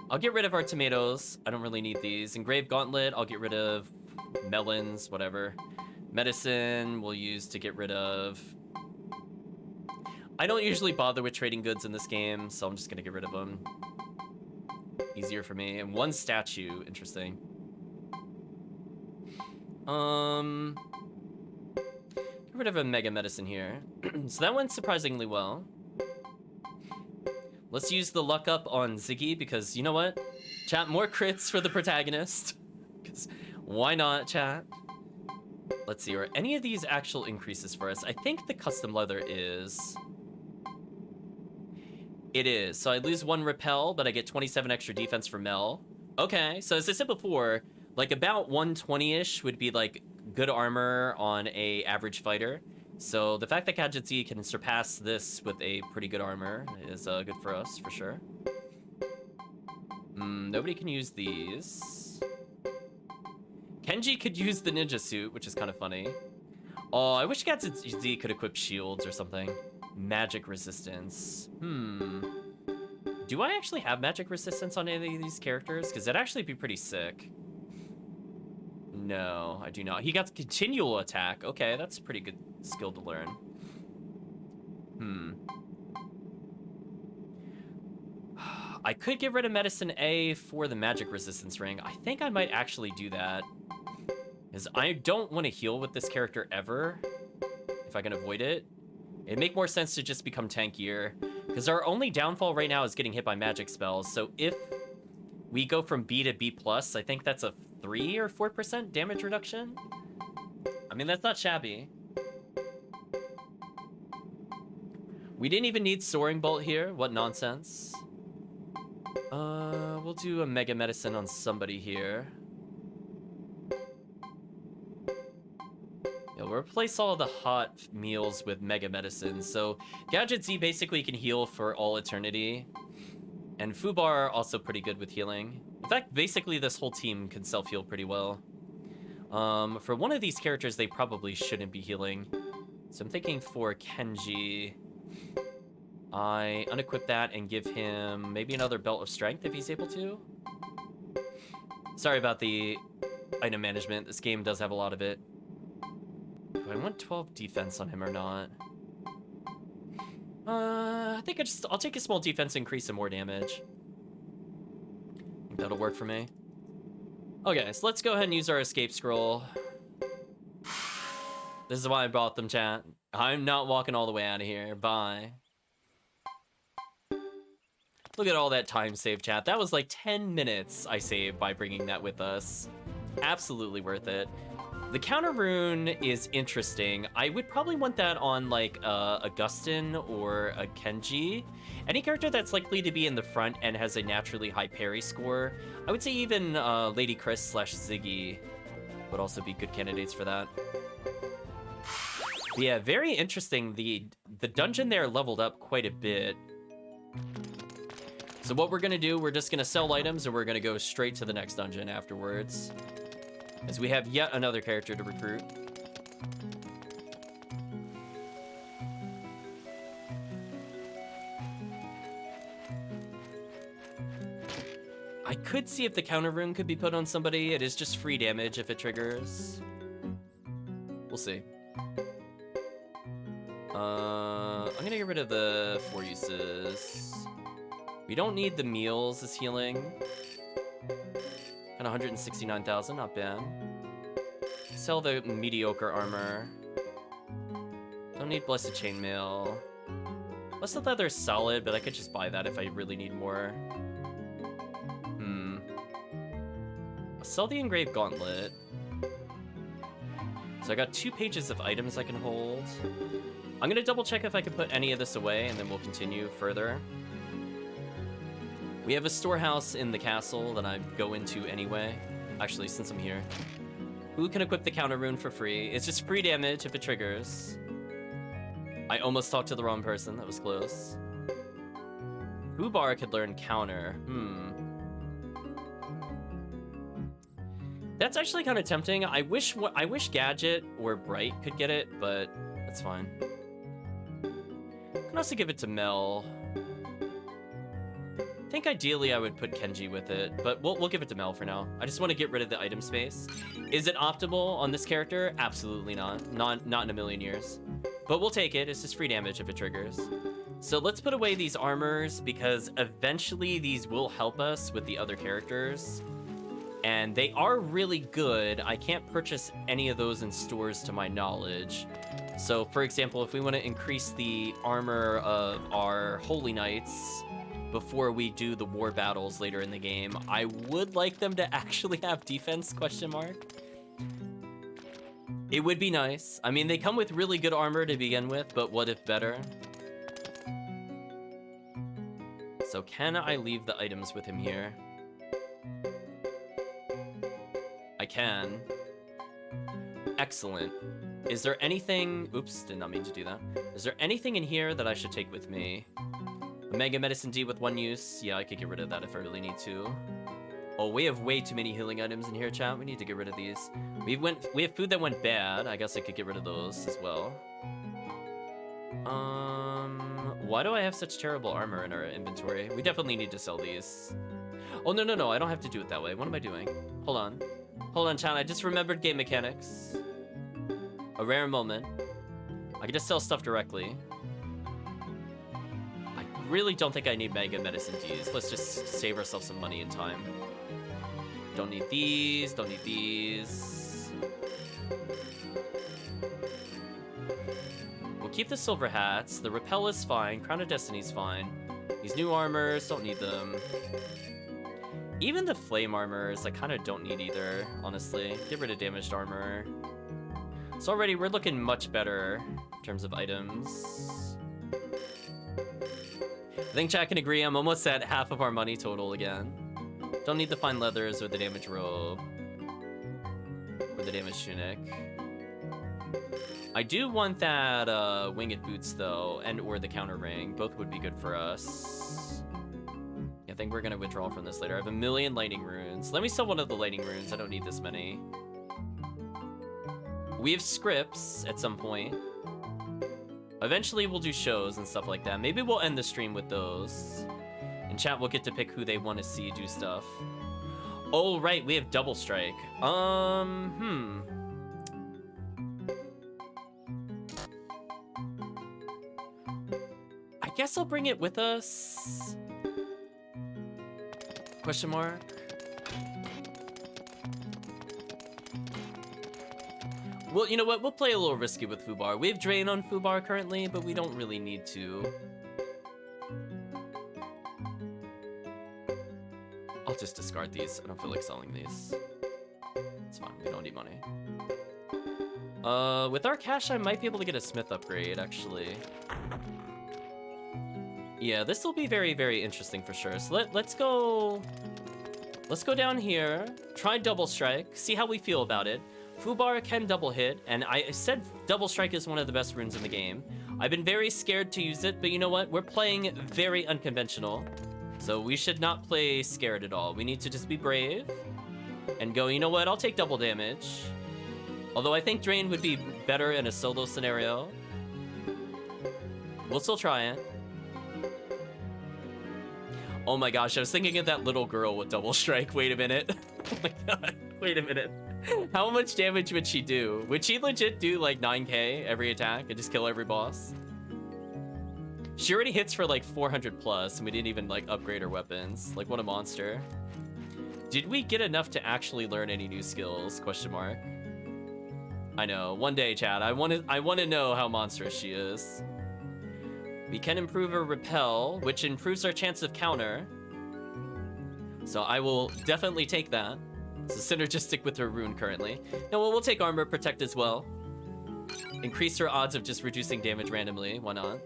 I'll get rid of our tomatoes. I don't really need these. Engraved Gauntlet, I'll get rid of melons, whatever. Medicine, we'll use to get rid of... I don't usually bother with trading goods in this game, so I'm just gonna get rid of them. Easier for me. And 1 statue, interesting. Get rid of a Mega Medicine here. So that went surprisingly well. Let's use the luck up on Ziggy because you know what? Chat, more crits for the protagonist. Because why not, chat? Let's see, are any of these actual increases for us? I think the custom leather is. It is. So I lose 1 repel, but I get 27 extra defense for Mel. Okay, so as I said before, like about 120-ish would be like good armor on a average fighter. So the fact that Gadgetsy can surpass this with a pretty good armor is good for us, for sure. Nobody can use these. Kenji could use the ninja suit, which is kind of funny. Oh, I wish Gadgetsy could equip shields or something. Magic resistance. Do I actually have magic resistance on any of these characters? Because that'd actually be pretty sick. No, I do not. He got continual attack. Okay, that's a pretty good skill to learn. I could get rid of Medicine A for the magic resistance ring. I think I might actually do that. Because I don't want to heal with this character ever. If I can avoid it. It'd make more sense to just become tankier. Because our only downfall right now is getting hit by magic spells. So if we go from B to B+, I think that's a 3 or 4% damage reduction. I mean, that's not shabby. We didn't even need Soaring Bolt here. What nonsense. We'll do a Mega Medicine on somebody here. Yeah, we'll replace all the hot meals with Mega Medicine. So Gadget Z basically can heal for all eternity. And Fubar also pretty good with healing. In fact, basically this whole team can self-heal pretty well. For one of these characters, they probably shouldn't be healing. So I'm thinking for Kenji, I unequip that and give him maybe another Belt of Strength if he's able to. Sorry about the item management. This game does have a lot of it. Do I want 12 defense on him or not? I think I'll take a small defense, increase some more damage. I think that'll work for me. Okay, so let's go ahead and use our escape scroll. This is why I brought them, chat. I'm not walking all the way out of here. Bye. Look at all that time saved, chat. That was like 10 minutes I saved by bringing that with us. Absolutely worth it. The counter rune is interesting. I would probably want that on like Augustin or a Kenji. Any character that's likely to be in the front and has a naturally high parry score. I would say even Lady Chris / Ziggy would also be good candidates for that. But yeah, very interesting. The dungeon there leveled up quite a bit. So what we're gonna do, we're just gonna sell items and we're gonna go straight to the next dungeon afterwards, as we have yet another character to recruit. I could see if the counter rune could be put on somebody. It is just free damage if it triggers. We'll see. I'm gonna get rid of the 4 uses. We don't need the meals as healing. Got 169,000, not bad. Sell the mediocre armor. Don't need Blessed Chainmail. Blessed Leather's solid, but I could just buy that if I really need more. I'll sell the Engraved Gauntlet. So I got 2 pages of items I can hold. I'm gonna double check if I can put any of this away, and then we'll continue further. We have a storehouse in the castle that I go into anyway. Actually, since I'm here. Who can equip the counter rune for free? It's just free damage if it triggers. I almost talked to the wrong person. That was close. Fubar could learn counter. That's actually kind of tempting. I wish Gadget or Bright could get it, but that's fine. I can also give it to Mel. I think ideally I would put Kenji with it, but we'll give it to Mel for now. I just want to get rid of the item space. Is it optimal on this character? Absolutely not. Not in a million years. But we'll take it. It's just free damage if it triggers. So let's put away these armors, because eventually these will help us with the other characters. And they are really good. I can't purchase any of those in stores to my knowledge. So for example, if we want to increase the armor of our Holy Knights before we do the war battles later in the game, I would like them to actually have defense, ? It would be nice. I mean, they come with really good armor to begin with, but what if better? So can I leave the items with him here? I can. Excellent. Is there anything... Oops, did not mean to do that. Is there anything in here that I should take with me? A Mega Medicine D with 1 use. Yeah, I could get rid of that if I really need to. Oh, we have way too many healing items in here, chat. We need to get rid of these. We have food that went bad. I guess I could get rid of those as well. Why do I have such terrible armor in our inventory? We definitely need to sell these. Oh, no. I don't have to do it that way. What am I doing? Hold on, chat. I just remembered game mechanics. A rare moment. I can just sell stuff directly. I really don't think I need Mega Medicine Ds. Let's just save ourselves some money and time. Don't need these, don't need these. We'll keep the silver hats. The repel is fine. Crown of Destiny's fine. These new armors, don't need them. Even the flame armors, I kind of don't need either, honestly. Get rid of damaged armor. So already we're looking much better in terms of items. I think chat can agree I'm almost at half of our money total again. Don't need the fine leathers or the damaged robe. Or the damaged tunic. I do want that winged boots though, and or the counter ring. Both would be good for us. I think we're gonna withdraw from this later. I have 1,000,000 lightning runes. Let me sell one of the lightning runes. I don't need this many. We have scripts at some point. Eventually we'll do shows and stuff like that. Maybe we'll end the stream with those. In chat we'll get to pick who they want to see do stuff. Oh right, we have double strike. I guess I'll bring it with us. Question mark. Well, you know what? We'll play a little risky with Fubar. We have Drain on Fubar currently, but we don't really need to. I'll just discard these. I don't feel like selling these. It's fine. We don't need money. With our cash, I might be able to get a Smith upgrade, actually. Yeah, this will be very, very interesting for sure. So let's go down here, try double strike, see how we feel about it. Fubar can double hit, and I said double strike is one of the best runes in the game. I've been very scared to use it, but you know what? We're playing very unconventional, so we should not play scared at all. We need to just be brave and go, you know what? I'll take double damage. Although I think Drain would be better in a solo scenario. We'll still try it. Oh my gosh, I was thinking of that little girl with double strike. Wait a minute. Oh my god, wait a minute. How much damage would she do? Would she legit do like 9k every attack and just kill every boss? She already hits for like 400 plus and we didn't even like upgrade her weapons. Like what a monster. Did we get enough to actually learn any new skills? Question mark. I know, one day chat, I want to know how monstrous she is. We can improve her repel, which improves our chance of counter. So I will definitely take that. It's synergistic with her rune currently. No, we'll take armor protect as well. Increase her odds of just reducing damage randomly. Why not?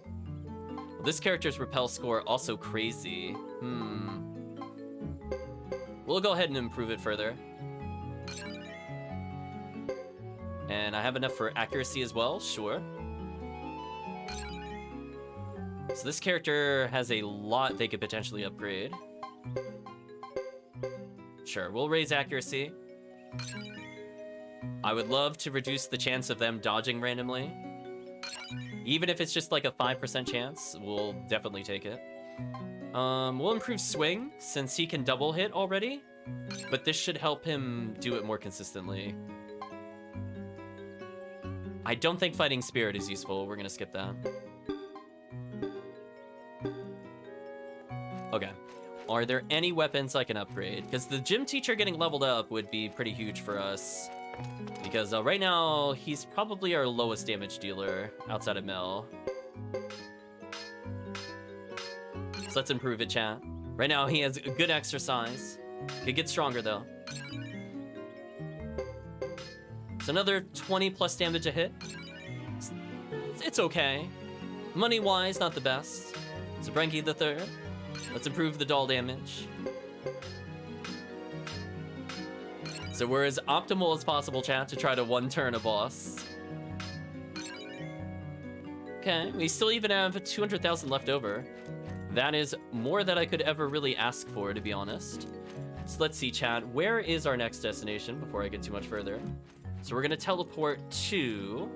Well, this character's repel score also crazy. We'll go ahead and improve it further. And I have enough for accuracy as well. Sure. So this character has a lot they could potentially upgrade. Sure, we'll raise accuracy. I would love to reduce the chance of them dodging randomly. Even if it's just like a 5% chance, we'll definitely take it. We'll improve swing since he can double hit already, but this should help him do it more consistently. I don't think fighting spirit is useful. We're gonna skip that. Okay. Are there any weapons I can upgrade? Because the gym teacher getting leveled up would be pretty huge for us. Because right now, he's probably our lowest damage dealer outside of Mel. So let's improve it, chat. Right now, he has good exercise. Could get stronger, though. So another 20 plus damage a hit. It's okay. Money-wise, not the best. So Brenki the third. Let's improve the doll damage. So we're as optimal as possible, chat, to try to one-turn a boss. Okay, we still even have 200,000 left over. That is more than I could ever really ask for, to be honest. So let's see, chat. Where is our next destination before I get too much further? So we're gonna teleport to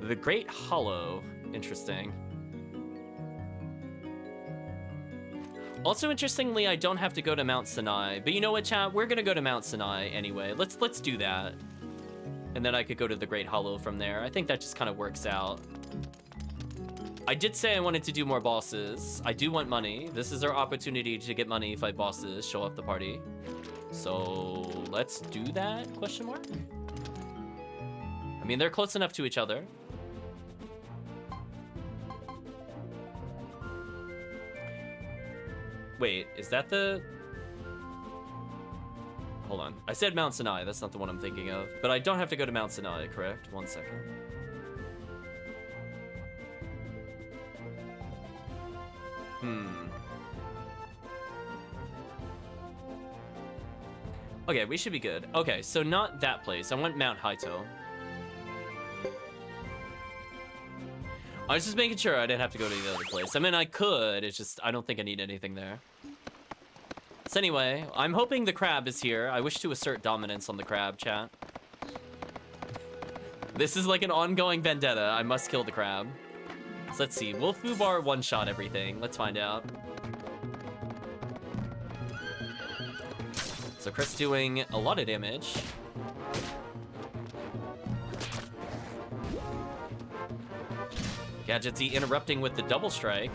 the Great Hollow. Interesting. Also, interestingly, I don't have to go to Mount Sinai, but you know what, chat? We're gonna go to Mount Sinai anyway. Let's do that. And then I could go to the Great Hollow from there. I think that just kind of works out. I did say I wanted to do more bosses. I do want money. This is our opportunity to get money, fight bosses, show off the party. So let's do that, question mark? I mean, they're close enough to each other. Wait, is that the... Hold on. I said Mount Sinai. That's not the one I'm thinking of. But I don't have to go to Mount Sinai, correct? 1 second. Okay, we should be good. Okay, so not that place. I want Mount Haito. I was just making sure I didn't have to go to the other place. I mean, I could. It's just, I don't think I need anything there. So anyway, I'm hoping the crab is here. I wish to assert dominance on the crab, chat. This is like an ongoing vendetta. I must kill the crab. So let's see. Will Fubar one-shot everything? Let's find out. So Chris doing a lot of damage. Gadgetsy interrupting with the double strike.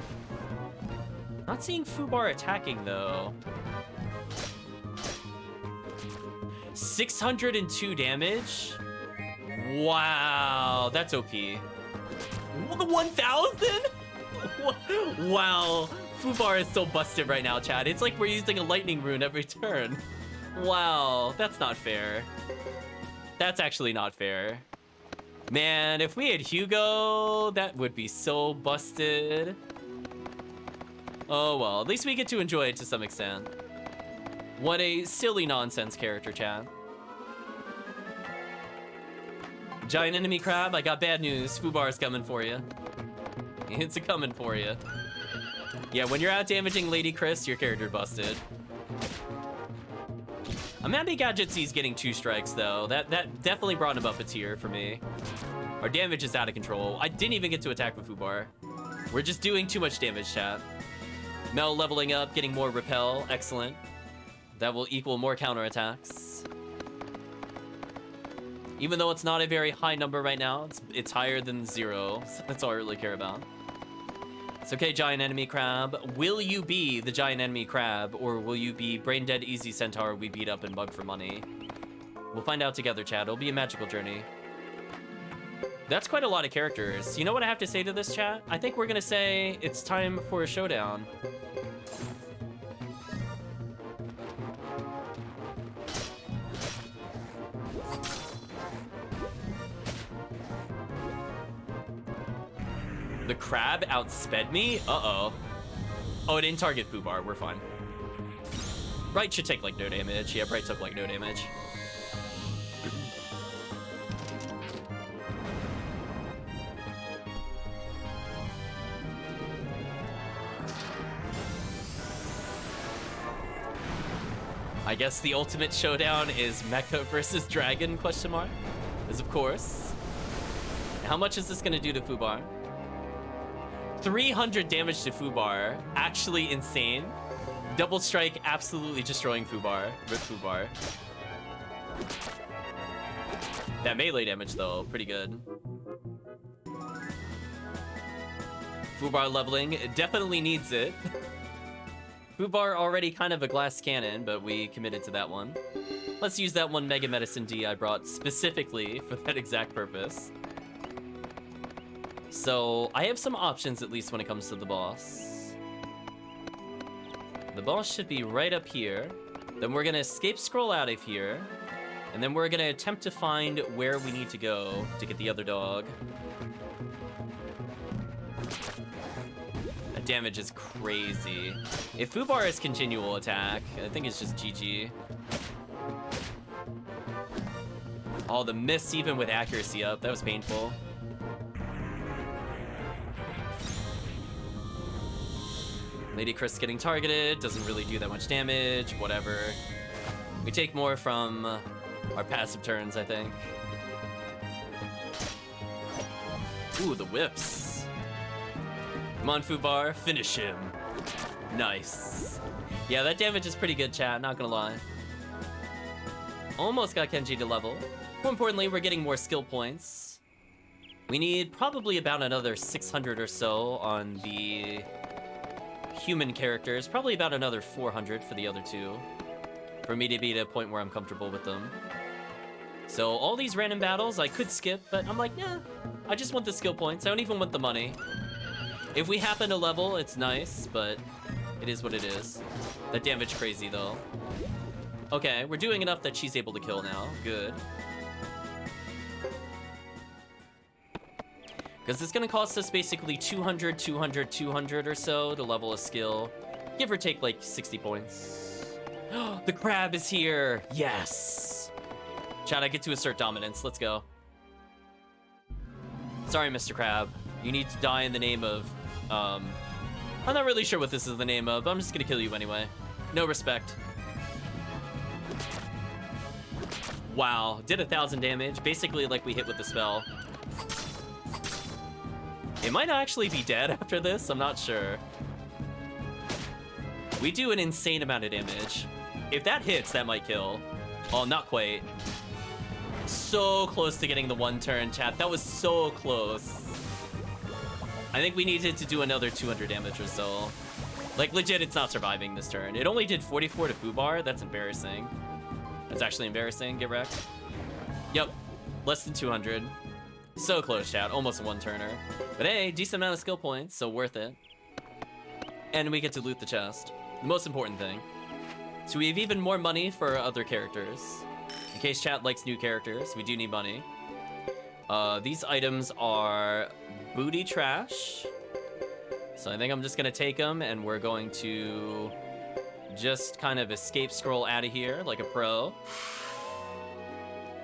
Not seeing Fubar attacking though. 602 damage? Wow, that's OP. 1,000? Wow, Fubar is so busted right now, chat. It's like we're using a lightning rune every turn. Wow, that's not fair. That's actually not fair. Man, if we had Hugo, that would be so busted. Oh well, at least we get to enjoy it to some extent. What a silly nonsense character, chat. Giant enemy crab, I got bad news. Fubar's coming for you. It's a coming for you. Yeah, when you're out damaging Lady Chris, your character busted. I'm happy Gadgetsy's getting 2 strikes though. That definitely brought him up a tier for me. Our damage is out of control. I didn't even get to attack with Fubar. We're just doing too much damage, chat. Mel leveling up, getting more repel. Excellent. That will equal more counterattacks. Even though it's not a very high number right now, it's higher than 0. So that's all I really care about. It's okay, giant enemy crab. Will you be the giant enemy crab, or will you be brain dead easy centaur we beat up and bug for money? We'll find out together, chat. It'll be a magical journey. That's quite a lot of characters. You know what I have to say to this, chat? I think we're gonna say it's time for a showdown. The crab outsped me? Uh-oh. Oh, it didn't target Fubar. We're fine. Bright should take, like, no damage. Yeah, Bright took, like, no damage. I guess the ultimate showdown is Mecha versus Dragon, question mark? Is of course. How much is this gonna do to Fubar? 300 damage to Fubar. Actually insane. Double strike absolutely destroying Fubar. Rip Fubar. That melee damage though, pretty good. Fubar leveling, it definitely needs it. Fubar already kind of a glass cannon, but we committed to that one. Let's use that one Mega Medicine D I brought specifically for that exact purpose. So, I have some options at least when it comes to the boss. The boss should be right up here. Then we're gonna escape scroll out of here. And then we're gonna attempt to find where we need to go to get the other dog. That damage is crazy. If Fubar is continual attack, I think it's just GG. Oh, the miss even with accuracy up, that was painful. Lady Chris getting targeted, doesn't really do that much damage, whatever. We take more from our passive turns, I think. Ooh, the whips. Come on, Fubar, finish him. Nice. Yeah, that damage is pretty good, chat, not gonna lie. Almost got Kenji to level. More importantly, we're getting more skill points. We need probably about another 600 or so on the human characters, probably about another 400 for the other two, for me to be at a point where I'm comfortable with them. So all these random battles I could skip, but I'm like, nah, I just want the skill points. I don't even want the money. If we happen to level, it's nice, but It is what it is. That damage crazy, though. Okay, we're doing enough that she's able to kill now. Good. Because it's going to cost us basically 200, 200, 200 or so to level a skill. Give or take like 60 points. The crab is here. Yes. Chat, I get to assert dominance. Let's go. Sorry, Mr. Crab. You need to die in the name of... I'm not really sure what this is the name of, but I'm just going to kill you anyway. No respect. Wow. Did 1,000 damage. Basically like we hit with the spell. It might actually be dead after this. I'm not sure. We do an insane amount of damage. If that hits, that might kill. Oh, not quite. So close to getting the one turn, chat. That was so close. I think we needed to do another 200 damage or so. Like, legit, it's not surviving this turn. It only did 44 to Fubar. That's embarrassing. That's actually embarrassing. Get wrecked. Yep. Less than 200. So close, chat. Almost a one-turner. But hey, decent amount of skill points, so worth it. And we get to loot the chest. The most important thing. So we have even more money for other characters. In case chat likes new characters, we do need money. These items are booty trash. So I think I'm just gonna take them and we're going to just kind of escape scroll out of here like a pro.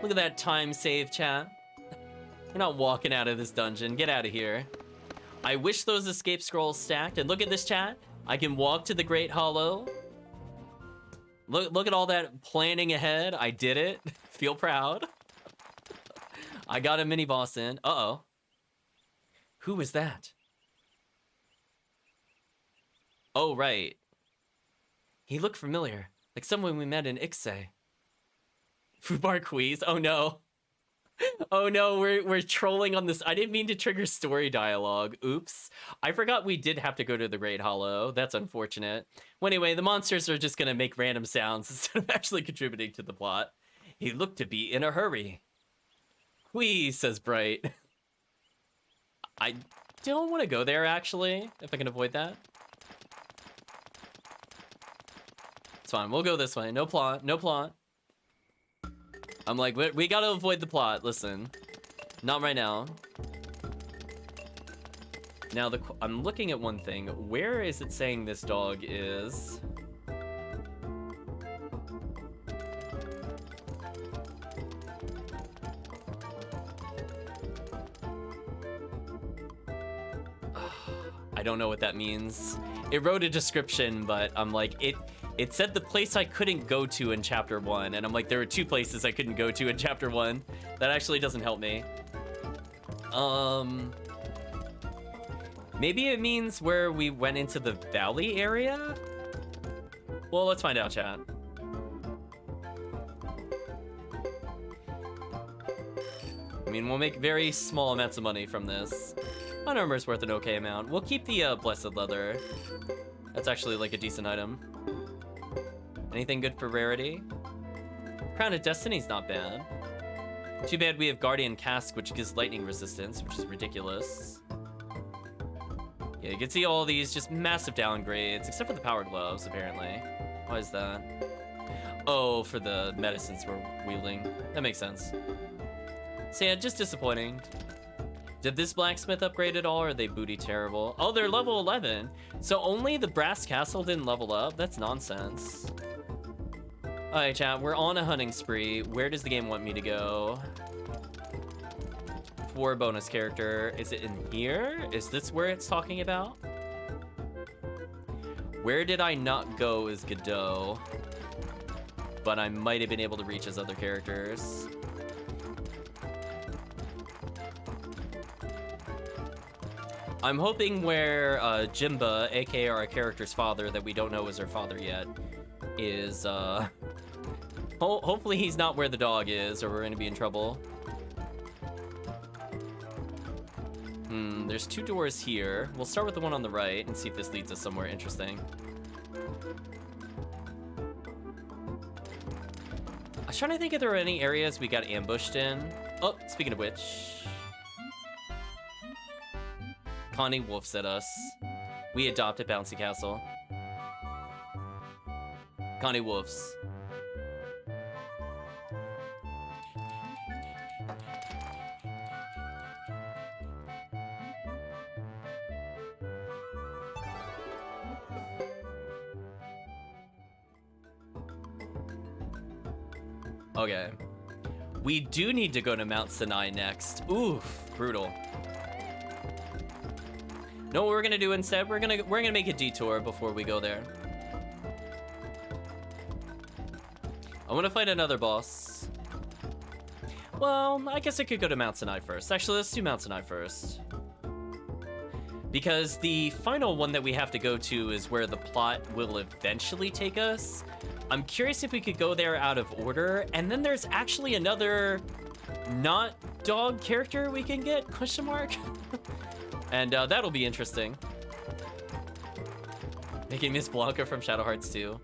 Look at that time save, chat. You're not walking out of this dungeon. Get out of here. I wish those escape scrolls stacked. And look at this, chat. I can walk to the Great Hollow. Look at all that planning ahead. I did it. Feel proud. I got a mini boss in. Uh-oh. Who was that? Oh, right. He looked familiar. Like someone we met in Ixay. Fubar Quiz. Oh, no. Oh no, we're trolling on this. I didn't mean to trigger story dialogue. Oops. I forgot we did have to go to the Great Hollow. That's unfortunate. Well, anyway, the monsters are just gonna make random sounds instead of actually contributing to the plot. He looked to be in a hurry. Whee, says Bright. I don't want to go there, actually, if I can avoid that. It's fine, we'll go this way. No plot, no plot. I'm like, we gotta avoid the plot. Listen, not right now. Now, I'm looking at one thing. Where is it saying this dog is? I don't know what that means. It wrote a description, but I'm like, it said the place I couldn't go to in chapter 1, and I'm like, there were 2 places I couldn't go to in chapter 1. That actually doesn't help me. Maybe it means where we went into the valley area? Well, let's find out, chat. I mean, we'll make very small amounts of money from this. On armor's worth an okay amount. We'll keep the blessed leather. That's actually like a decent item. Anything good for rarity? Crown of Destiny's not bad. Too bad we have Guardian Cask, which gives lightning resistance, which is ridiculous. Yeah, you can see all these just massive downgrades, except for the power gloves, apparently. Why is that? Oh, for the medicines we're wielding. That makes sense. So yeah, just disappointing. Did this blacksmith upgrade at all, or are they booty terrible? Oh, they're level 11. So only the brass castle didn't level up? That's nonsense. Alright, chat, we're on a hunting spree. Where does the game want me to go? For bonus character. Is it in here? Is this where it's talking about? Where did I not go is Godot. But I might have been able to reach his other characters. I'm hoping where Jimba, aka our character's father that we don't know is her father yet, is hopefully he's not where the dog is, or we're gonna be in trouble. There's 2 doors here. We'll start with the one on the right and see if this leads us somewhere interesting. I was trying to think if there were any areas we got ambushed in. Oh, speaking of which, Connie wolfs at us. We adopt a bouncy castle. Connie Wolves. Okay. We do need to go to Mount Sinai next. Oof, brutal. No, what we're gonna do instead, we're gonna make a detour before we go there. I want to fight another boss. Well, I guess I could go to Mount Sinai first. Actually, let's do Mount Sinai first. Because the final one that we have to go to is where the plot will eventually take us. I'm curious if we could go there out of order. And then there's actually another not dog character we can get, question mark. And that'll be interesting. Making Miss Blanca from Shadow Hearts 2.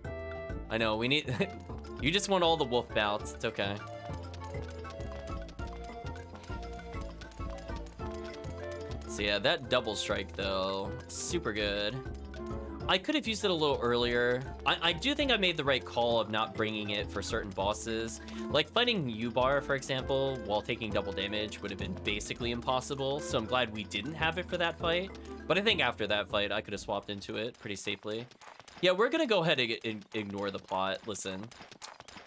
I know, we need... You just want all the wolf bouts, it's okay. So yeah, that double strike though, super good. I could have used it a little earlier. I do think I made the right call of not bringing it for certain bosses. Like fighting U-Bar, for example, while taking double damage would have been basically impossible, so I'm glad we didn't have it for that fight. But I think after that fight, I could have swapped into it pretty safely. Yeah, we're gonna go ahead and ignore the plot. Listen,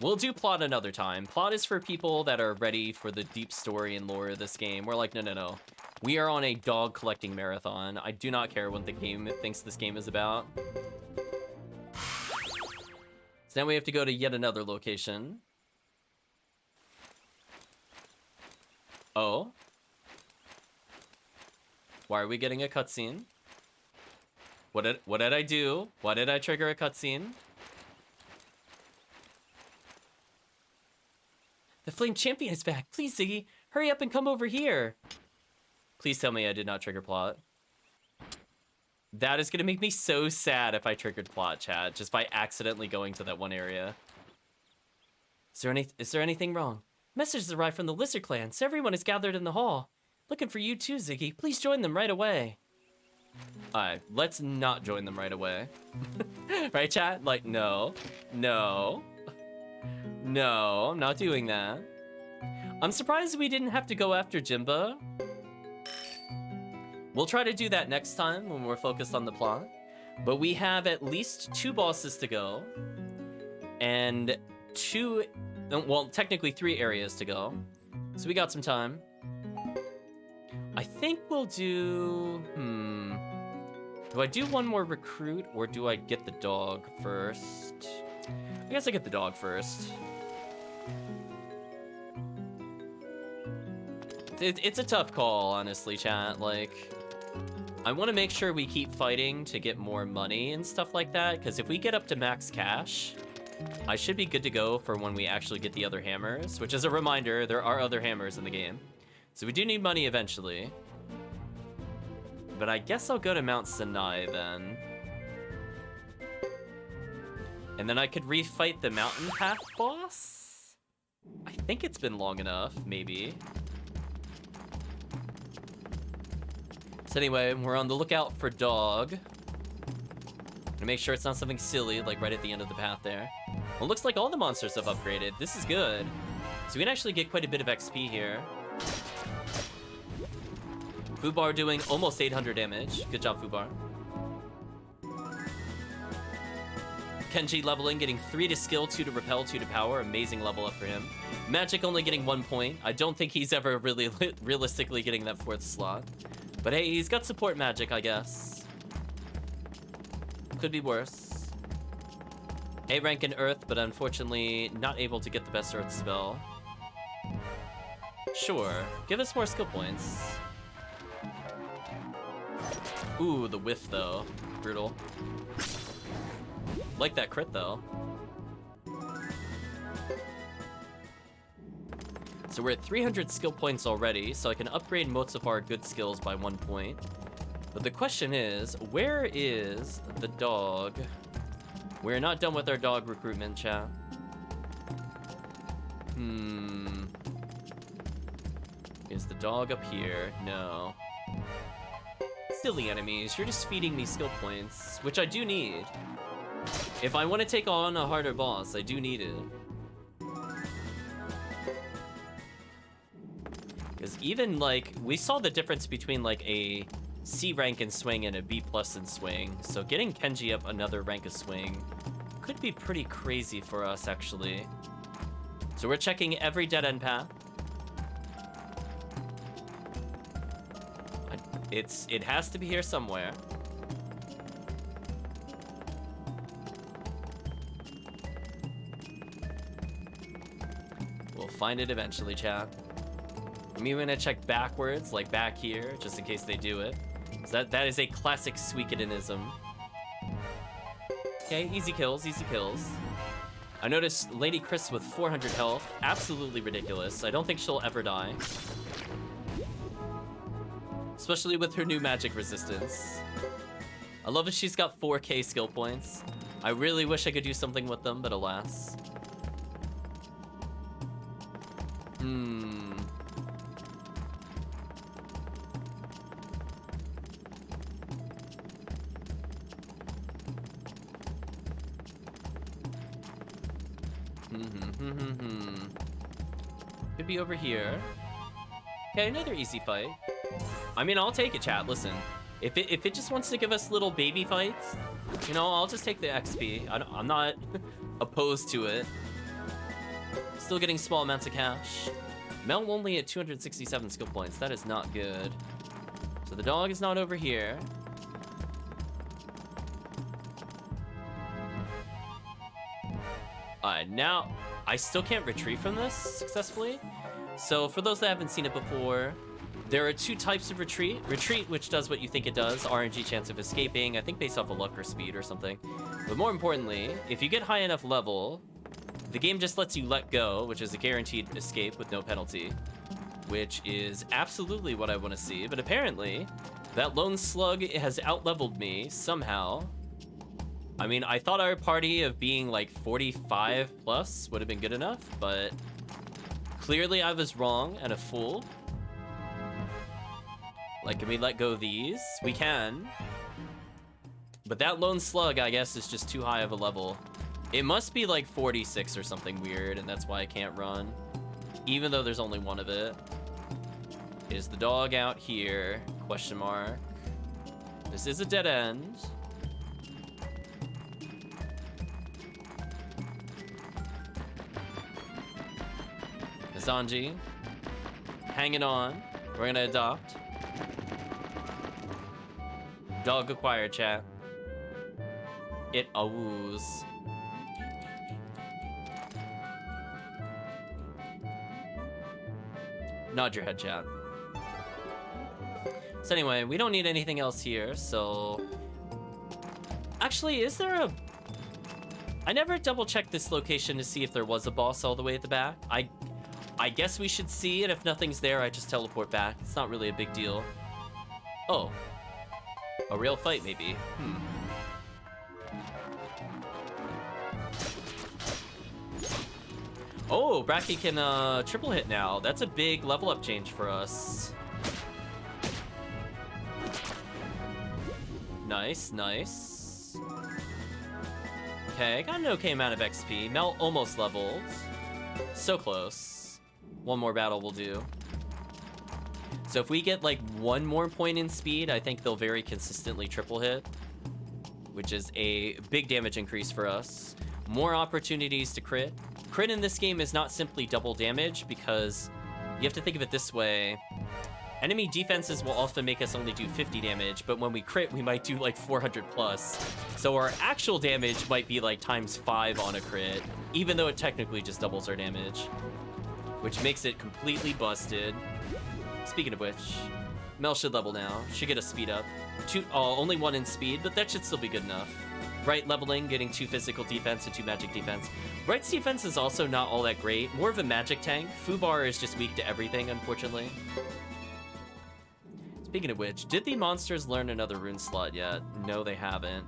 we'll do plot another time. Plot is for people that are ready for the deep story and lore of this game. We're like, no. We are on a dog collecting marathon. I do not care what the game thinks this game is about. So now we have to go to yet another location. Oh. Why are we getting a cutscene? What did I do? Why did I trigger a cutscene? The Flame Champion is back. Please, Ziggy, hurry up and come over here. Please tell me I did not trigger plot. That is gonna make me so sad if I triggered plot, chat, just by accidentally going to that one area. Is there anything wrong? Messages arrived from the Lizard Clan, so everyone is gathered in the hall. Looking for you too, Ziggy. Please join them right away. Alright, let's not join them right away. Right, chat? Like, no, I'm not doing that. I'm surprised we didn't have to go after Jimba. We'll try to do that next time when we're focused on the plot. But we have at least 2 bosses to go. And 2, well, technically 3 areas to go. So we got some time. I think we'll do, do I do one more recruit or do I get the dog first? I guess I get the dog first. It's a tough call, honestly, chat. Like, I want to make sure we keep fighting to get more money and stuff like that, because if we get up to max cash, I should be good to go for when we actually get the other hammers, which is a reminder, there are other hammers in the game. So we do need money eventually. But I guess I'll go to Mount Sinai then. And then I could refight the Mountain Path boss? I think it's been long enough, maybe. So anyway, we're on the lookout for dog. Gonna make sure it's not something silly, like right at the end of the path there. Well, it looks like all the monsters have upgraded. This is good. So we can actually get quite a bit of XP here. Fubar doing almost 800 damage. Good job, Fubar. Kenji leveling, getting 3 to skill, 2 to repel, 2 to power. Amazing level up for him. Magic only getting 1 point. I don't think he's ever really realistically getting that 4th slot. But hey, he's got support magic, I guess. Could be worse. A rank in Earth, but unfortunately not able to get the best Earth spell. Sure, give us more skill points. Ooh, the whiff though. Brutal. Like that crit though. So we're at 300 skill points already, so I can upgrade most of our good skills by 1 point. But the question is, where is the dog? We're not done with our dog recruitment, chat. Is the dog up here? No. Silly enemies, you're just feeding me skill points, which I do need. If I want to take on a harder boss, I do need it. Because even, like, we saw the difference between, like, a C rank in swing and a B plus in swing. So getting Kenji up another rank of swing could be pretty crazy for us, actually. So we're checking every dead-end path. It has to be here somewhere. We'll find it eventually, chat. I'm even gonna check backwards, like back here, just in case they do it. So that is a classic Suikodenism. Okay, easy kills, easy kills. I noticed Lady Chris with 400 health. Absolutely ridiculous. I don't think she'll ever die. Especially with her new magic resistance. I love that she's got 4k skill points. I really wish I could do something with them, but alas. Could be over here. Okay, another easy fight. I mean, I'll take it, chat. Listen, if it just wants to give us little baby fights, you know, I'll just take the XP. I'm not opposed to it. Still getting small amounts of cash. Mel only at 267 skill points. That is not good. So the dog is not over here. Now I still can't retrieve from this successfully. So for those that haven't seen it before, there are two types of retreat. Retreat, which does what you think it does, RNG chance of escaping, I think based off of luck or speed or something. But more importantly, if you get high enough level, the game just lets you let go, which is a guaranteed escape with no penalty, which is absolutely what I want to see. But apparently, that lone slug has outleveled me somehow. I mean, I thought our party of being like 45 plus would have been good enough, but clearly I was wrong and a fool. Like, can we let go of these? We can. But that lone slug, I guess, is just too high of a level. It must be like 46 or something weird, and that's why I can't run. Even though there's only one of it. Is the dog out here? Question mark. This is a dead end. Sanji, hanging on. We're gonna adopt. Dog acquired, chat. It awoos. Nod your head, chat. So anyway, we don't need anything else here, so... Actually, is there a... I never double-checked this location to see if there was a boss all the way at the back. I guess we should see, and if nothing's there, I just teleport back. It's not really a big deal. Oh. A real fight, maybe. Oh, Bracky can triple hit now. That's a big level up change for us. Nice, nice. Okay, got an okay amount of XP. Mel almost leveled. So close. One more battle will do. So if we get like one more point in speed, I think they'll very consistently triple hit, which is a big damage increase for us. More opportunities to crit. Crit in this game is not simply double damage, because you have to think of it this way. Enemy defenses will often make us only do 50 damage, but when we crit, we might do like 400 plus. So our actual damage might be like ×5 on a crit, even though it technically just doubles our damage, which makes it completely busted. Speaking of which, Mel should level now. Should get a speed up. Only 1 in speed, but that should still be good enough. Bright leveling, getting 2 physical defense and 2 magic defense. Bright's defense is also not all that great. More of a magic tank. Fubar is just weak to everything, unfortunately. Speaking of which, did the monsters learn another rune slot yet? No, they haven't.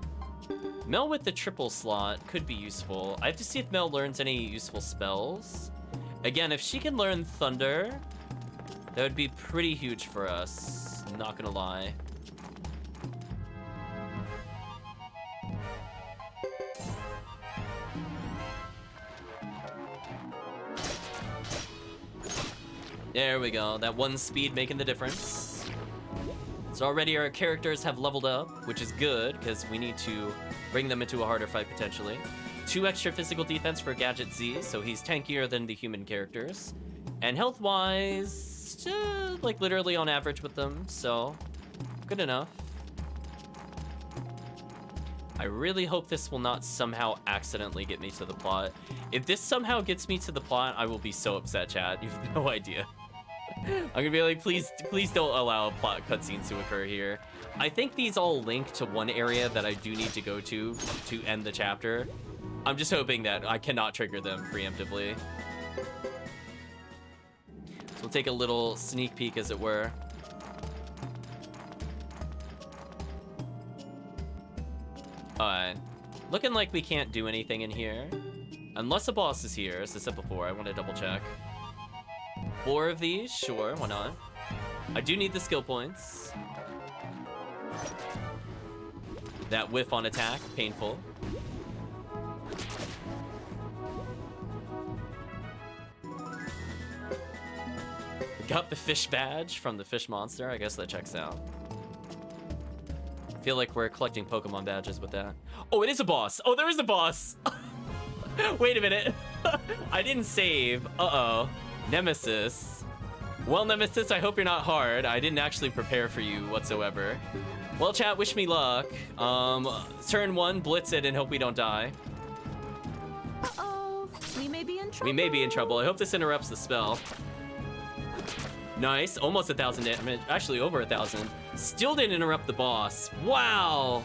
Mel with the triple slot could be useful. I have to see if Mel learns any useful spells. Again, if she can learn Thunder, that would be pretty huge for us. I'm not gonna lie. There we go. That one speed making the difference. So already our characters have leveled up, which is good, because we need to bring them into a harder fight potentially. 2 extra physical defense for Gadget Z, so he's tankier than the human characters. And health-wise, like literally on average with them, so good enough. I really hope this will not somehow accidentally get me to the plot. If this somehow gets me to the plot, I will be so upset, chat. You have no idea. I'm gonna be like, please don't allow plot cutscenes to occur here. I think these all link to one area that I do need to go to end the chapter. I'm just hoping that I cannot trigger them preemptively. So we'll take a little sneak peek, as it were. Alright. Looking like we can't do anything in here. Unless a boss is here, as I said before. I want to double check. 4 of these? Sure, why not? I do need the skill points. That whiff on attack, painful. Got the fish badge from the fish monster. I guess that checks out. I feel like we're collecting Pokemon badges with that. Oh, it is a boss. Oh, there is a boss. Wait a minute. I didn't save. Uh-oh. Nemesis. Well, Nemesis, I hope you're not hard. I didn't actually prepare for you whatsoever. Well, chat, wish me luck. Turn 1, blitz it and hope we don't die. Uh-oh. We may be in trouble. We may be in trouble. I hope this interrupts the spell. Nice, almost 1,000 damage. Actually, over 1,000. Still didn't interrupt the boss. Wow.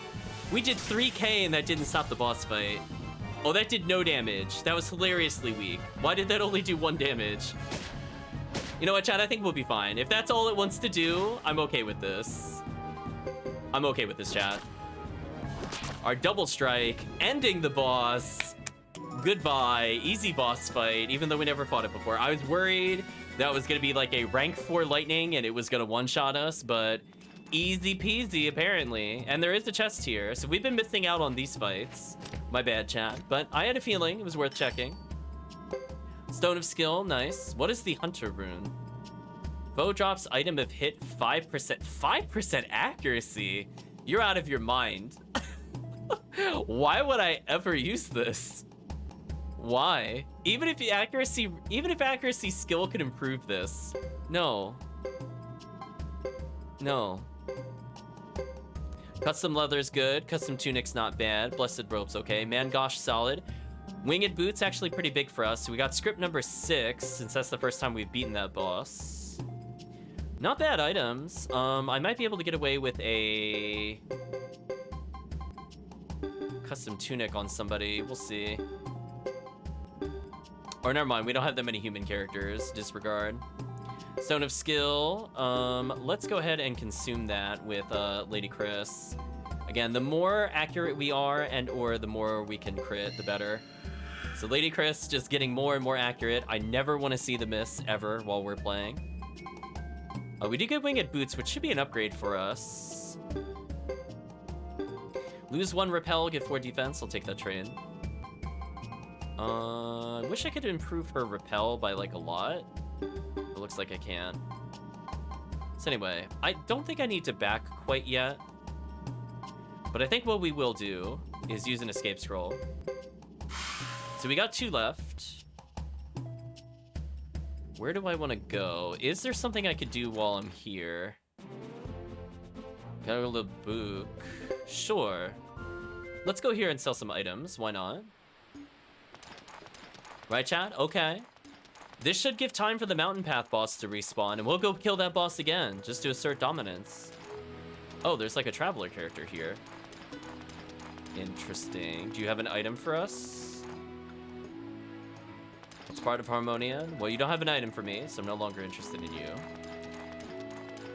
We did 3K and that didn't stop the boss fight. Oh, that did no damage. That was hilariously weak. Why did that only do 1 damage? You know what, chat? I think we'll be fine. If that's all it wants to do, I'm okay with this. I'm okay with this, chat. Our double strike, ending the boss. Goodbye. Easy boss fight, even though we never fought it before. I was worried that was going to be like a rank 4 lightning and it was going to one-shot us, but easy peasy, apparently. And there is a chest here, so we've been missing out on these fights. My bad, chat. But I had a feeling it was worth checking. Stone of Skill, nice. What is the Hunter Rune? Foe drops item of hit 5%. 5% accuracy? You're out of your mind. Why would I ever use this? Why? Even if accuracy skill could improve this. No. No. Custom leather's good. Custom tunic's not bad. Blessed robe's okay. Mangosh solid. Winged boots actually pretty big for us. So we got script number 6, since that's the first time we've beaten that boss. Not bad items. I might be able to get away with a custom tunic on somebody. We'll see. Or never mind, we don't have that many human characters. Disregard. Stone of Skill. Let's go ahead and consume that with Lady Chris. Again, the more accurate we are and or the more we can crit, the better. So Lady Chris just getting more and more accurate. I never want to see the miss ever while we're playing. We do get Winged Boots, which should be an upgrade for us. Lose 1 repel, get 4 defense. I'll take that trade. I wish I could improve her repel by like a lot. It looks like I can. So anyway, I don't think I need to back quite yet. But I think what we will do is use an escape scroll. So we got 2 left. Where do I want to go? Is there something I could do while I'm here? Go to the book. Sure. Let's go here and sell some items. Why not? Right, chat? Okay. This should give time for the Mountain Path boss to respawn, and we'll go kill that boss again, just to assert dominance. Oh, there's like a traveler character here. Interesting. Do you have an item for us? It's part of Harmonia. Well, you don't have an item for me, so I'm no longer interested in you.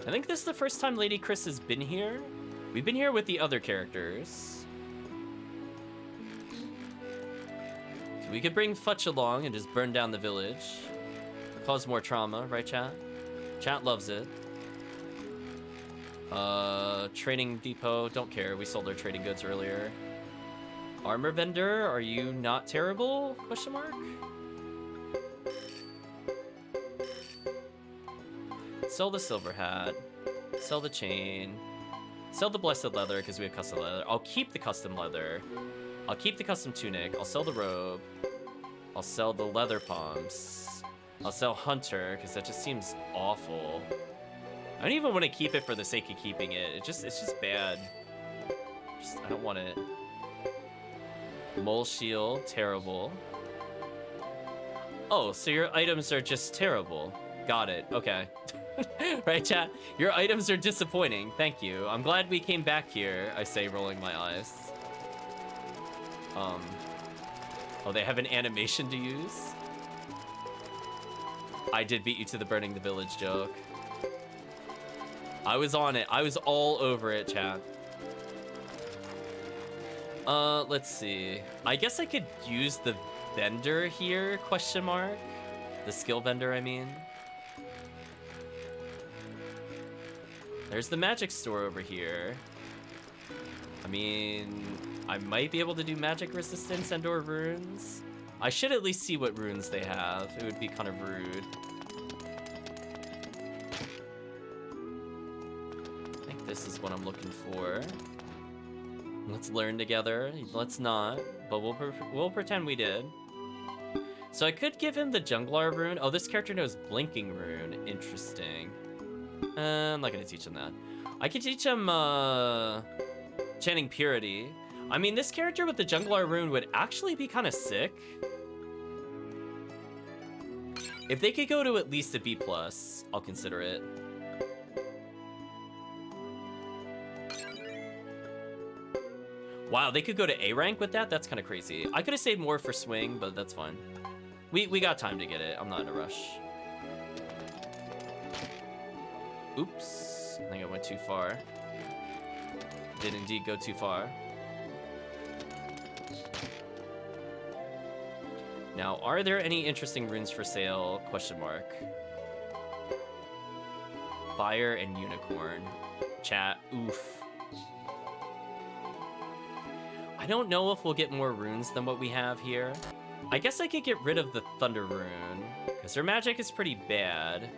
I think this is the first time Lady Chris has been here. We've been here with the other characters. So we could bring Futch along and just burn down the village. Cause more trauma, right, chat? Chat loves it. Trading depot, don't care. We sold our trading goods earlier. Armor vendor, are you not terrible? Question mark? Sell the silver hat. Sell the chain. Sell the blessed leather because we have custom leather. I'll keep the custom leather. I'll keep the custom tunic. I'll sell the robe. I'll sell the leather palms. I'll sell hunter because that just seems awful. I don't even want to keep it for the sake of keeping it. It's just bad. I don't want it. Mole shield, terrible. Oh, so your items are just terrible. Got it. Okay. Right, chat? Your items are disappointing. Thank you. I'm glad we came back here, I say, rolling my eyes. Oh, they have an animation to use? I did beat you to the burning the village joke. I was on it. I was all over it, chat. Let's see. I guess I could use the vendor here, question mark? The skill vendor, I mean. There's the magic store over here. I mean, I might be able to do magic resistance and or runes. I should at least see what runes they have. It would be kind of rude. I think this is what I'm looking for. Let's learn together. Let's not, but we'll pretend we did. So I could give him the jungler rune. Oh, this character knows blinking rune. Interesting. I'm not gonna teach him that. I could teach him chanting purity. I mean, this character with the jungler rune would actually be kind of sick. If they could go to at least a B+, I'll consider it. Wow, they could go to A rank with that? That's kind of crazy. I could have saved more for swing, but that's fine. We got time to get it. I'm not in a rush. Oops. I think I went too far. Did indeed go too far. Now, are there any interesting runes for sale? Question mark. Fire and unicorn. Chat. Oof. I don't know if we'll get more runes than what we have here. I guess I could get rid of the thunder rune, because her magic is pretty bad.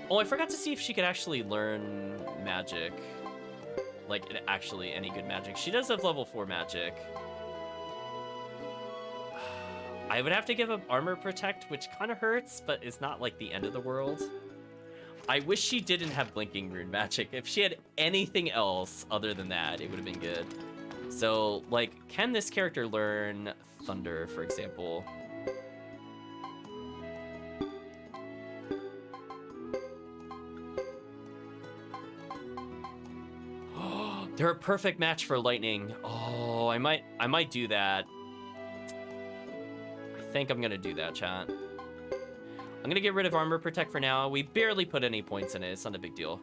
Oh, I forgot to see if she could actually learn magic. Like, actually any good magic. She does have level 4 magic. I would have to give up armor protect, which kind of hurts, but it's not like the end of the world. I wish she didn't have blinking rune magic. If she had anything else other than that, it would have been good. So, like, can this character learn thunder, for example? They're a perfect match for lightning. Oh, I might do that. I think I'm gonna do that, chat. I'm gonna get rid of armor protect for now. We barely put any points in it. It's not a big deal.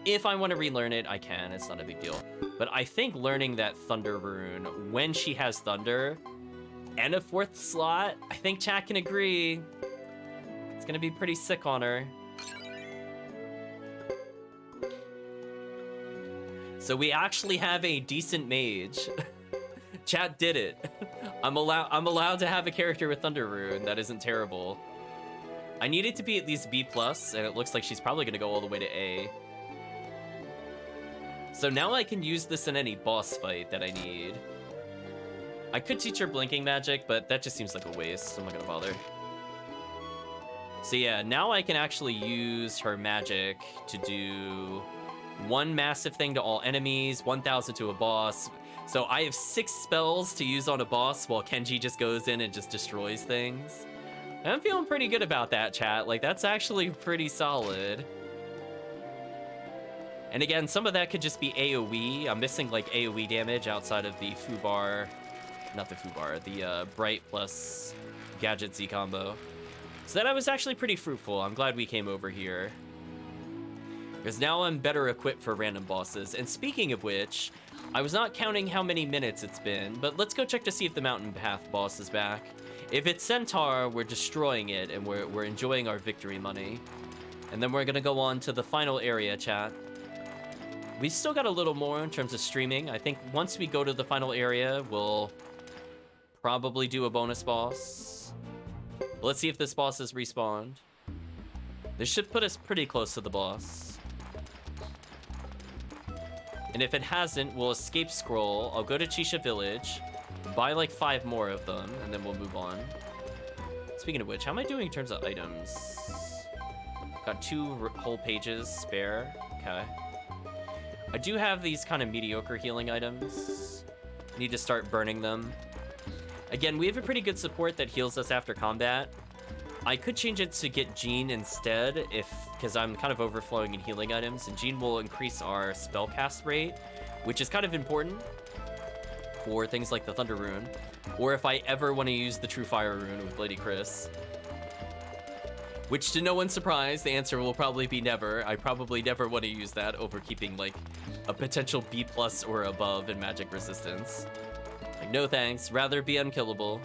If I want to relearn it, I can. It's not a big deal. But I think learning that thunder rune when she has thunder and a 4th slot, I think chat can agree. It's gonna be pretty sick on her. So we actually have a decent mage. Chat did it. I'm allowed to have a character with thunder rune that isn't terrible. I need it to be at least B+, and it looks like she's probably gonna go all the way to A. So now I can use this in any boss fight that I need. I could teach her blinking magic, but that just seems like a waste. I'm not gonna bother. So yeah, now I can actually use her magic to do one massive thing to all enemies, 1,000 to a boss. So I have 6 spells to use on a boss while Kenji just goes in and just destroys things. And I'm feeling pretty good about that, chat. Like, that's actually pretty solid. And again, some of that could just be AoE. I'm missing like AoE damage outside of the Fubar, not the Fubar, the Bright plus Gadget Z combo. So that was actually pretty fruitful. I'm glad we came over here. Because now I'm better equipped for random bosses. And speaking of which, I was not counting how many minutes it's been, but let's go check to see if the Mountain Path boss is back. If it's Centaur, we're destroying it and we're enjoying our victory money. And then we're gonna go on to the final area, chat. We still got a little more in terms of streaming. I think once we go to the final area, we'll probably do a bonus boss. Let's see if this boss is respawned. This should put us pretty close to the boss. And if it hasn't, we'll escape scroll. I'll go to Ch4 Village, buy like 5 more of them, and then we'll move on. Speaking of which, how am I doing in terms of items? Got 2 whole pages spare. Okay. I do have these kind of mediocre healing items. Need to start burning them. Again, we have a pretty good support that heals us after combat. I could change it to get Jean instead, because I'm kind of overflowing in healing items, and Jean will increase our spell cast rate, which is kind of important for things like the Thunder Rune, or if I ever want to use the True Fire Rune with Lady Chris. Which, to no one's surprise, the answer will probably be never. I probably never want to use that over keeping like a potential B+ or above in magic resistance. Like, no thanks, rather be unkillable.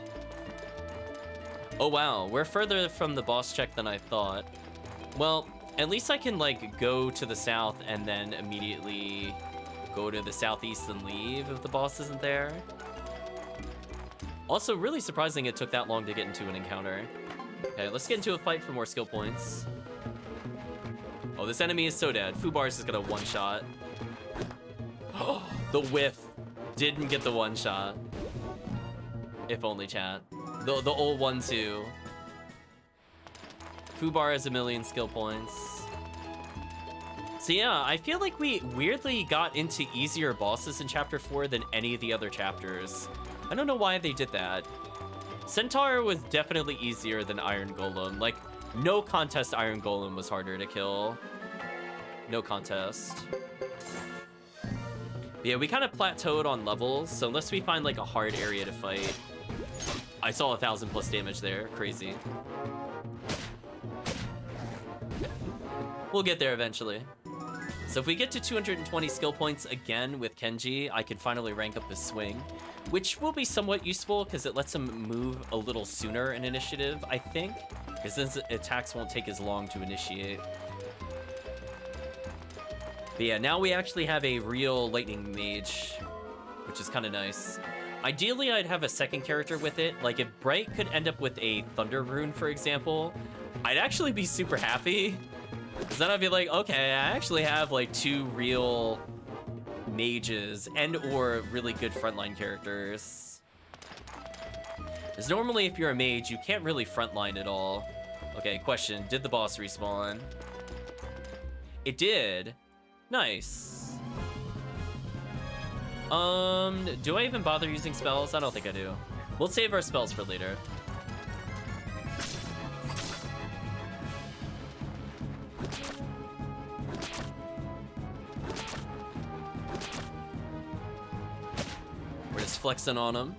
Oh wow, we're further from the boss check than I thought. Well, at least I can like go to the south and then immediately go to the southeast and leave if the boss isn't there. Also, really surprising it took that long to get into an encounter. Okay, let's get into a fight for more skill points. Oh, this enemy is so dead. Fubar's is gonna one-shot. Oh, the whiff. Didn't get the one-shot. If only, chat. The old 1-2. Fubar has 1,000,000 skill points. So yeah, I feel like we weirdly got into easier bosses in Chapter 4 than any of the other chapters. I don't know why they did that. Centaur was definitely easier than Iron Golem. Like, no contest Iron Golem was harder to kill. No contest. But yeah, we kind of plateaued on levels, so unless we find like a hard area to fight. I saw 1,000+ damage there, crazy. We'll get there eventually. So if we get to 220 skill points again with Kenji, I can finally rank up his swing, which will be somewhat useful because it lets him move a little sooner in initiative, I think, because his attacks won't take as long to initiate. But yeah, now we actually have a real lightning mage, which is kind of nice. Ideally, I'd have a second character with it. Like, if Bright could end up with a Thunder Rune, for example, I'd actually be super happy. Because then I'd be like, okay, I actually have, like, 2 real mages and or really good frontline characters. Because normally, if you're a mage, you can't really frontline at all. Okay, question, did the boss respawn? It did. Nice. Do I even bother using spells? I don't think I do. We'll save our spells for later. We're just flexing on him.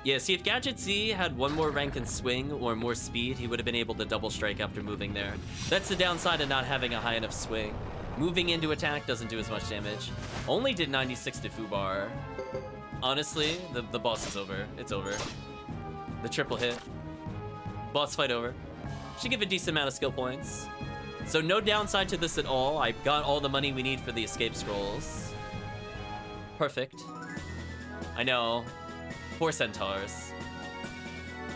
Yeah, see, if Gadget Z had 1 more rank in swing or more speed, he would have been able to double strike after moving there. That's the downside of not having a high enough swing. Moving into attack doesn't do as much damage. Only did 96 to Fubar. Honestly, the boss is over. It's over. The triple hit. Boss fight over. Should give a decent amount of skill points. So no downside to this at all. I got all the money we need for the escape scrolls. Perfect. I know. Poor centaurs.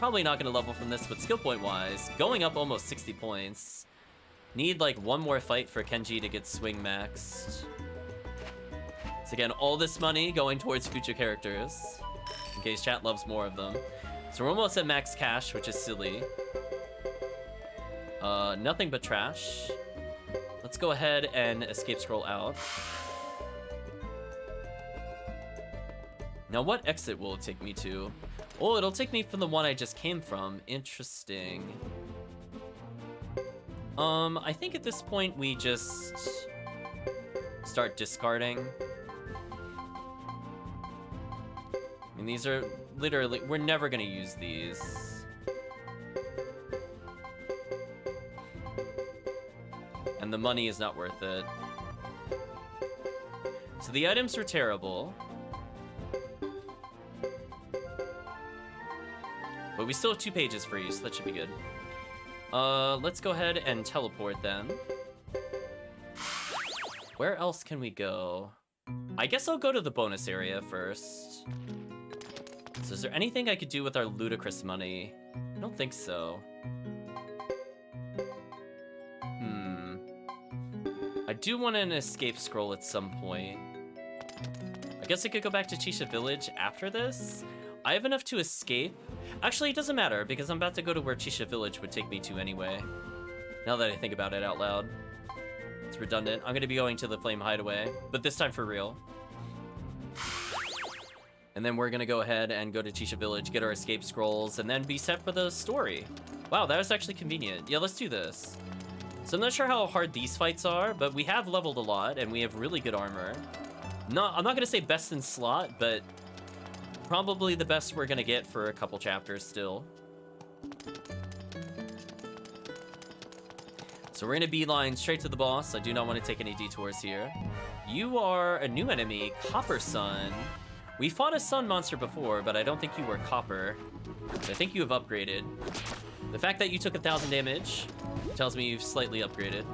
Probably not gonna level from this, but skill point wise, going up almost 60 points. Need like 1 more fight for Kenji to get swing maxed. So again, all this money going towards future characters, in case chat loves more of them. So we're almost at max cash, which is silly. Nothing but trash. Let's go ahead and escape scroll out. Now what exit will it take me to? Oh, it'll take me from the one I just came from. Interesting. I think at this point we just start discarding. I mean, these are literally, we're never gonna use these. And the money is not worth it. So the items were terrible. But we still have 2 pages free, so that should be good. Let's go ahead and teleport then. Where else can we go? I guess I'll go to the bonus area first. So is there anything I could do with our ludicrous money? I don't think so. I do want an escape scroll at some point. I guess I could go back to Ch4 Village after this. I have enough to escape. Actually, it doesn't matter because I'm about to go to where Ch4 Village would take me to anyway. Now that I think about it out loud. It's redundant. I'm going to be going to the Flame Hideaway, but this time for real. And then we're going to go ahead and go to Ch4 Village, get our escape scrolls, and then be set for the story. Wow, that was actually convenient. Yeah, let's do this. So I'm not sure how hard these fights are, but we have leveled a lot, and we have really good armor. I'm not going to say best in slot, but probably the best we're going to get for a couple chapters still. So we're going to beeline straight to the boss. I do not want to take any detours here. You are a new enemy, Copper Sun. We fought a sun monster before, but I don't think you were Copper. I think you have upgraded. The fact that you took 1,000 damage tells me you've slightly upgraded.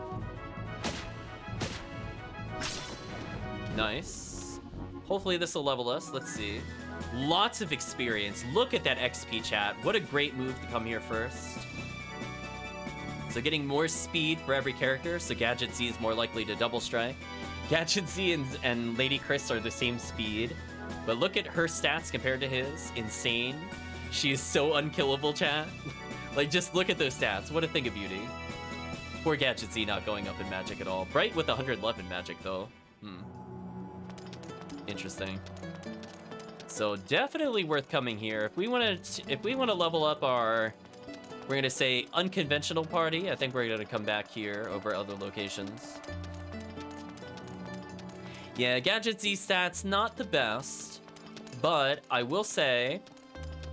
Nice. Hopefully this will level us. Let's see. Lots of experience. Look at that XP, chat. What a great move to come here first. So getting more speed for every character, so Gadget Z is more likely to double strike. Gadget Z and Lady Chris are the same speed, but look at her stats compared to his. Insane. She is so unkillable, chat. Like, just look at those stats. What a thing of beauty. Poor Gadget Z not going up in magic at all. Bright with 111 magic, though. Interesting. So definitely worth coming here. If we want to level up our, we're gonna say unconventional party, I think we're gonna come back here over other locations. Yeah, Gadget Z stats not the best, but I will say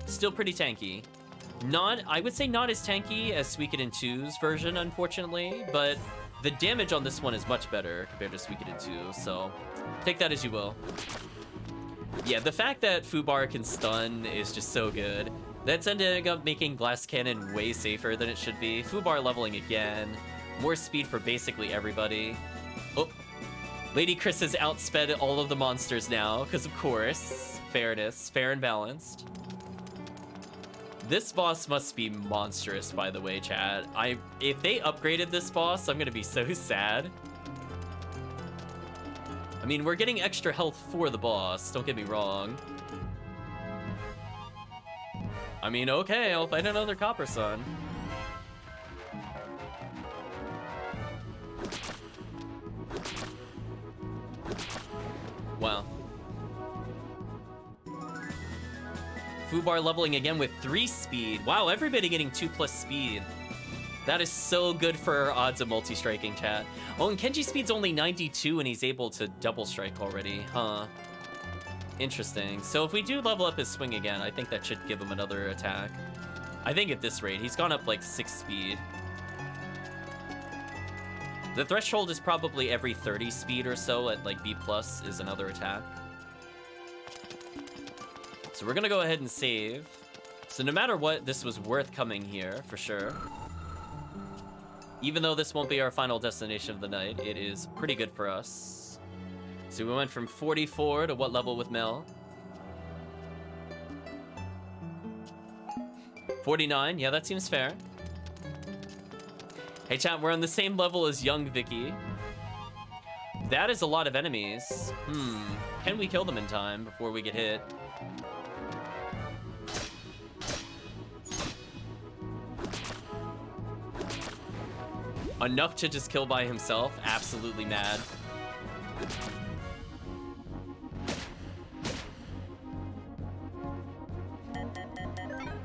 still pretty tanky. I would say not as tanky as Suikoden 2's version, unfortunately, but the damage on this one is much better compared to Suikoden 2, so take that as you will. Yeah, the fact that Fubar can stun is just so good. That's ending up making Glass Cannon way safer than it should be. Fubar leveling again. More speed for basically everybody. Oh, Lady Chris has outsped all of the monsters now, because of course, fairness, fair and balanced. This boss must be monstrous, by the way, chat. If they upgraded this boss, I'm gonna be so sad. I mean, we're getting extra health for the boss, don't get me wrong. I mean, okay, I'll fight another Copper Sun. Wow. Fubar leveling again with 3 speed. Wow, everybody getting 2+ speed. That is so good for our odds of multi-striking, chat. Oh, and Kenji's speed's only 92 and he's able to double strike already, huh? Interesting. So if we do level up his swing again, I think that should give him another attack. I think at this rate, he's gone up like 6 speed. The threshold is probably every 30 speed or so at like B+ is another attack. So we're gonna go ahead and save. So no matter what, this was worth coming here, for sure. Even though this won't be our final destination of the night, it is pretty good for us. So we went from 44 to what level with Mel? 49, yeah, that seems fair. Hey chat, we're on the same level as young Vicky. That is a lot of enemies. Can we kill them in time before we get hit? Enough to just kill by himself? Absolutely mad.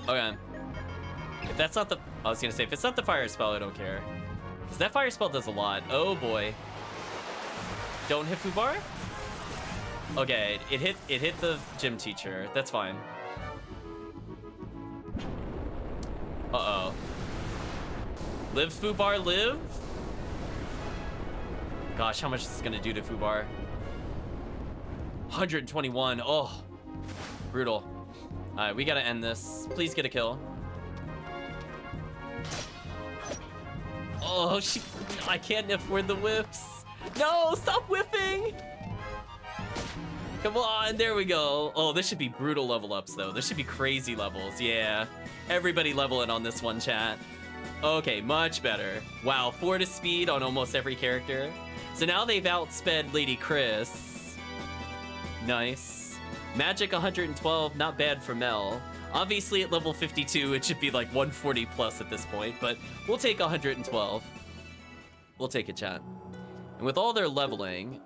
Okay. If that's not the... I was gonna say, if it's not the fire spell, I don't care. Because that fire spell does a lot. Oh boy. Don't hit Fubar? Okay, it hit the gym teacher. That's fine. Uh-oh. Live, Fubar, live? Gosh, how much is this gonna do to Fubar? 121, oh. Brutal. Alright, we gotta end this. Please get a kill. Oh, I can't afford the whiffs. No, stop whiffing! Come on, there we go. Oh, this should be brutal level ups, though. This should be crazy levels. Yeah. Everybody leveling on this one, chat. Okay, much better. Wow, 4 to speed on almost every character. So now they've outsped Lady Chris. Nice. Magic 112, not bad for Mel. Obviously at level 52, it should be like 140 plus at this point, but we'll take 112. We'll take it, chat. And with all their leveling,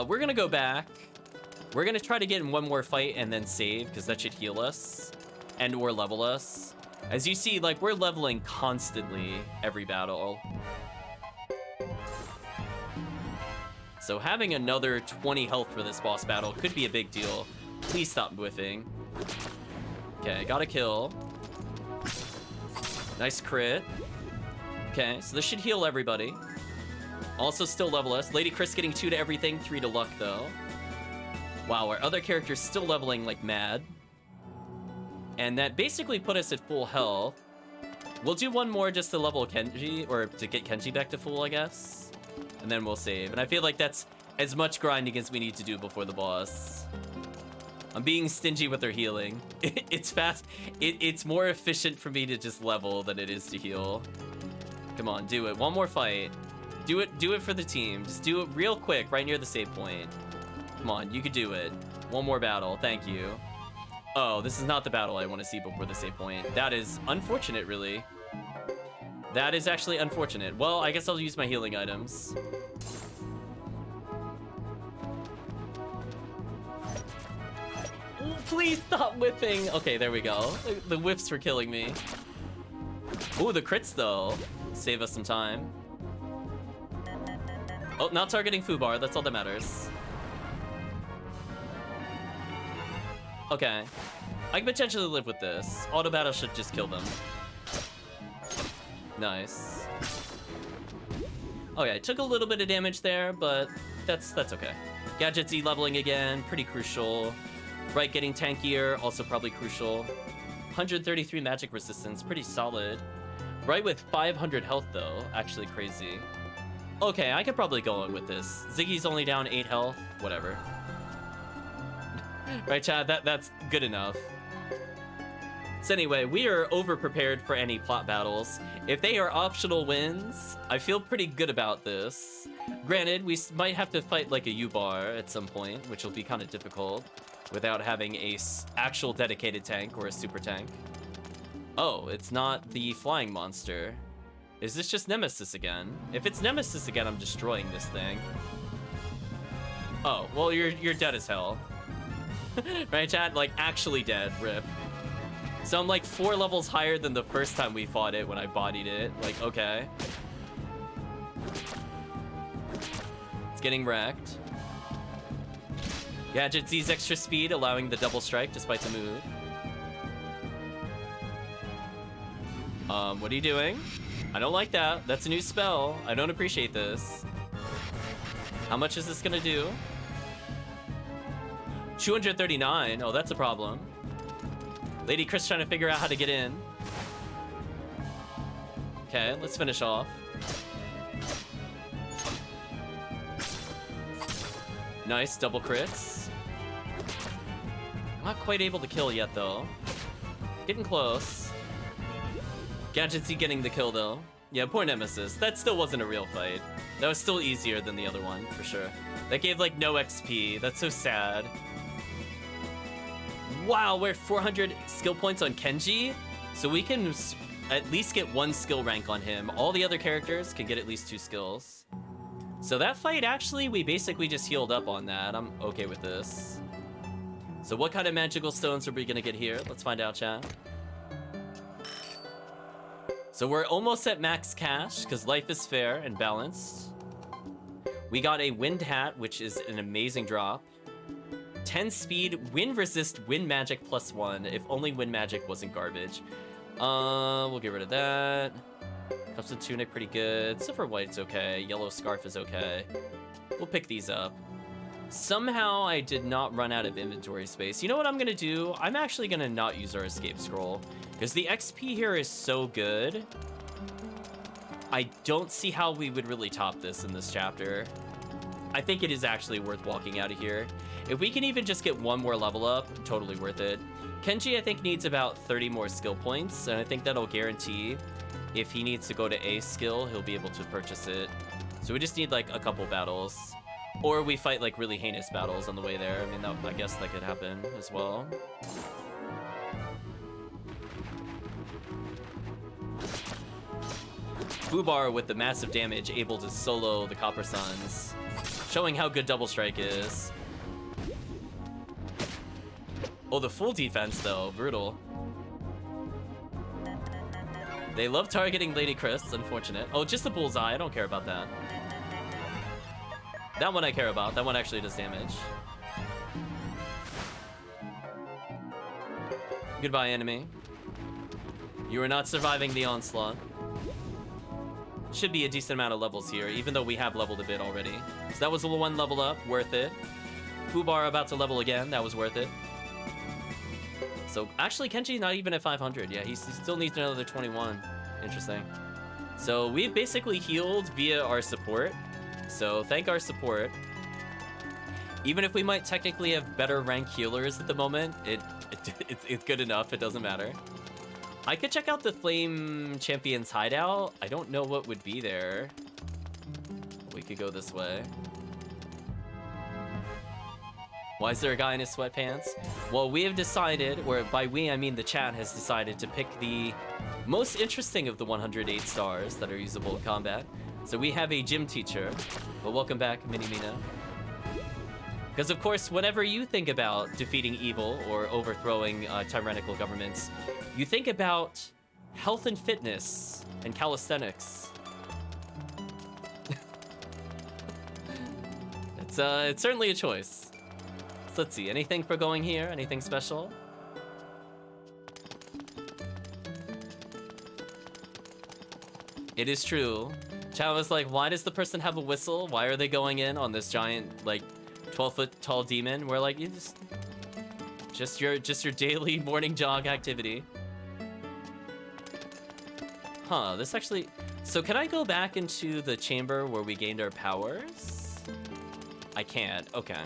we're gonna go back. We're gonna try to get in one more fight and then save, because that should heal us and or level us. As you see, like, we're leveling constantly every battle. So having another 20 health for this boss battle could be a big deal. Please stop whiffing. Okay, got a kill. Nice crit. Okay, so this should heal everybody. Also still level us. Lady Chris getting 2 to everything, 3 to luck, though. Wow, our other character's still leveling like mad. And that basically put us at full health. We'll do one more just to level Kenji, or to get Kenji back to full, I guess. And then we'll save. And I feel like that's as much grinding as we need to do before the boss. I'm being stingy with their healing. It's fast. It's more efficient for me to just level than it is to heal. Come on, do it. One more fight. Do it for the team. Just do it real quick, right near the save point. Come on, you could do it. One more battle, thank you. Oh, this is not the battle I want to see before the save point. That is unfortunate, really. That is actually unfortunate. Well, I guess I'll use my healing items. Ooh, please stop whipping. Okay, there we go. The whiffs were killing me. Ooh, the crits, though. Save us some time. Oh, not targeting Fubar. That's all that matters. Okay. I can potentially live with this. Auto battle should just kill them. Nice. Okay, took a little bit of damage there, but that's okay. Gadget Z leveling again, pretty crucial. Right getting tankier, also probably crucial. 133 magic resistance, pretty solid. Right with 500 health though, actually crazy. Okay, I could probably go on with this. Ziggy's only down 8 health, whatever. Right, Chad, that's good enough. So anyway, we are over-prepared for any plot battles. If they are optional wins, I feel pretty good about this. Granted, we might have to fight like a U-bar at some point, which will be kind of difficult without having a actual dedicated tank or a super tank. Oh, it's not the flying monster. Is this just Nemesis again? If it's Nemesis again, I'm destroying this thing. Oh, well, you're dead as hell. Right, chat? Like, actually dead, rip. So I'm like 4 levels higher than the first time we fought it when I bodied it. Like, okay. It's getting wrecked. Gadget Z's extra speed, allowing the double strike despite the move. What are you doing? I don't like that. That's a new spell. I don't appreciate this. How much is this gonna do? 239. Oh, that's a problem. Lady Chris trying to figure out how to get in. Okay, let's finish off. Nice, double crits. I'm not quite able to kill yet, though. Getting close. Gadget Z getting the kill, though. Yeah, poor Nemesis. That still wasn't a real fight. That was still easier than the other one, for sure. That gave, like, no XP. That's so sad. Wow, we're at 400 skill points on Kenji, so we can at least get 1 skill rank on him. All the other characters can get at least 2 skills. So that fight, actually, we basically just healed up on that. I'm okay with this. So what kind of magical stones are we gonna get here? Let's find out, chat. So we're almost at max cash, because life is fair and balanced. We got a wind hat, which is an amazing drop. 10 speed, wind resist, wind magic +1. If only wind magic wasn't garbage. We'll get rid of that. Cups of tunic, pretty good. Silver white's okay. Yellow scarf is okay. We'll pick these up. Somehow I did not run out of inventory space. You know what I'm gonna do? I'm actually gonna not use our escape scroll, because the XP here is so good. I don't see how we would really top this in this chapter. I think it is actually worth walking out of here. If we can even just get one more level up, totally worth it. Kenji, I think, needs about 30 more skill points, and I think that'll guarantee if he needs to go to A skill, he'll be able to purchase it. So we just need like a couple battles. Or we fight like really heinous battles on the way there. I mean, I guess that could happen as well. Fubar with the massive damage, able to solo the Copper Suns, showing how good Double Strike is. Oh, the full defense though, brutal. They love targeting Lady Chris, unfortunate. Oh, just the bullseye, I don't care about that. That one I care about, that one actually does damage. Goodbye, enemy. You are not surviving the onslaught. Should be a decent amount of levels here, even though we have leveled a bit already. So that was a one level up, worth it. Fubar about to level again, that was worth it. So actually Kenji not even at 500. Yeah, he still needs another 21. Interesting. So we've basically healed via our support. So thank our support. Even if we might technically have better rank healers at the moment, it's good enough, it doesn't matter. I could check out the Flame Champion's hideout. I don't know what would be there. We could go this way. Why is there a guy in his sweatpants? Well, we have decided, or by we I mean the chat has decided to pick the most interesting of the 108 stars that are usable in combat. So we have a gym teacher. Well, welcome back, Mini Mina. Because of course, whenever you think about defeating evil or overthrowing tyrannical governments, you think about health and fitness and calisthenics. It's certainly a choice. So let's see, anything for going here? Anything special? It is true. Chat was like, why does the person have a whistle? Why are they going in on this giant, like, 12-foot tall demon? We're like, you just your daily morning jog activity. Huh, this actually... So can I go back into the chamber where we gained our powers? I can't, okay.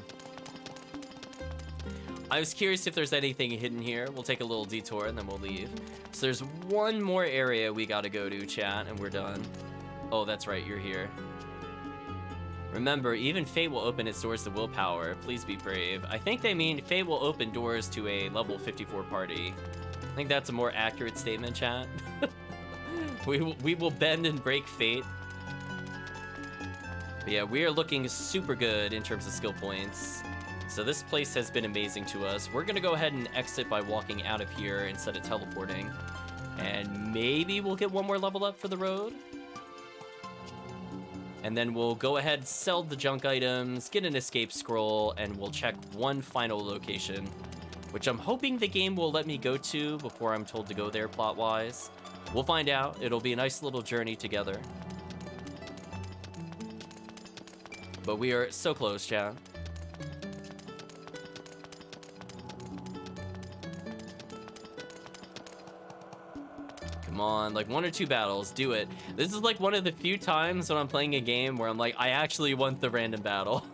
I was curious if there's anything hidden here. We'll take a little detour and then we'll leave. So there's one more area we gotta go to, chat, and we're done. Oh, that's right, you're here. Remember, even fate will open its doors to willpower. Please be brave. I think they mean fate will open doors to a level 54 party. I think that's a more accurate statement, chat. we will bend and break fate. But yeah, we are looking super good in terms of skill points. So this place has been amazing to us. We're gonna go ahead and exit by walking out of here instead of teleporting. And maybe we'll get one more level up for the road. And then we'll go ahead, sell the junk items, get an escape scroll, and we'll check one final location, which I'm hoping the game will let me go to before I'm told to go there plot-wise. We'll find out. It'll be a nice little journey together. But we are so close, chat. Come on, like 1 or 2 battles, do it. This is like one of the few times when I'm playing a game where I'm like, I actually want the random battle.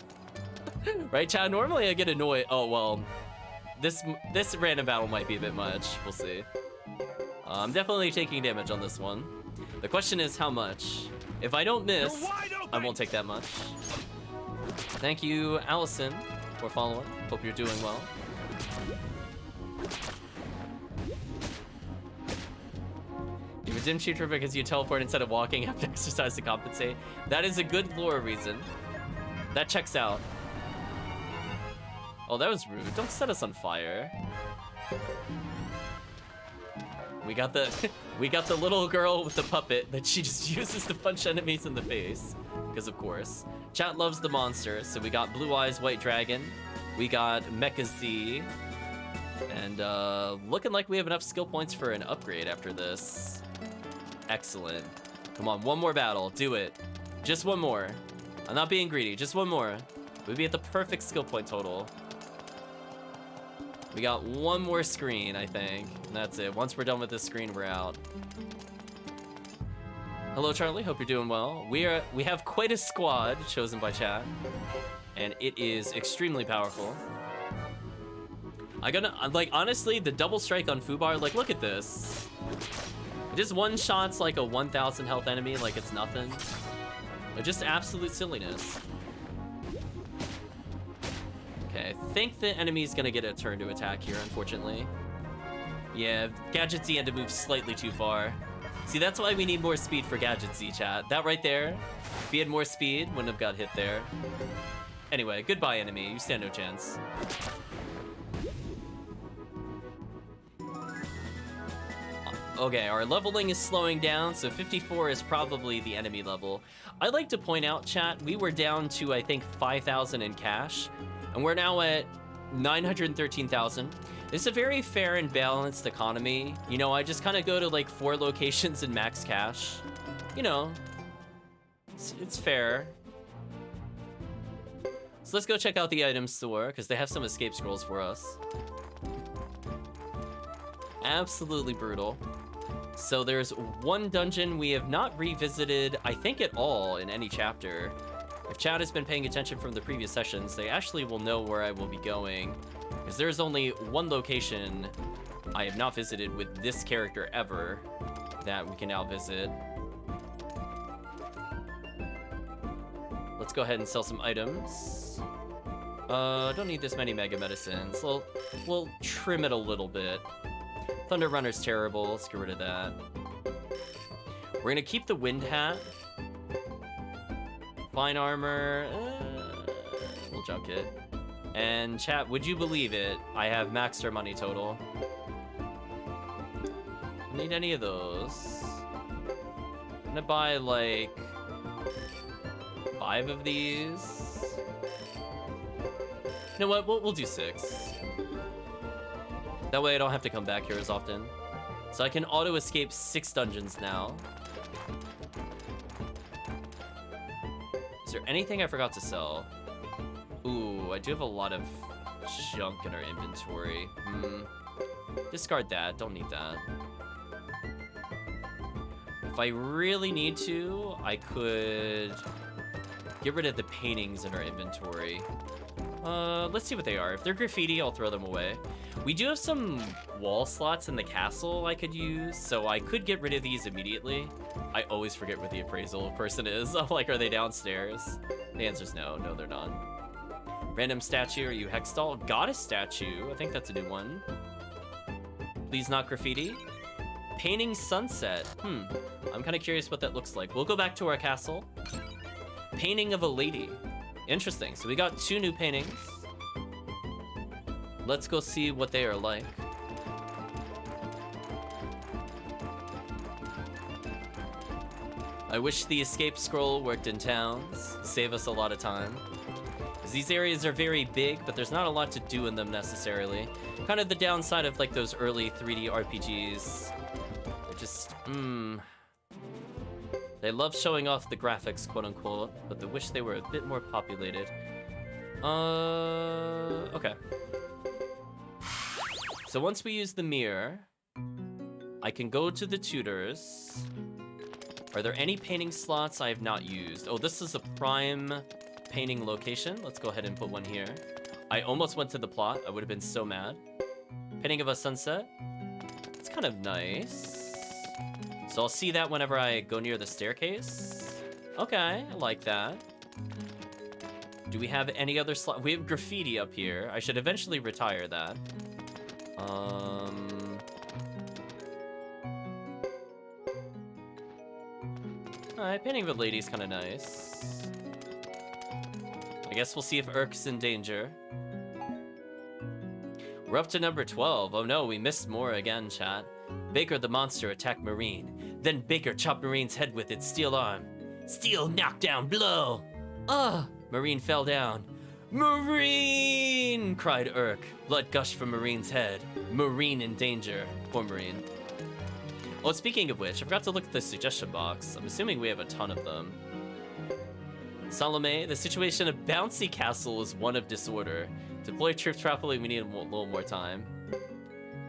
Right, chat? Normally I get annoyed. Oh, well, this random battle might be a bit much. We'll see. I'm definitely taking damage on this one. The question is how much? If I don't miss, I won't take that much. Thank you, Allison, for following. Hope you're doing well. You would dim shooter because you teleport instead of walking, have to exercise to compensate. That is a good lore reason. That checks out. Oh, that was rude. Don't set us on fire. We got the little girl with the puppet that she just uses to punch enemies in the face. Because of course. Chat loves the monster, so we got Blue Eyes White Dragon. We got Mecha Z. And looking like we have enough skill points for an upgrade after this. Excellent. Come on, one more battle. Do it. Just one more. I'm not being greedy. Just one more. We'd be at the perfect skill point total. We got one more screen, I think. And that's it. Once we're done with this screen, we're out. Hello, Charlie. Hope you're doing well. We have quite a squad chosen by chat, and it is extremely powerful. Like, honestly, the double strike on Fubar, like, look at this. It just one-shots like a 1,000 health enemy like it's nothing. Like, just absolute silliness. Okay, I think the enemy's gonna get a turn to attack here, unfortunately. Yeah, Gadget Z had to move slightly too far. See, that's why we need more speed for Gadget Z, chat. That right there, if he had more speed, wouldn't have got hit there. Anyway, goodbye, enemy. You stand no chance. Okay, our leveling is slowing down, so 54 is probably the enemy level. I'd like to point out, chat, we were down to, I think, 5,000 in cash, and we're now at 913,000. It's a very fair and balanced economy. You know, I just kind of go to like 4 locations in max cash. You know, it's fair. So let's go check out the item store, because they have some escape scrolls for us. Absolutely brutal. So there's one dungeon we have not revisited, I think, at all in any chapter. If chat has been paying attention from the previous sessions, they actually will know where I will be going, because there's only one location I have not visited with this character ever that we can now visit. Let's go ahead and sell some items. Don't need this many mega medicines. We'll trim it a little bit. Thunder Runner's terrible. Let's get rid of that. We're gonna keep the Wind Hat. Fine Armor. We'll junk it. And chat, would you believe it? I have maxed our money total. Don't need any of those. I'm gonna buy like 5 of these. You know what? We'll do 6. That way I don't have to come back here as often. So I can auto-escape 6 dungeons now. Is there anything I forgot to sell? Ooh, I do have a lot of junk in our inventory. Discard that, don't need that. If I really need to, I could get rid of the paintings in our inventory. Let's see what they are. If they're graffiti, I'll throw them away. We do have some wall slots in the castle I could use, so I could get rid of these immediately. I always forget where the appraisal person is. I'm like, are they downstairs? The answer's no. No, they're not. Random statue, are you Hextall? Goddess statue, I think that's a new one. Please not graffiti. Painting sunset. I'm kind of curious what that looks like. We'll go back to our castle. Painting of a lady. Interesting, so we got 2 new paintings. Let's go see what they are like. I wish the escape scroll worked in towns. Save us a lot of time. Because these areas are very big, but there's not a lot to do in them necessarily. Kind of the downside of like those early 3D RPGs. They're just, They love showing off the graphics, quote unquote, but they wish they were a bit more populated. Okay. So once we use the mirror, I can go to the tutors. Are there any painting slots I have not used? Oh, this is a prime painting location. Let's go ahead and put one here. I almost went to the plot. I would have been so mad. Painting of a sunset. It's kind of nice. So I'll see that whenever I go near the staircase. Okay, I like that. Do we have any other slot? We have graffiti up here. I should eventually retire that. Alright, painting of a lady's kind of nice. I guess we'll see if Urk's in danger. We're up to number 12. Oh no, we missed more again, chat. Baker the monster attacked Marine. Then Baker chopped Marine's head with its steel arm. Steel knockdown blow! Marine fell down. Marine! Cried Urk. Blood gushed from Marine's head. Marine in danger. Poor Marine. Oh, speaking of which, I forgot to look at the suggestion box. I'm assuming we have a ton of them. Salome, the situation of Bouncy Castle is one of disorder. Deploy troops properly, we need a little more time.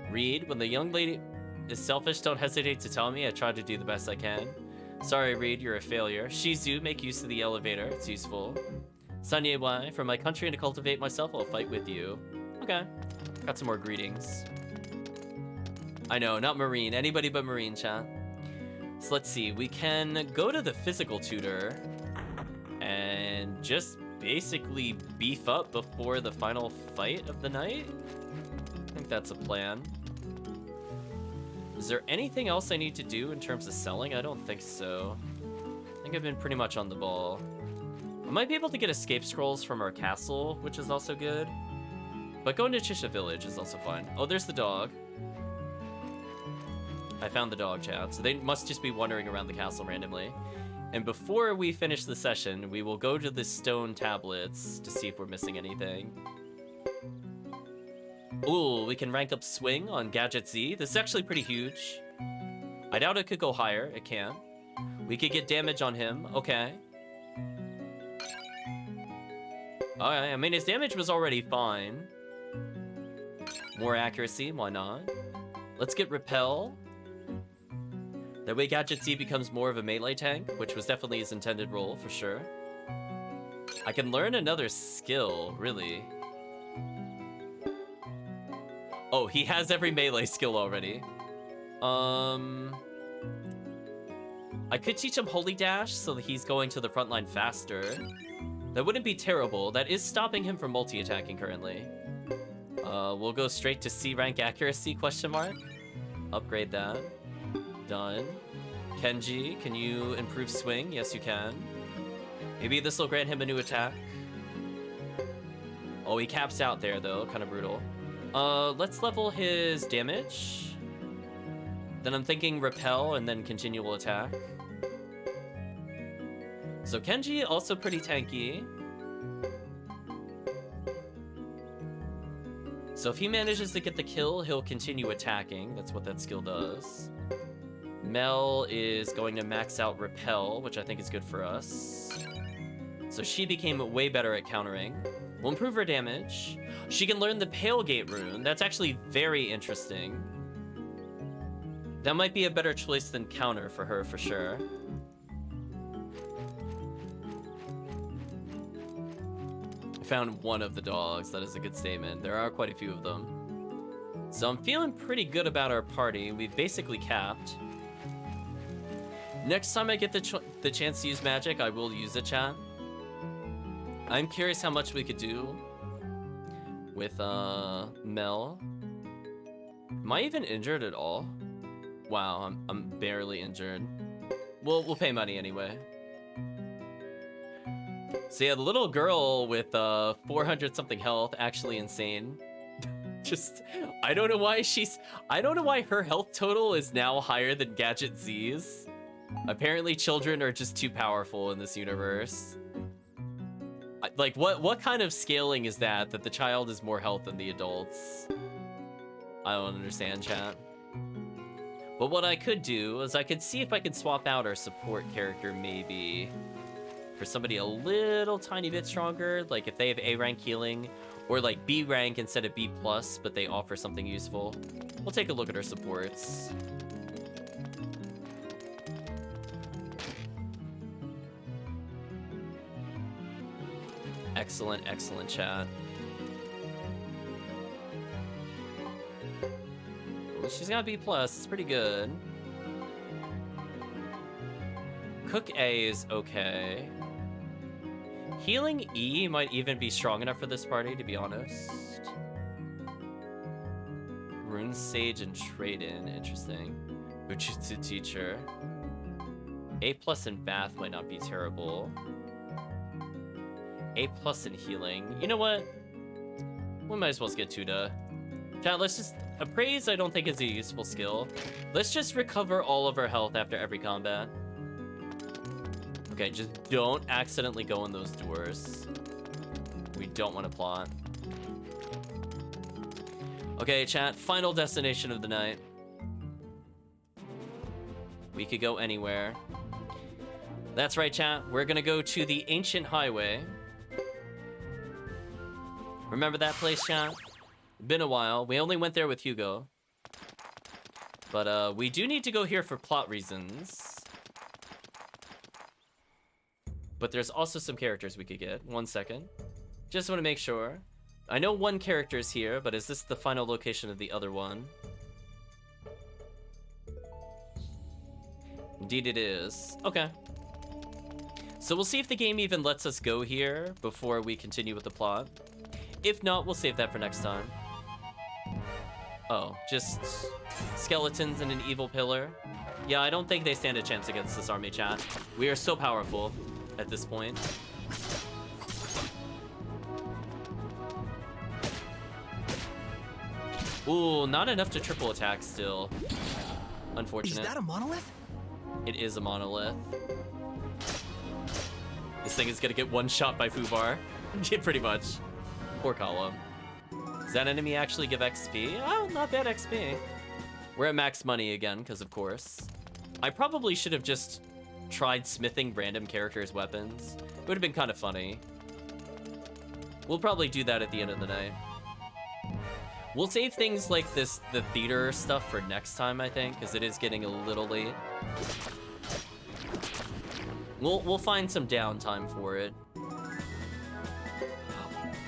Reed, when the young lady is selfish, don't hesitate to tell me. I try to do the best I can. Sorry, Reed, you're a failure. Shizu, make use of the elevator. It's useful. Sanye Wai, from my country and to cultivate myself, I'll fight with you. Okay. Got some more greetings. I know, not Marine. Anybody but Marine, chat. So let's see. We can go to the physical tutor and just basically beef up before the final fight of the night. I think that's a plan. Is there anything else I need to do in terms of selling? I don't think so. I think I've been pretty much on the ball. I might be able to get escape scrolls from our castle, which is also good. But going to Ch4 Village is also fine. Oh, there's the dog. I found the dog, chat. So they must just be wandering around the castle randomly. And before we finish the session, we will go to the stone tablets to see if we're missing anything. Ooh, we can rank up Swing on Gadget Z. This is actually pretty huge. I doubt it could go higher. It can. We could get damage on him. Okay. Alright, I mean, his damage was already fine. More accuracy, why not? Let's get Repel. That way Gadget Z becomes more of a melee tank, which was definitely his intended role, for sure. I can learn another skill, really. Oh, he has every melee skill already. I could teach him Holy Dash so that he's going to the front line faster. That wouldn't be terrible. That is stopping him from multi-attacking currently. We'll go straight to C rank accuracy, question mark. Upgrade that. Done. Kenji, can you improve Swing? Yes, you can. Maybe this will grant him a new attack. Oh, he caps out there, though. Kind of brutal. Let's level his damage. Then I'm thinking Repel and then continual attack. So Kenji, also pretty tanky. So if he manages to get the kill, he'll continue attacking. That's what that skill does. Mel is going to max out Repel, which I think is good for us. So she became way better at countering. We'll improve her damage. She can learn the Pale Gate rune. That's actually very interesting. That might be a better choice than counter for her, for sure. I found one of the dogs. That is a good statement. There are quite a few of them. So I'm feeling pretty good about our party. We've basically capped. Next time I get the chance to use magic, I will use it, chat. I'm curious how much we could do with Mel. Am I even injured at all? Wow, I'm barely injured. We'll pay money anyway. So yeah, the little girl with 400 something health, actually insane. Just, I don't know why her health total is now higher than Gadget Z's. Apparently children are just too powerful in this universe. Like, what kind of scaling is that the child is more health than the adults? I don't understand, chat. But what I could do is I could see if I could swap out our support character, maybe, for somebody a little tiny bit stronger. Like, if they have A rank healing, or like B rank instead of B+, but they offer something useful. We'll take a look at our supports. Excellent, excellent, chat. Well, she's got B+, it's pretty good. Cook A is okay. Healing E might even be strong enough for this party, to be honest. Rune Sage and Trade-In, interesting. Bujutsu Teacher. A+ in Bath might not be terrible. A+ in Healing. You know what? We might as well get Tuda. Chat, let's just... Appraise I don't think is a useful skill. Let's just recover all of our health after every combat. Okay, just don't accidentally go in those doors. We don't want to plot. Okay, chat, final destination of the night. We could go anywhere. That's right, chat. We're gonna go to the Ancient Highway. Remember that place, chat? Been a while. We only went there with Hugo. But we do need to go here for plot reasons. but there's also some characters we could get. 1 second. Just want to make sure. I know one character is here, but is this the final location of the other one? Indeed it is. Okay. So we'll see if the game even lets us go here before we continue with the plot. If not, we'll save that for next time. Oh, just skeletons and an evil pillar. Yeah, I don't think they stand a chance against this army, chat. We are so powerful at this point. Ooh, not enough to triple attack still. Unfortunate. Is that a monolith? It is a monolith. This thing is gonna get one shot by Fubar. Yeah, pretty much. Poor Column. Does that enemy actually give XP? Oh, not bad XP. We're at max money again, because of course. I probably should have just tried smithing random characters' weapons. It would have been kind of funny. We'll probably do that at the end of the night. We'll save things like this, the theater stuff, for next time, I think, because it is getting a little late. We'll find some downtime for it.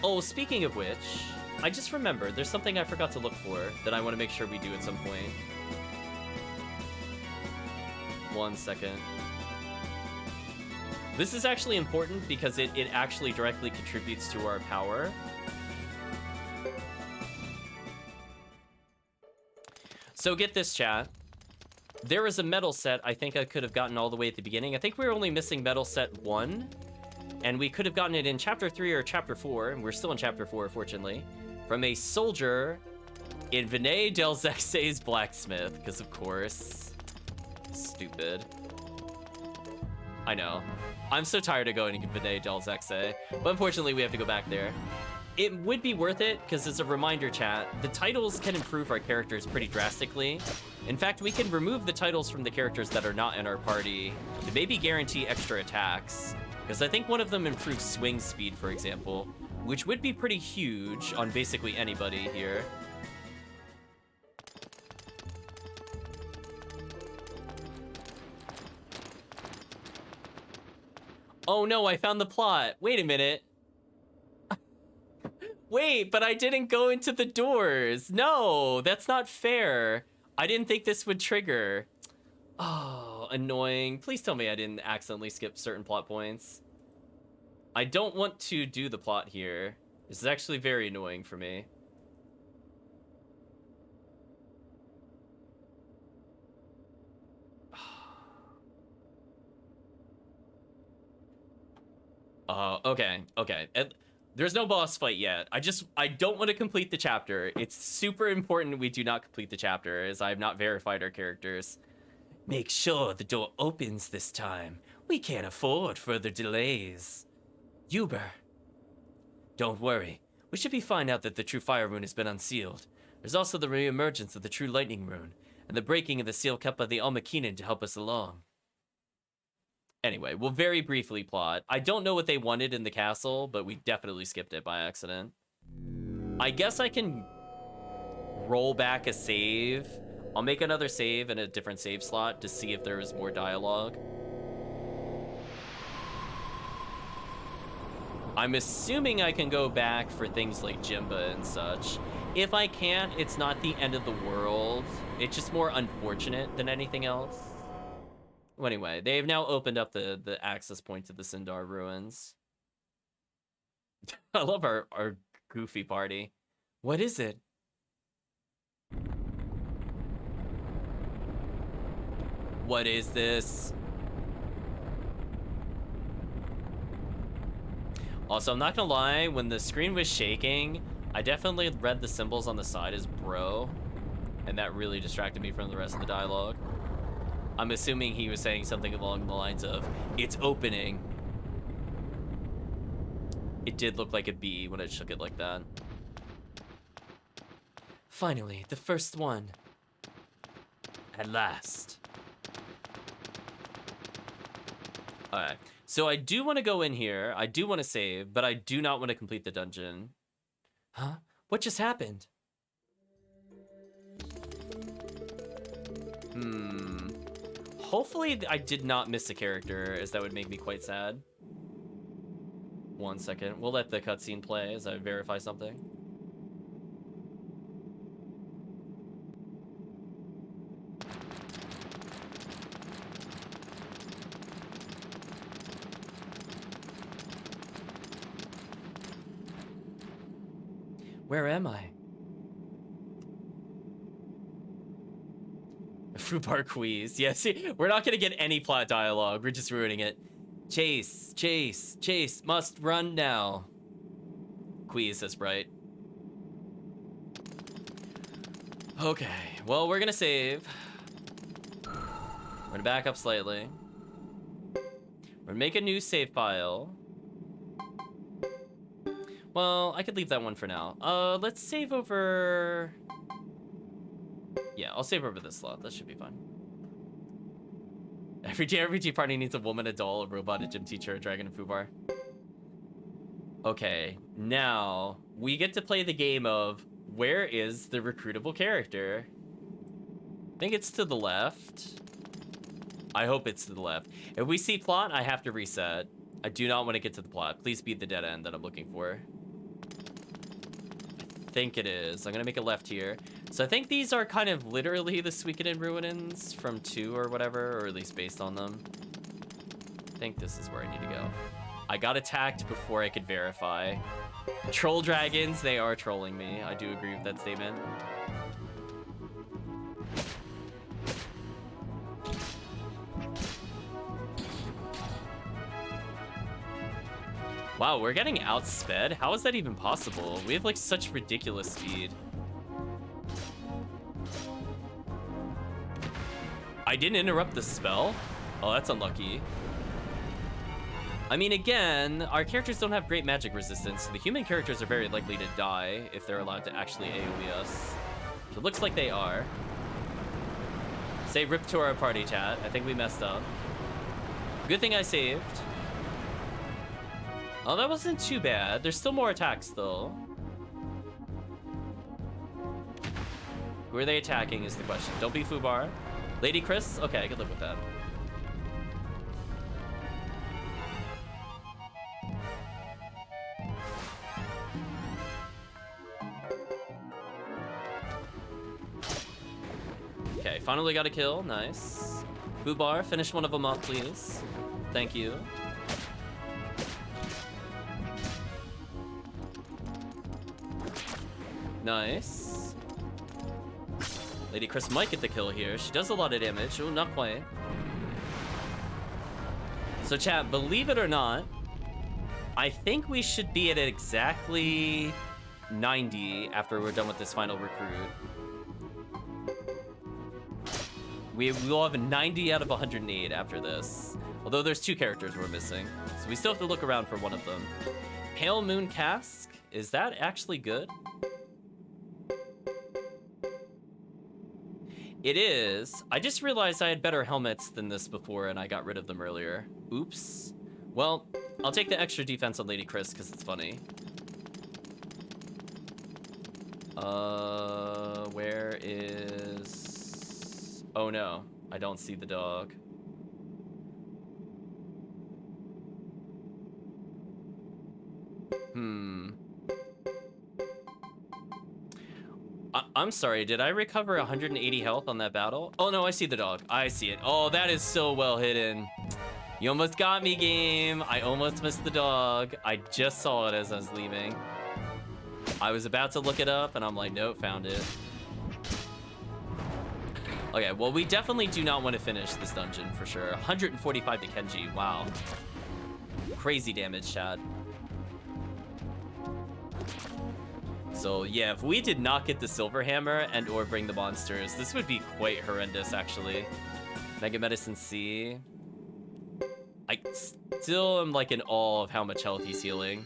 Oh, speaking of which, I just remembered there's something I forgot to look for that I want to make sure we do at some point. 1 second. This is actually important because it actually directly contributes to our power. So get this, chat. There is a metal set I think I could have gotten all the way at the beginning. I think we were only missing metal set 1, and we could have gotten it in chapter 3 or chapter 4, and we're still in chapter 4, fortunately, from a soldier in Vinay Del Zexe's blacksmith, because of course. Stupid. I know. I'm so tired of going to Vinay Del Zexe, but unfortunately we have to go back there. It would be worth it, because as a reminder, chat, the titles can improve our characters pretty drastically. In fact, we can remove the titles from the characters that are not in our party to maybe guarantee extra attacks, because I think one of them improves swing speed, for example, which would be pretty huge on basically anybody here. Oh no, I found the plot. Wait a minute. Wait, but I didn't go into the doors. No, that's not fair. I didn't think this would trigger. Oh, annoying. Please tell me I didn't accidentally skip certain plot points. I don't want to do the plot here. This is actually very annoying for me. Okay. There's no boss fight yet. I don't want to complete the chapter. It's super important we do not complete the chapter, as I have not verified our characters. Make sure the door opens this time. We can't afford further delays. Uber. Don't worry. We should be fine now that the true fire rune has been unsealed. There's also the re-emergence of the true lightning rune, and the breaking of the seal kept by the Almakinen to help us along. Anyway, we'll very briefly plot. I don't know what they wanted in the castle, but we definitely skipped it by accident. I guess I can roll back a save. I'll make another save in a different save slot to see if there is more dialogue. I'm assuming I can go back for things like Jimba and such. If I can't, it's not the end of the world. It's just more unfortunate than anything else. Well, anyway, they've now opened up the access point to the Sindar ruins. I love our goofy party. What is it? What is this? Also, I'm not gonna lie, when the screen was shaking, I definitely read the symbols on the side as bro, and that really distracted me from the rest of the dialogue. I'm assuming he was saying something along the lines of, "It's opening." It did look like a bee when it shook it like that. Finally, the first one. At last. Alright, so I do want to go in here. I do want to save, but I do not want to complete the dungeon. Huh? What just happened? Hopefully I did not miss a character, as that would make me quite sad. 1 second. We'll let the cutscene play as I verify something. Where am I? Frubar quiz. Yeah, see, we're not gonna get any plot dialogue. We're just ruining it. Chase, chase, chase, must run now. Quiz, that's right. Okay, well, we're gonna save. We're gonna back up slightly. We're gonna make a new save file. Well, I could leave that one for now. Let's save over... Yeah, I'll save over this slot. That should be fine. Every JRPG party needs a woman, a doll, a robot, a gym teacher, a dragon, and Fubar. Okay, now we get to play the game of where is the recruitable character? I think it's to the left. I hope it's to the left. If we see plot, I have to reset. I do not want to get to the plot. Please be the dead end that I'm looking for. I think it is. I'm gonna make a left here. So I think these are kind of literally the Suikoden ruins from 2 or whatever, or at least based on them. I think this is where I need to go. I got attacked before I could verify. Troll dragons, they are trolling me. I do agree with that statement. Wow, we're getting outsped? How is that even possible? We have like such ridiculous speed. I didn't interrupt the spell? Oh, that's unlucky. I mean, again, our characters don't have great magic resistance, so the human characters are very likely to die if they're allowed to actually AoE us. So it looks like they are. Say rip to our party chat. I think we messed up. Good thing I saved. Oh, that wasn't too bad. There's still more attacks, though. Who are they attacking is the question. Don't be Fubar. Lady Chris? Okay, I can live with that. Okay, finally got a kill. Nice. Fubar, finish one of them off, please. Thank you. Nice. Lady Chris might get the kill here. She does a lot of damage. Oh, not quite. So chat, believe it or not, I think we should be at exactly 90 after we're done with this final recruit. We will have a 90 out of 108 after this. Although there's 2 characters we're missing. So we still have to look around for one of them. Pale Moon Cask? Is that actually good? It is. I just realized I had better helmets than this before and I got rid of them earlier. Oops. Well, I'll take the extra defense on Lady Chris because it's funny. Where is... Oh no, I don't see the dog. I'm sorry, did I recover 180 health on that battle? Oh no, I see the dog. I see it. Oh, that is so well hidden. You almost got me, game. I almost missed the dog. I just saw it as I was leaving. I was about to look it up and I'm like, nope, found it. Okay, well, we definitely do not want to finish this dungeon for sure. 145 to Kenji, wow. Crazy damage, Chad. So yeah, if we did not get the Silver Hammer and or bring the monsters, this would be quite horrendous, actually. Mega Medicine C. I still am like in awe of how much health he's healing.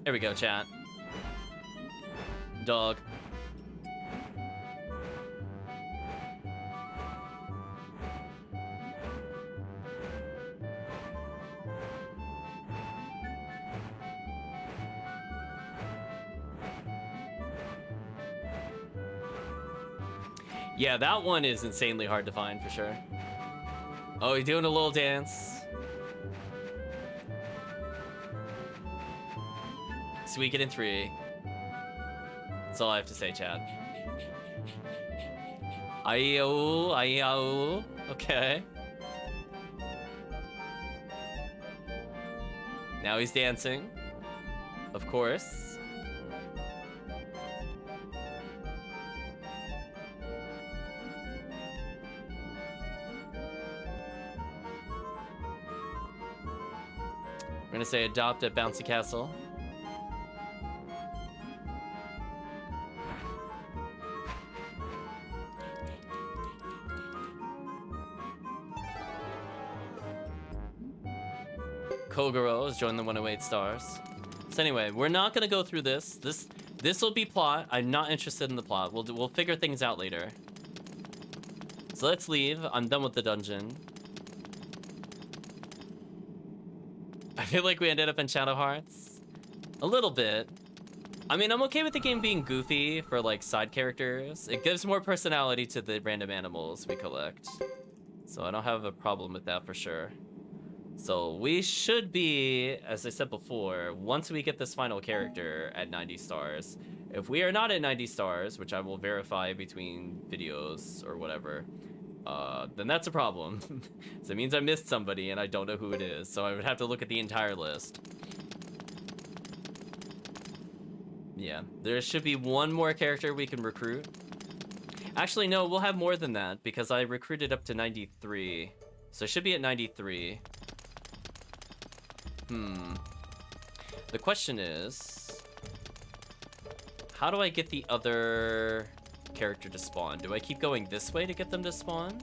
There we go, chat. Dog. Yeah, that one is insanely hard to find for sure. Oh, he's doing a little dance. Suikoden III. That's all I have to say, chat. Ayo, ayo. Okay. Now he's dancing. Of course. We're gonna say adopt at Bouncy Castle. Kogoro has joined the 108 stars. So anyway, we're not gonna go through this. This will be plot. I'm not interested in the plot. We'll figure things out later. So let's leave. I'm done with the dungeon. I feel like we ended up in Shadow Hearts. A little bit. I mean, I'm okay with the game being goofy for like side characters. It gives more personality to the random animals we collect. So I don't have a problem with that for sure. So we should be, as I said before, once we get this final character at 90 stars. If we are not at 90 stars, which I will verify between videos or whatever, then that's a problem. So it means I missed somebody and I don't know who it is. So I would have to look at the entire list. Yeah, there should be one more character we can recruit. Actually, no, we'll have more than that because I recruited up to 93. So it should be at 93. The question is, how do I get the other character to spawn? Do I keep going this way to get them to spawn?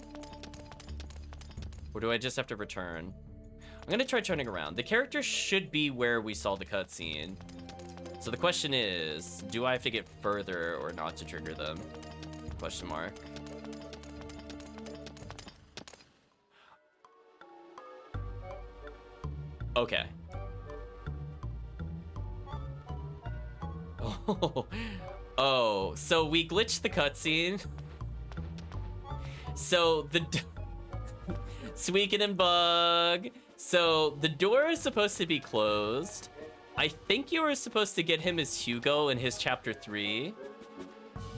Or do I just have to return? I'm gonna try turning around. The character should be where we saw the cutscene. So the question is, do I have to get further or not to trigger them? Question mark. Okay. Oh, so we glitched the cutscene. So the Suikoden bug. So the door is supposed to be closed. I think you were supposed to get him as Hugo in his chapter 3,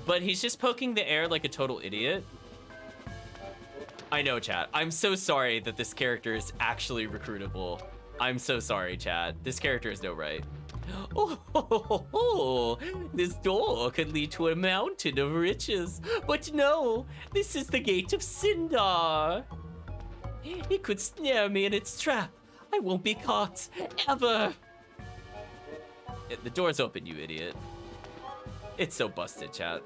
but he's just poking the air like a total idiot. I know, chat. I'm so sorry that this character is actually recruitable. I'm so sorry, chat. This character is no right. Oh, this door could lead to a mountain of riches. But no, this is the gate of Sindar. It could snare me in its trap. I won't be caught, ever. The door's open, you idiot. It's so busted, chat.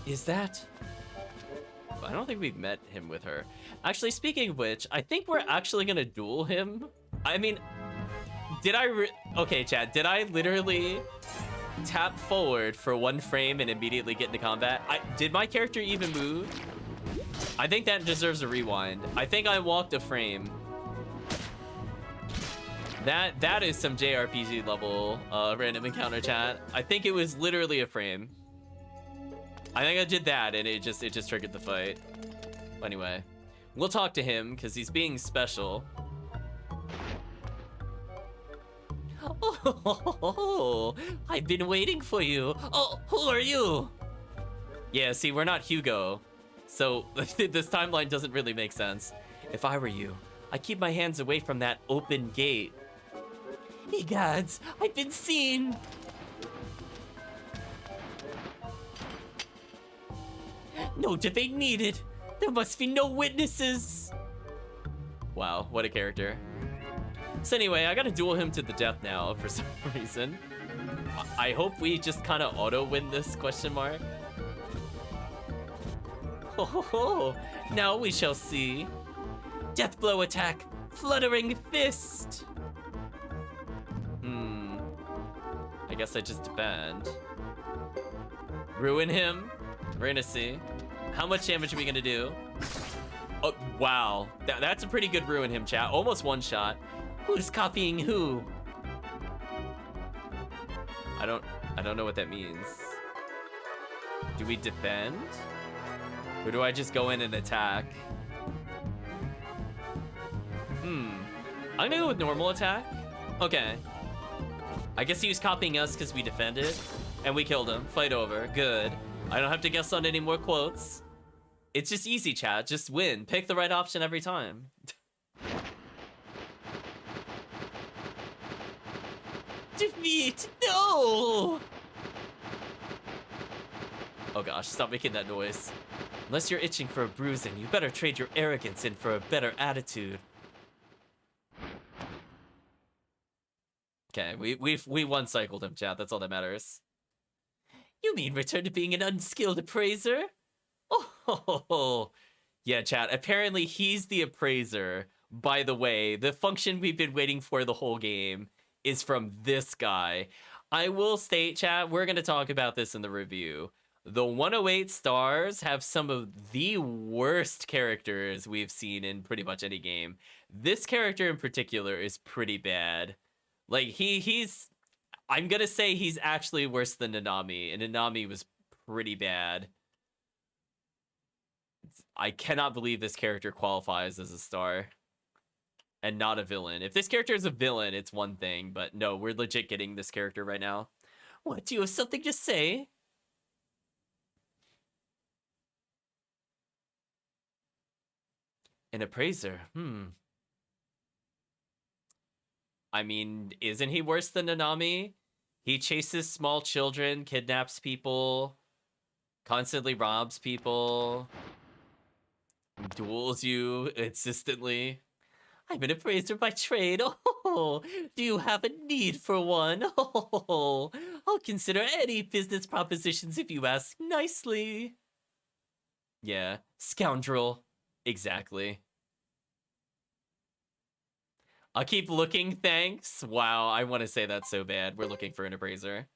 Is that? I don't think we've met him with her. Actually, speaking of which, I think we're actually gonna duel him. I mean, did I okay, chat, did I literally tap forward for 1 frame and immediately get into combat? Did my character even move? I think that deserves a rewind. I think I walked a frame. That is some JRPG level random encounter, chat. I think it was literally a frame. I think I did that and it just triggered the fight. Anyway, we'll talk to him because he's being special. Oh, I've been waiting for you. Oh, who are you? Yeah, see, we're not Hugo. So this timeline doesn't really make sense. If I were you, I'd keep my hands away from that open gate. Ye gods, I've been seen. No debate needed. There must be no witnesses. Wow, what a character. So anyway, I gotta duel him to the death now for some reason. I hope we just kind of auto-win this, question mark. Oh, now we shall see. Death blow attack, fluttering fist. I guess I just defend. Ruin him. We're gonna see. How much damage are we gonna do? Oh, wow. That's a pretty good ruin him, chat. Almost one shot. Who's copying who? I don't know what that means. Do we defend? Or do I just go in and attack? I'm gonna go with normal attack. Okay. I guess he was copying us because we defended, and we killed him. Fight over. Good. I don't have to guess on any more quotes. It's just easy, chat. Just win. Pick the right option every time. Defeat! No! Oh gosh, stop making that noise. Unless you're itching for a bruising, you better trade your arrogance in for a better attitude. Okay, we one-cycled him, chat. That's all that matters. You mean return to being an unskilled appraiser? Oh, yeah, chat. Apparently, he's the appraiser. By the way, the function we've been waiting for the whole game is from this guy. I will state, chat, we're going to talk about this in the review. The 108 stars have some of the worst characters we've seen in pretty much any game. This character in particular is pretty bad. Like, he's... I'm gonna say he's actually worse than Nanami, and Nanami was pretty bad. I cannot believe this character qualifies as a star. And not a villain. If this character is a villain, it's one thing, but no, we're legit getting this character right now. What, do you have something to say? An appraiser, I mean, isn't he worse than Nanami? He chases small children, kidnaps people, constantly robs people, duels you insistently. I'm an appraiser by trade. Oh, do you have a need for one? Oh, I'll consider any business propositions if you ask nicely. Yeah, scoundrel. Exactly. I'll keep looking, thanks. Wow, I want to say that so bad. We're looking for an appraiser.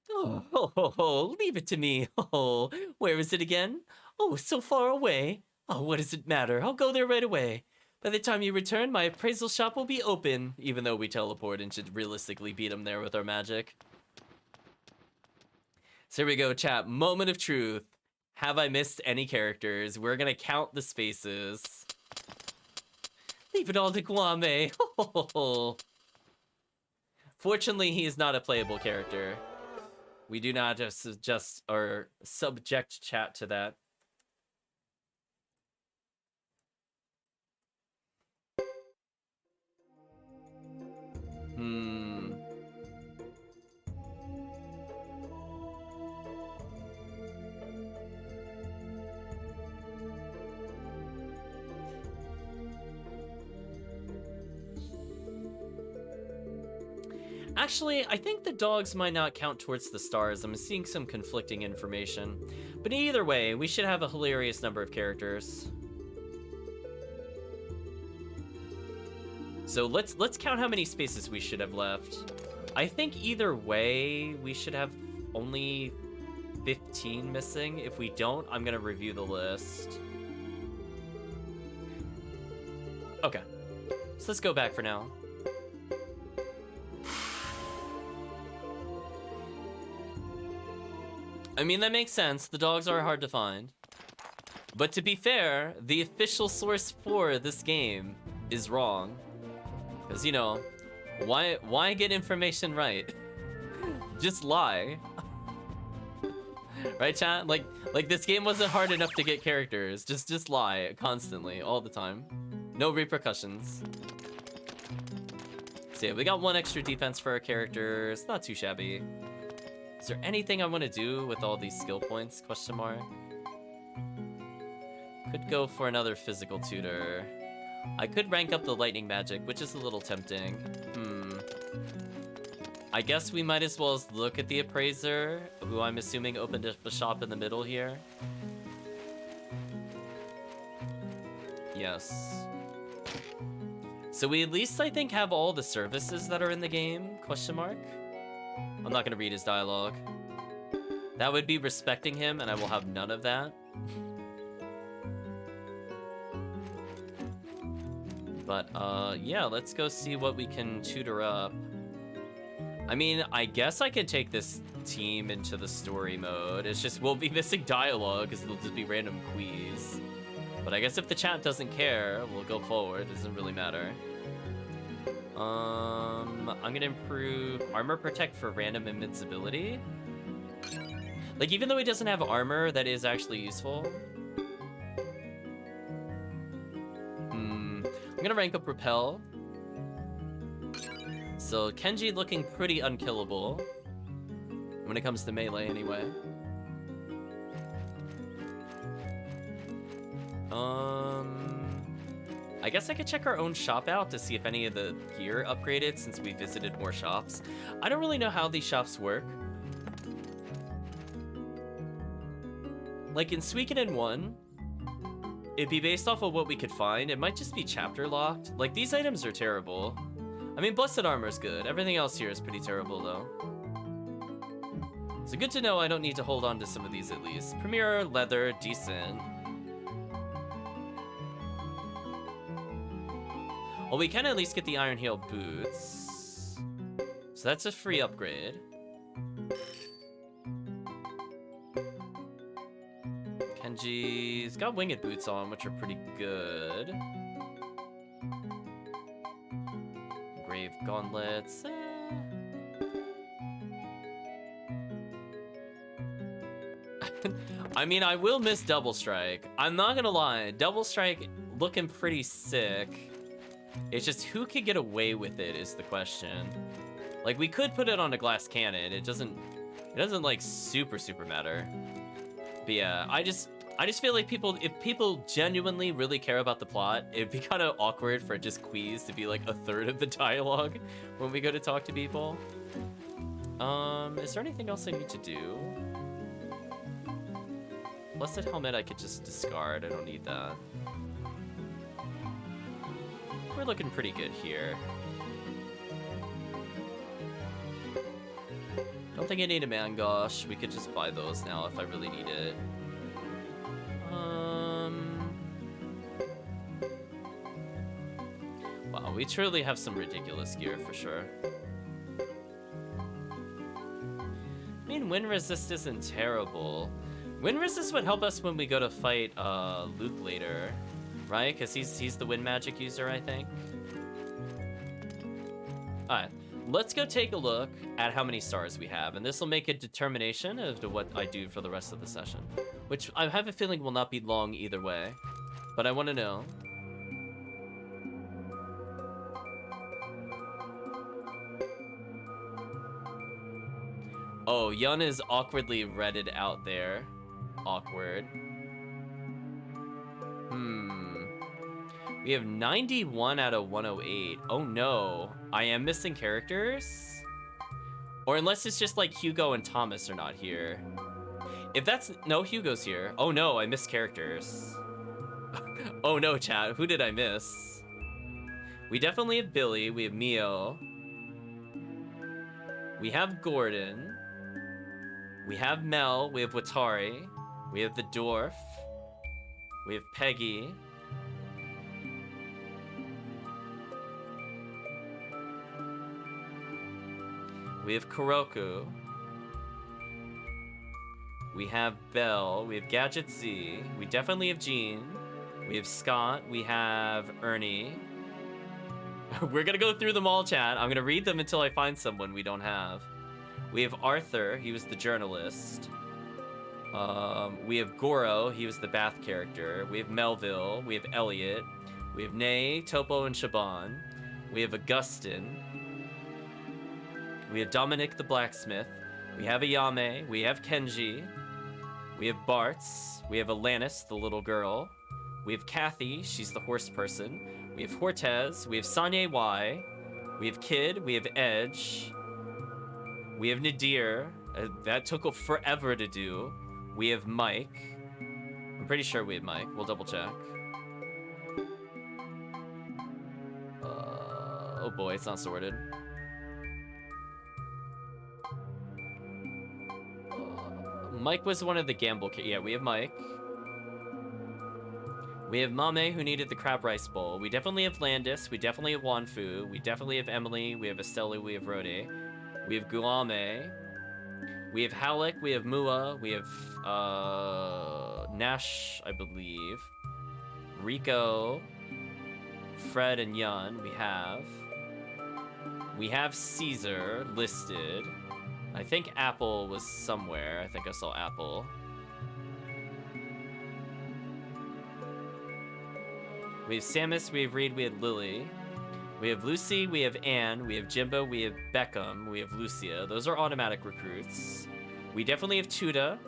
Oh, leave it to me. Oh, where is it again? Oh, so far away. Oh, what does it matter? I'll go there right away. By the time you return, my appraisal shop will be open, even though we teleport and should realistically beat him there with our magic. So here we go, chat. Moment of truth. Have I missed any characters? We're gonna count the spaces. Leave it all to Guame. Fortunately, he is not a playable character. We do not just or subject chat to that. Actually, I think the dogs might not count towards the stars. I'm seeing some conflicting information. But either way, we should have a hilarious number of characters. So let's count how many spaces we should have left. I think either way, we should have only 15 missing. If we don't, I'm gonna review the list. Okay, so let's go back for now. I mean, that makes sense. The dogs are hard to find. But to be fair, the official source for this game is wrong. Because, you know, why get information right? Just lie. Right, chat? Like this game wasn't hard enough to get characters. Just lie constantly, all the time. No repercussions. So yeah, we got one extra defense for our characters. Not too shabby. Is there anything I want to do with all these skill points? Question mark. Could go for another physical tutor. I could rank up the lightning magic, which is a little tempting. I guess we might as well look at the appraiser, who I'm assuming opened up a shop in the middle here. Yes. So we at least, I think, have all the services that are in the game? Question mark. I'm not gonna read his dialogue. That would be respecting him, and I will have none of that. But, yeah, let's go see what we can tutor up. I mean, I guess I could take this team into the story mode. It's just we'll be missing dialogue, because it'll just be random quiz. But I guess if the chat doesn't care, we'll go forward. It doesn't really matter. I'm gonna improve armor protect for random invincibility. Like, even though he doesn't have armor, that is actually useful. I'm gonna rank up repel. So Kenji looking pretty unkillable when it comes to melee anyway. I guess I could check our own shop out to see if any of the gear upgraded since we visited more shops. I don't really know how these shops work. Like in Suikoden 1, it'd be based off of what we could find. It might just be chapter locked. Like, these items are terrible. I mean, Blessed Armor is good. Everything else here is pretty terrible, though. So good to know I don't need to hold on to some of these at least. Premier leather, decent. Well, we can at least get the Iron Heel boots. So that's a free upgrade. Kenji's got winged boots on, which are pretty good. Grave gauntlets. I mean, I will miss Double Strike. I'm not gonna lie. Double Strike looking pretty sick. It's just who could get away with it is the question. Like, we could put it on a glass cannon. It doesn't like super matter. But yeah, I just feel like if people genuinely really care about the plot, it'd be kind of awkward for just Queeze to be like a third of the dialogue when we go to talk to people. Is there anything else I need to do? Blessed helmet I could just discard. I don't need that. We're looking pretty good here. Don't think I need a Mangosh. We could just buy those now if I really need it. Wow, we truly have some ridiculous gear for sure. I mean, wind resist isn't terrible. Wind resist would help us when we go to fight Luke later. Right? Because he's the wind magic user, I think. Alright, let's go take a look at how many stars we have, and this will make a determination as to what I do for the rest of the session. Which I have a feeling will not be long either way, but I want to know. Oh, Yun is awkwardly redded out there. Awkward. We have 91 out of 108. Oh no, I am missing characters? Or unless it's just like Hugo and Thomas are not here. If that's, no, Hugo's here. Oh no, I missed characters. Oh no, chat, who did I miss? We definitely have Billy, we have Mio. We have Gordon. We have Mel, we have Watari. We have the Dwarf. We have Peggy. We have Kuroko. We have Belle. We have Gadget Z. We definitely have Jean. We have Scott. We have Ernie. We're gonna go through them all, chat. I'm gonna read them until I find someone we don't have. We have Arthur. He was the journalist. We have Goro. He was the Bath character. We have Melville. We have Elliot. We have Nay, Topo, and Shaban. We have Augustin. We have Dominic the blacksmith. We have Ayame. We have Kenji. We have Bartz. We have Alanis, the little girl. We have Kathy. She's the horse person. We have Hortez. We have Sanye Y. We have Kid. We have Edge. We have Nadir. That took forever to do. We have Mike. I'm pretty sure we have Mike. We'll double check. Oh boy, it's not sorted. Mike was one of the gamble. Yeah, we have Mike. We have Mame, who needed the crab rice bowl. We definitely have Landis. We definitely have Wanfu. We definitely have Emily. We have Estelle. We have Rode. We have Guame. We have Halleck. We have Mua. We have Nash, I believe. Rico, Fred, and Yun. We have Caesar listed. I think Apple was somewhere. I think I saw Apple. We have Samus, we have Reed, we have Lily. We have Lucy, we have Anne, we have Jimbo, we have Beckham, we have Lucia. Those are automatic recruits. We definitely have Tuda.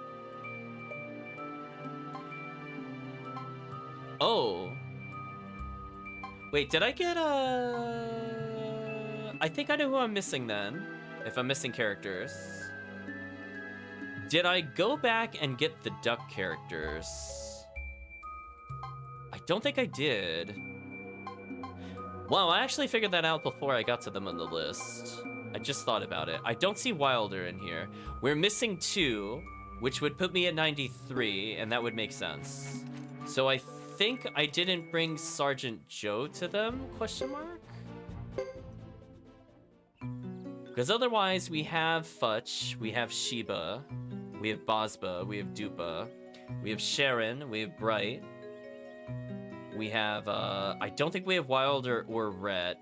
Oh. Wait, did I get I think I know who I'm missing then, if I'm missing characters. Did I go back and get the duck characters? I don't think I did. Wow, I actually figured that out before I got to them on the list. I just thought about it. I don't see Wilder in here. We're missing 2, which would put me at 93, and that would make sense. So I think I didn't bring Sergeant Joe to them, question mark? Because otherwise we have Futch, we have Sheba, we have Bosba, we have Dupa, we have Sharon, we have Bright. We have, I don't think we have Wilder or Rhett.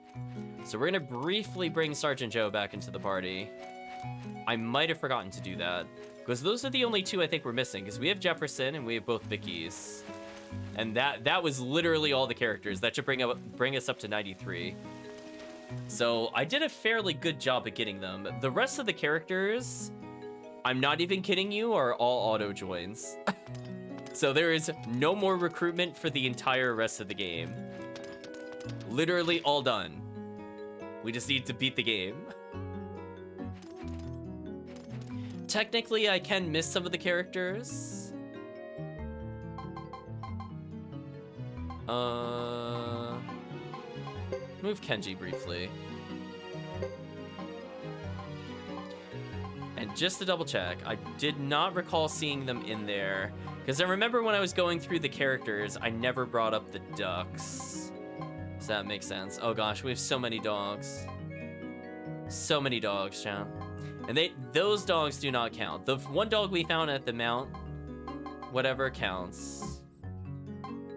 So we're gonna briefly bring Sergeant Joe back into the party. I might have forgotten to do that. Because those are the only 2 I think we're missing. Because we have Jefferson and we have both Vickies. And that was literally all the characters. That should bring us up to 93. So I did a fairly good job at getting them. The rest of the characters, I'm not even kidding you, are all auto joins. So there is no more recruitment for the entire rest of the game. Literally all done. We just need to beat the game. Technically, I can miss some of the characters. Move Kenji briefly. And just to double check, I did not recall seeing them in there. Because I remember when I was going through the characters, I never brought up the ducks. Does that make sense? Oh gosh, we have so many dogs. So many dogs, Chan. And those dogs do not count. The one dog we found at the mount, whatever counts.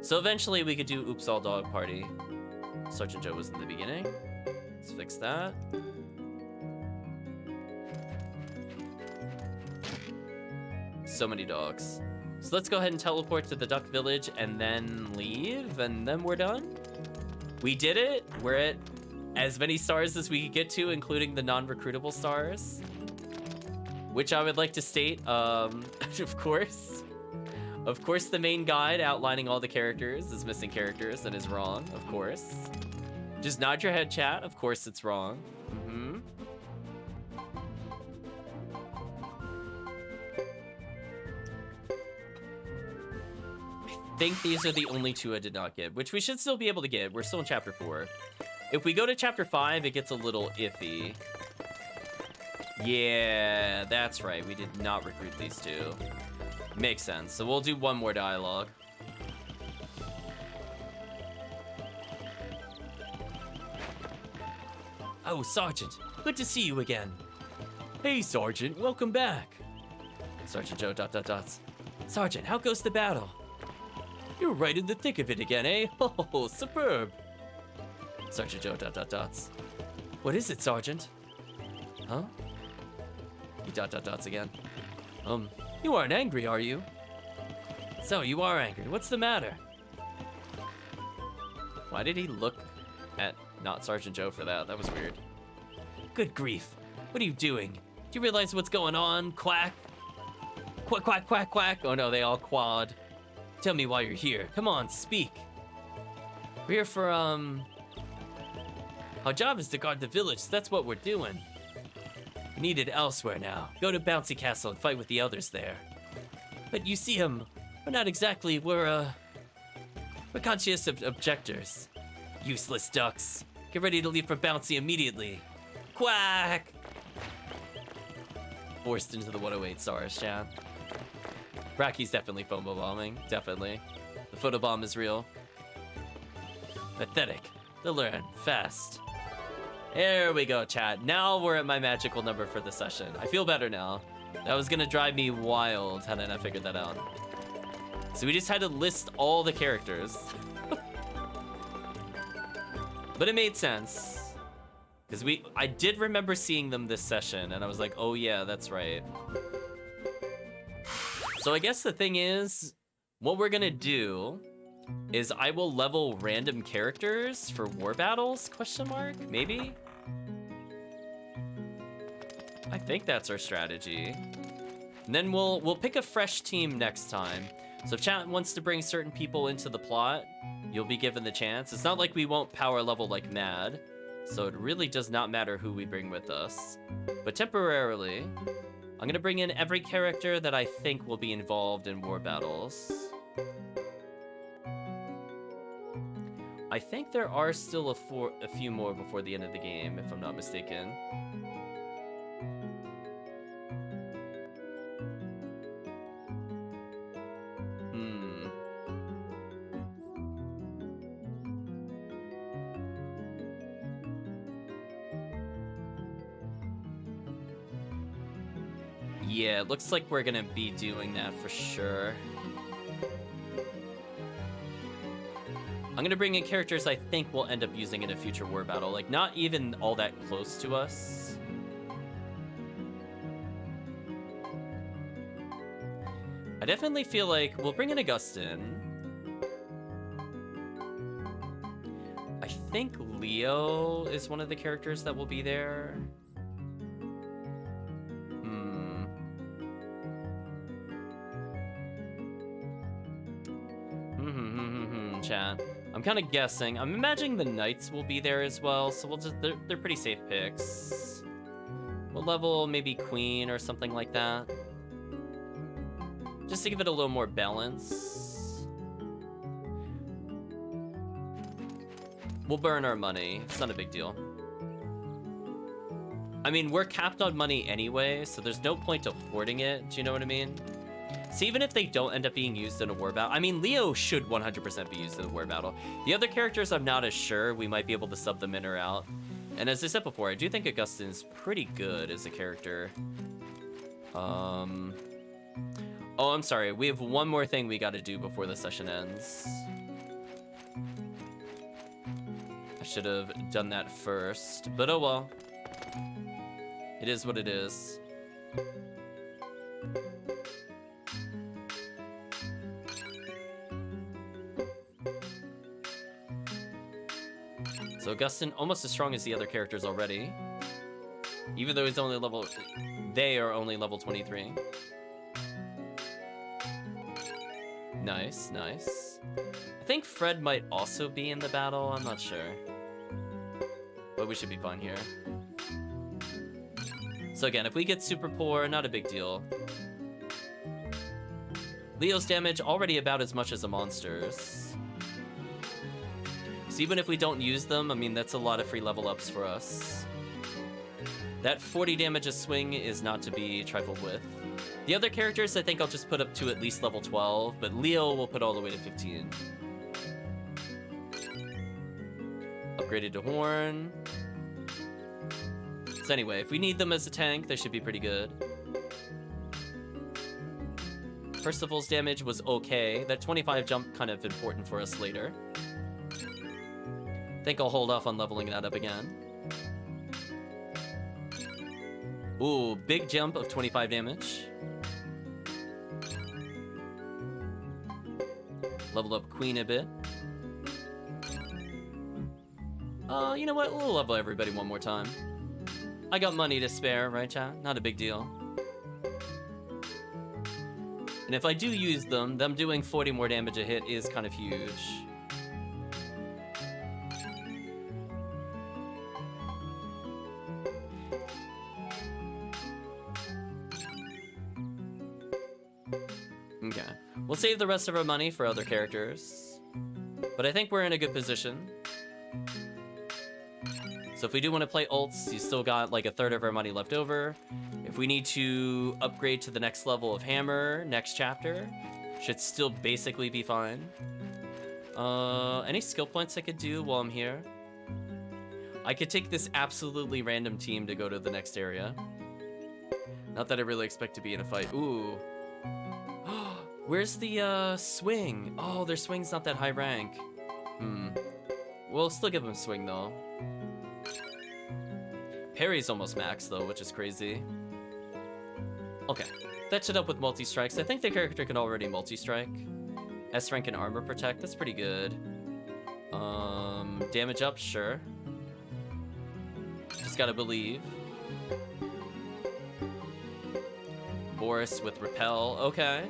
So eventually we could do Oops All Dog Party. Sergeant Joe was in the beginning. Let's fix that. So many dogs. So let's go ahead and teleport to the Duck Village and then leave, and then we're done. We did it. We're at as many stars as we could get to, including the non-recruitable stars. Which I would like to state, of course, the main guide outlining all the characters is missing characters and is wrong, of course. Just nod your head, chat. Of course it's wrong. I think these are the only 2 I did not get, which we should still be able to get. We're still in Chapter 4. If we go to Chapter 5, it gets a little iffy. Yeah, that's right. We did not recruit these 2. Makes sense. So we'll do one more dialogue. Oh, Sergeant. Good to see you again. Hey, Sergeant. Welcome back. Sergeant Joe, ... Sergeant, how goes the battle? You're right in the thick of it again, eh? Oh, superb. Sergeant Joe, ... What is it, Sergeant? Huh? He ... again. You aren't angry, are you? So, you are angry. What's the matter? Why did he look at not Sergeant Joe for that? That was weird. Good grief. What are you doing? Do you realize what's going on? Quack? Quack, quack, quack, quack. Oh no, they all quad. Tell me why you're here. Come on, speak. We're here for, our job is to guard the village, so that's what we're doing. We need it elsewhere now. Go to Bouncy Castle and fight with the others there. But you see, we're not exactly, we're conscious objectors. Useless ducks. Get ready to leave for Bouncy immediately. Quack! Forced into the 108 stars, Chan. Bracky's definitely FOMO bombing. Definitely. The photobomb is real. Pathetic. They'll learn. Fast. There we go, chat. Now we're at my magical number for the session. I feel better now. That was gonna drive me wild had I not figured that out. So we just had to list all the characters. But it made sense. Because I did remember seeing them this session, and I was like, oh yeah, that's right. So I guess the thing is, what we're gonna do is I will level random characters for war battles, question mark, maybe? I think that's our strategy. And then we'll pick a fresh team next time. So if chat wants to bring certain people into the plot, you'll be given the chance. It's not like we won't power level like mad, so it really does not matter who we bring with us. But temporarily, I'm gonna bring in every character that I think will be involved in war battles. I think there are still a few more before the end of the game, if I'm not mistaken. Yeah, it looks like we're gonna be doing that for sure. I'm gonna bring in characters I think we'll end up using in a future war battle, like not even all that close to us. I definitely feel like we'll bring in Augustin. I think Leo is one of the characters that will be there. Chat. I'm kind of guessing. I'm imagining the Knights will be there as well, so we'll just they're pretty safe picks. We'll level maybe Queen or something like that. Just to give it a little more balance. We'll burn our money. It's not a big deal. I mean, we're capped on money anyway, so there's no point to hoarding it. Do you know what I mean? So even if they don't end up being used in a war battle, I mean, Leo should 100% be used in a war battle. The other characters, I'm not as sure. We might be able to sub them in or out. And as I said before, I do think Augustin's pretty good as a character. Oh, I'm sorry. We have one more thing we got to do before the session ends. I should have done that first, but oh well. It is what it is. So Augustin, almost as strong as the other characters already. Even though he's only level... They are only level 23. Nice, nice. I think Fred might also be in the battle, I'm not sure. But we should be fine here. So again, if we get super poor, not a big deal. Leo's damage already about as much as a monster's. So even if we don't use them, I mean, that's a lot of free level ups for us. That 40 damage a swing is not to be trifled with. The other characters, I think I'll just put up to at least level 12, but Leo will put all the way to 15. Upgraded to Horn. So anyway, if we need them as a tank, they should be pretty good. Percival's damage was okay. That 25 jump kind of important for us later. I think I'll hold off on leveling that up again. Ooh, big jump of 25 damage. Level up Queen a bit. You know what? We'll level everybody one more time. I got money to spare, right, chat? Not a big deal. And if I do use them doing 40 more damage a hit is kind of huge. Okay. We'll save the rest of our money for other characters. But I think we're in a good position. So if we do want to play ults, you still got like a third of our money left over. If we need to upgrade to the next level of hammer next chapter, should still basically be fine. Any skill points I could do while I'm here? I could take this absolutely random team to go to the next area. Not that I really expect to be in a fight. Ooh. Where's the swing? Oh, their swing's not that high rank. we'll still give him swing though. Parry's almost max though, which is crazy. Okay, fetch it up with multi-strikes. I think the character can already multi-strike. S rank and armor protect, that's pretty good. Damage up, sure. Just gotta believe. Boris with repel, okay.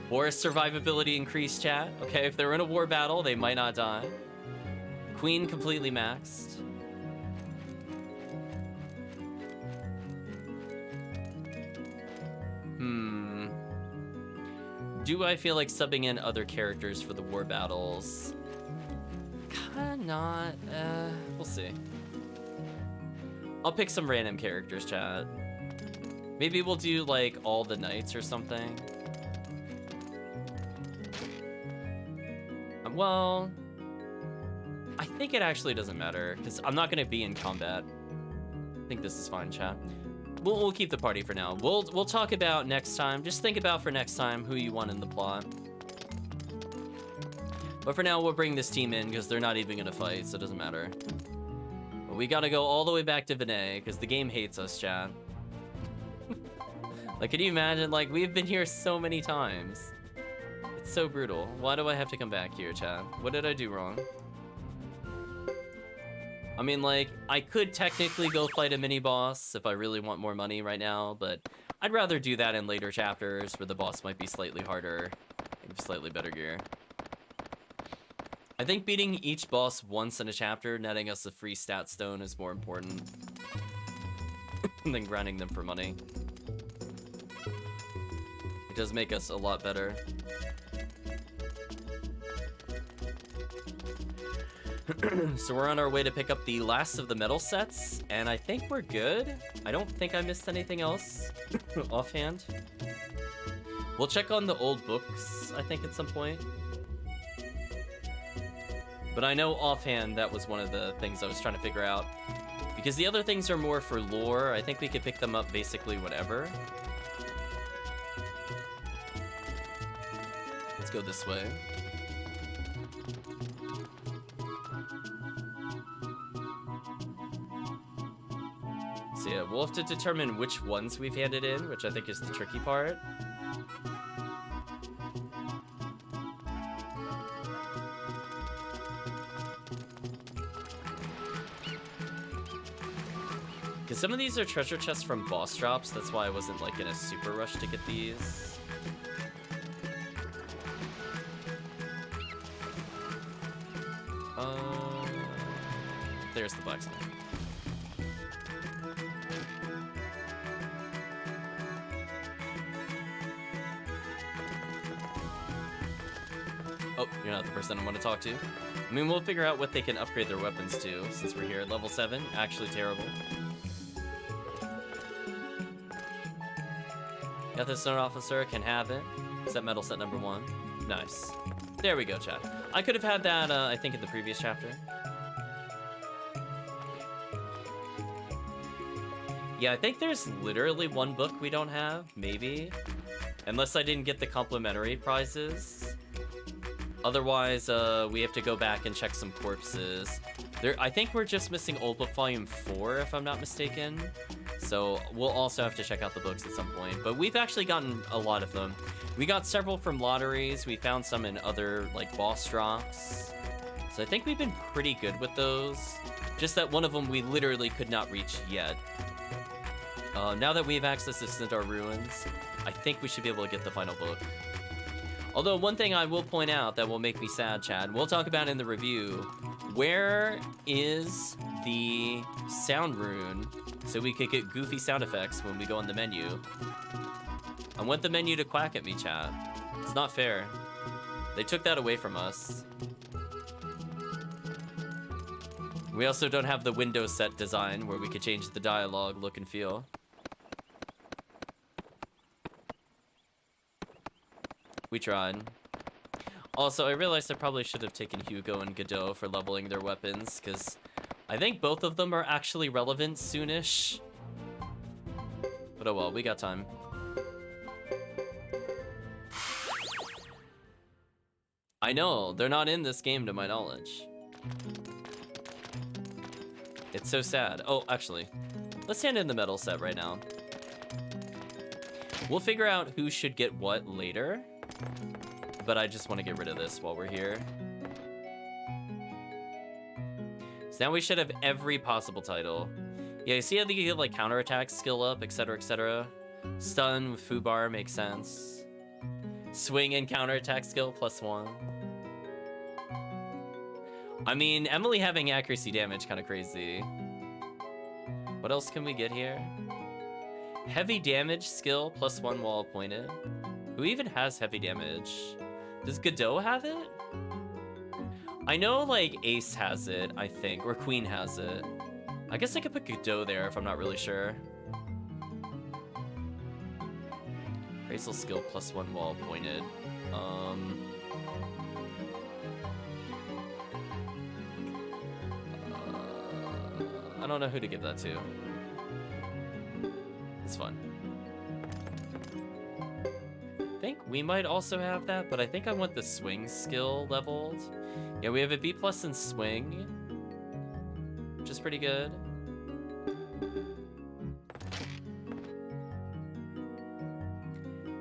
Boris survivability increased, chat. Okay, if they're in a war battle, they might not die. Queen completely maxed. Do I feel like subbing in other characters for the war battles? Kinda not. We'll see. I'll pick some random characters, chat. Maybe we'll do like all the knights or something. Well, I think it actually doesn't matter because I'm not gonna be in combat. I think this is fine, chat. We'll keep the party for now. We'll talk about next time. Just think about for next time who you want in the plot. But for now, we'll bring this team in because they're not even gonna fight, so it doesn't matter. But we gotta go all the way back to Vinay because the game hates us, chat. Like, can you imagine? Like, we've been here so many times. It's so brutal. Why do I have to come back here, chat? What did I do wrong? I mean, like, I could technically go fight a mini-boss if I really want more money right now, but I'd rather do that in later chapters where the boss might be slightly harder and slightly better gear. I think beating each boss once in a chapter, netting us a free stat stone is more important than grinding them for money. It does make us a lot better. So we're on our way to pick up the last of the metal sets, and I think we're good. I don't think I missed anything else offhand. We'll check on the old books, I think, at some point. But I know offhand that was one of the things I was trying to figure out. Because the other things are more for lore. I think we could pick them up basically whenever. Let's go this way. So yeah, we'll have to determine which ones we've handed in, which I think is the tricky part. Because some of these are treasure chests from boss drops, that's why I wasn't like in a super rush to get these. There's the blacksmith. Oh, you're not the person I want to talk to. I mean, we'll figure out what they can upgrade their weapons to, since we're here. Level 7, actually terrible. Got this stone officer, can have it. Set metal set number 1. Nice. There we go, chat. I could have had that, I think, in the previous chapter. Yeah, I think there's literally one book we don't have, maybe. Unless I didn't get the complimentary prizes. Otherwise, we have to go back and check some corpses. I think we're just missing Old Book Volume 4, if I'm not mistaken. So we'll also have to check out the books at some point. But we've actually gotten a lot of them. We got several from lotteries. We found some in other, like, boss drops. So I think we've been pretty good with those. Just that one of them we literally could not reach yet. Now that we have access to Centaur Ruins, I think we should be able to get the final book. Although one thing I will point out that will make me sad, Chad, we'll talk about in the review, where is the sound rune so we could get goofy sound effects when we go on the menu? I want the menu to quack at me, chat. It's not fair. They took that away from us. We also don't have the Windows set design where we could change the dialogue, look, and feel. We tried. Also, I realized I probably should have taken Hugo and Godot for leveling their weapons, because I think both of them are actually relevant soonish. But oh well, we got time. I know, they're not in this game to my knowledge. It's so sad. Oh, actually, let's hand in the medal set right now. We'll figure out who should get what later, but I just want to get rid of this while we're here. So now we should have every possible title. Yeah, you see how they get like counterattack skill up, etc., etc. Stun with foobar makes sense. Swing and counterattack skill +1. I mean, Emily having accuracy damage kind of crazy. What else can we get here? Heavy damage skill +1 while appointed. Who even has heavy damage? Does Godot have it? I know like Ace has it, I think, or Queen has it. I guess I could put Godot there if I'm not really sure. Appraisal skill +1 while appointed. I don't know who to give that to. It's fun. I think we might also have that, but I think I want the swing skill leveled. Yeah, we have a B+ in swing, which is pretty good.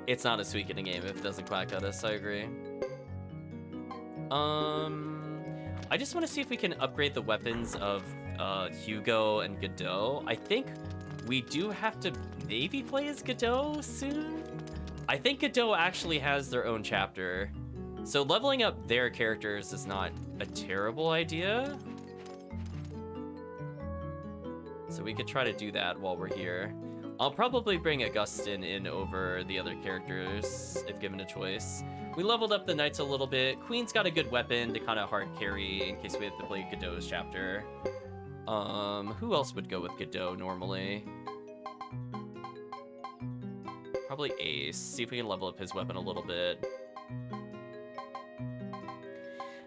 It's not a Suikoden game if it doesn't quack at us, I agree. I just want to see if we can upgrade the weapons of Hugo and Godot. I think we do have to maybe play as Godot soon. I think Godot actually has their own chapter, so leveling up their characters is not a terrible idea. So we could try to do that while we're here. I'll probably bring Augustin in over the other characters if given a choice. We leveled up the knights a little bit. Queen's got a good weapon to kind of hard carry in case we have to play Godot's chapter. Who else would go with Godot normally? Probably Ace. See if we can level up his weapon a little bit.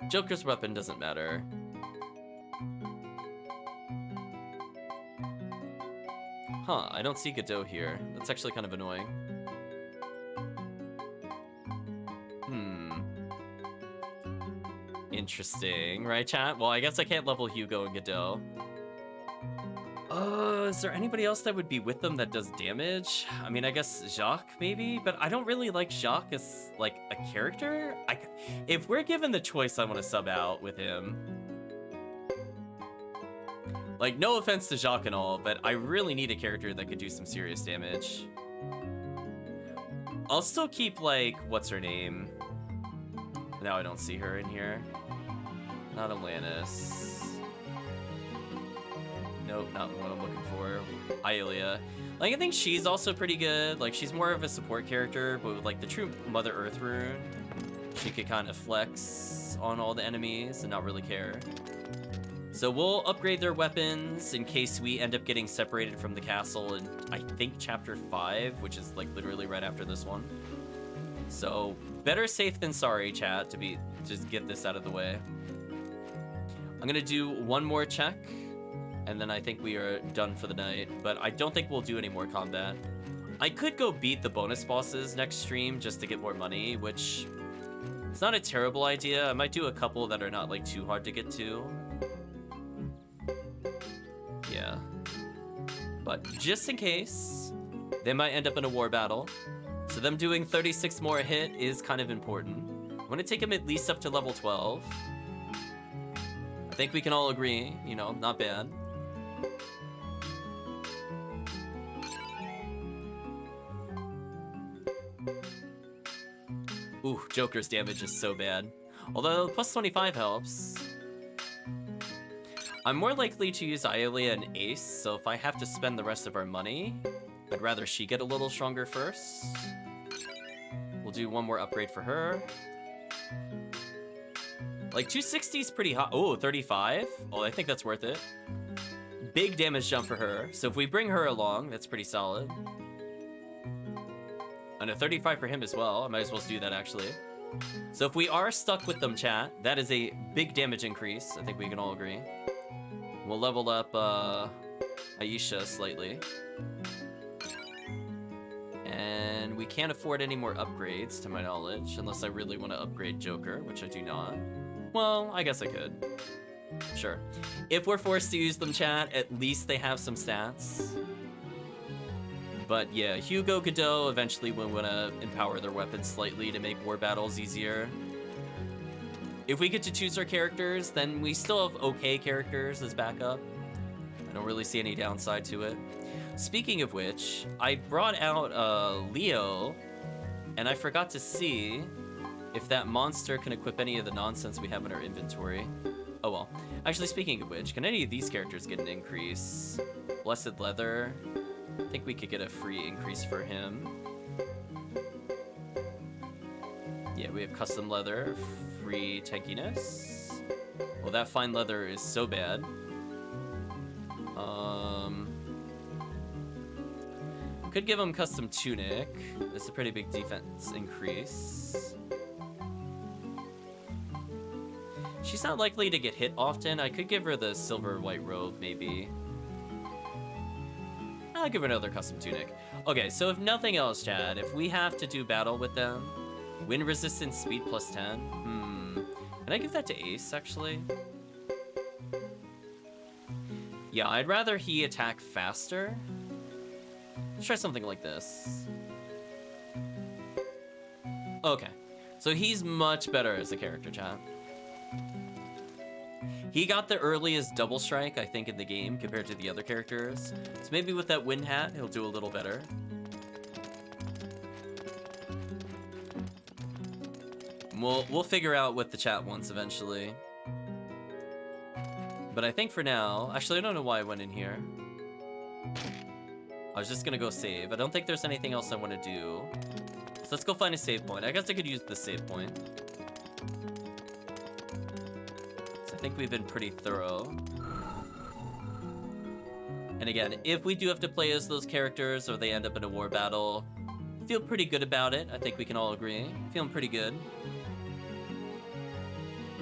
Joker's weapon doesn't matter. Huh, I don't see Godot here. That's actually kind of annoying. Interesting, right, chat? Well, I guess I can't level Hugo and Godot. Is there anybody else that would be with them that does damage? I mean, I guess Jacques, maybe? But I don't really like Jacques as, like, a character. If we're given the choice, I want to sub out with him. Like, no offense to Jacques and all, but I really need a character that could do some serious damage. I'll still keep, like, what's her name? Now I don't see her in here. Not Alanis. Nope, not what I'm looking for. Aelia. Like, I think she's also pretty good. Like, she's more of a support character, but with, like, the true Mother Earth rune, she could kind of flex on all the enemies and not really care. So we'll upgrade their weapons in case we end up getting separated from the castle in, I think, Chapter 5, which is, like, literally right after this one. So, better safe than sorry, chat, to just get this out of the way. I'm gonna do one more check, and then I think we are done for the night, but I don't think we'll do any more combat. I could go beat the bonus bosses next stream just to get more money, which is not a terrible idea. I might do a couple that are not, like, too hard to get to. Yeah. But just in case, they might end up in a war battle. So them doing 36 more a hit is kind of important. I want to take him at least up to level 12. I think we can all agree, you know, not bad. Ooh, Joker's damage is so bad. Although plus 25 helps. I'm more likely to use Aelia and Ace, so if I have to spend the rest of our money, I'd rather she get a little stronger first. We'll do one more upgrade for her. Like, 260 is pretty hot. Oh, 35? Oh, I think that's worth it. Big damage jump for her. So if we bring her along, that's pretty solid. And a 35 for him as well. I might as well do that, actually. So if we are stuck with them, chat, that is a big damage increase. I think we can all agree. We'll level up Aisha slightly. And we can't afford any more upgrades, to my knowledge, unless I really want to upgrade Joker, which I do not. Well, I guess I could. Sure. If we're forced to use them, chat, at least they have some stats. But yeah, Hugo, Godot, eventually we want to empower their weapons slightly to make war battles easier. If we get to choose our characters, then we still have okay characters as backup. I don't really see any downside to it. Speaking of which, I brought out Leo, and I forgot to see if that monster can equip any of the nonsense we have in our inventory. Oh well. Actually, speaking of which, can any of these characters get an increase? Blessed Leather. I think we could get a free increase for him. Yeah, we have Custom Leather, free tankiness. Well, that Fine Leather is so bad. Could give him Custom Tunic. That's a pretty big defense increase. She's not likely to get hit often. I could give her the Silver White Robe, maybe. I'll give her another Custom Tunic. Okay, so if nothing else, Chad, if we have to do battle with them, wind resistance, speed plus 10. Can I give that to Ace, actually? Yeah, I'd rather he attack faster. Let's try something like this. Okay, so he's much better as a character, chat. He got the earliest double strike, I think, in the game compared to the other characters. So maybe with that wind hat, he'll do a little better. We'll figure out what the chat wants eventually. But I think for now, actually, I don't know why I went in here. I was just gonna go save. I don't think there's anything else I want to do. So let's go find a save point. I guess I could use the save point. So I think we've been pretty thorough. And again, if we do have to play as those characters or they end up in a war battle, feel pretty good about it. I think we can all agree. Feeling pretty good.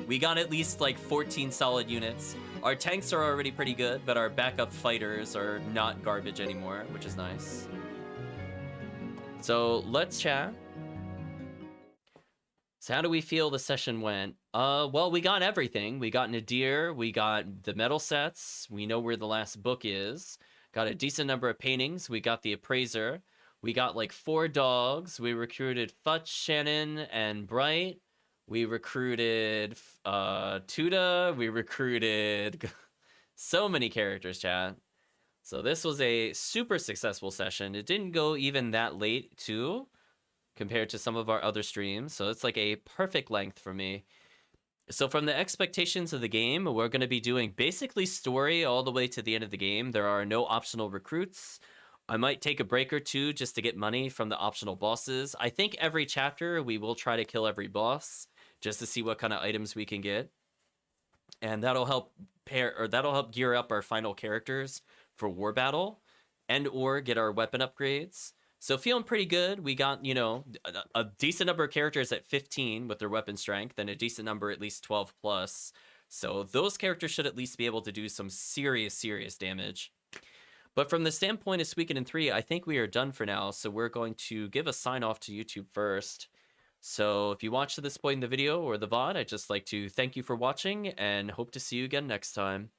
We got at least like 14 solid units. Our tanks are already pretty good, but our backup fighters are not garbage anymore, which is nice. So let's chat. So how do we feel the session went? Well, we got everything. We got Nadir, we got the metal sets, we know where the last book is, got a decent number of paintings, we got the appraiser, we got like 4 dogs, we recruited Futch, Shannon, and Bright. We recruited Tuda. We recruited so many characters, chat. So this was a super successful session. It didn't go even that late, too, compared to some of our other streams. So it's like a perfect length for me. So from the expectations of the game, we're going to be doing basically story all the way to the end of the game. There are no optional recruits. I might take a break or two just to get money from the optional bosses. I think every chapter we will try to kill every boss, just to see what kind of items we can get. And that'll help gear up our final characters for war battle and or get our weapon upgrades. So feeling pretty good. We got, you know, a decent number of characters at 15 with their weapon strength and a decent number at least 12 plus. So those characters should at least be able to do some serious damage. But from the standpoint of Suikoden 3, I think we are done for now. So we're going to give a sign off to YouTube first. So if you watched to this point in the video or the VOD, I'd just like to thank you for watching and hope to see you again next time.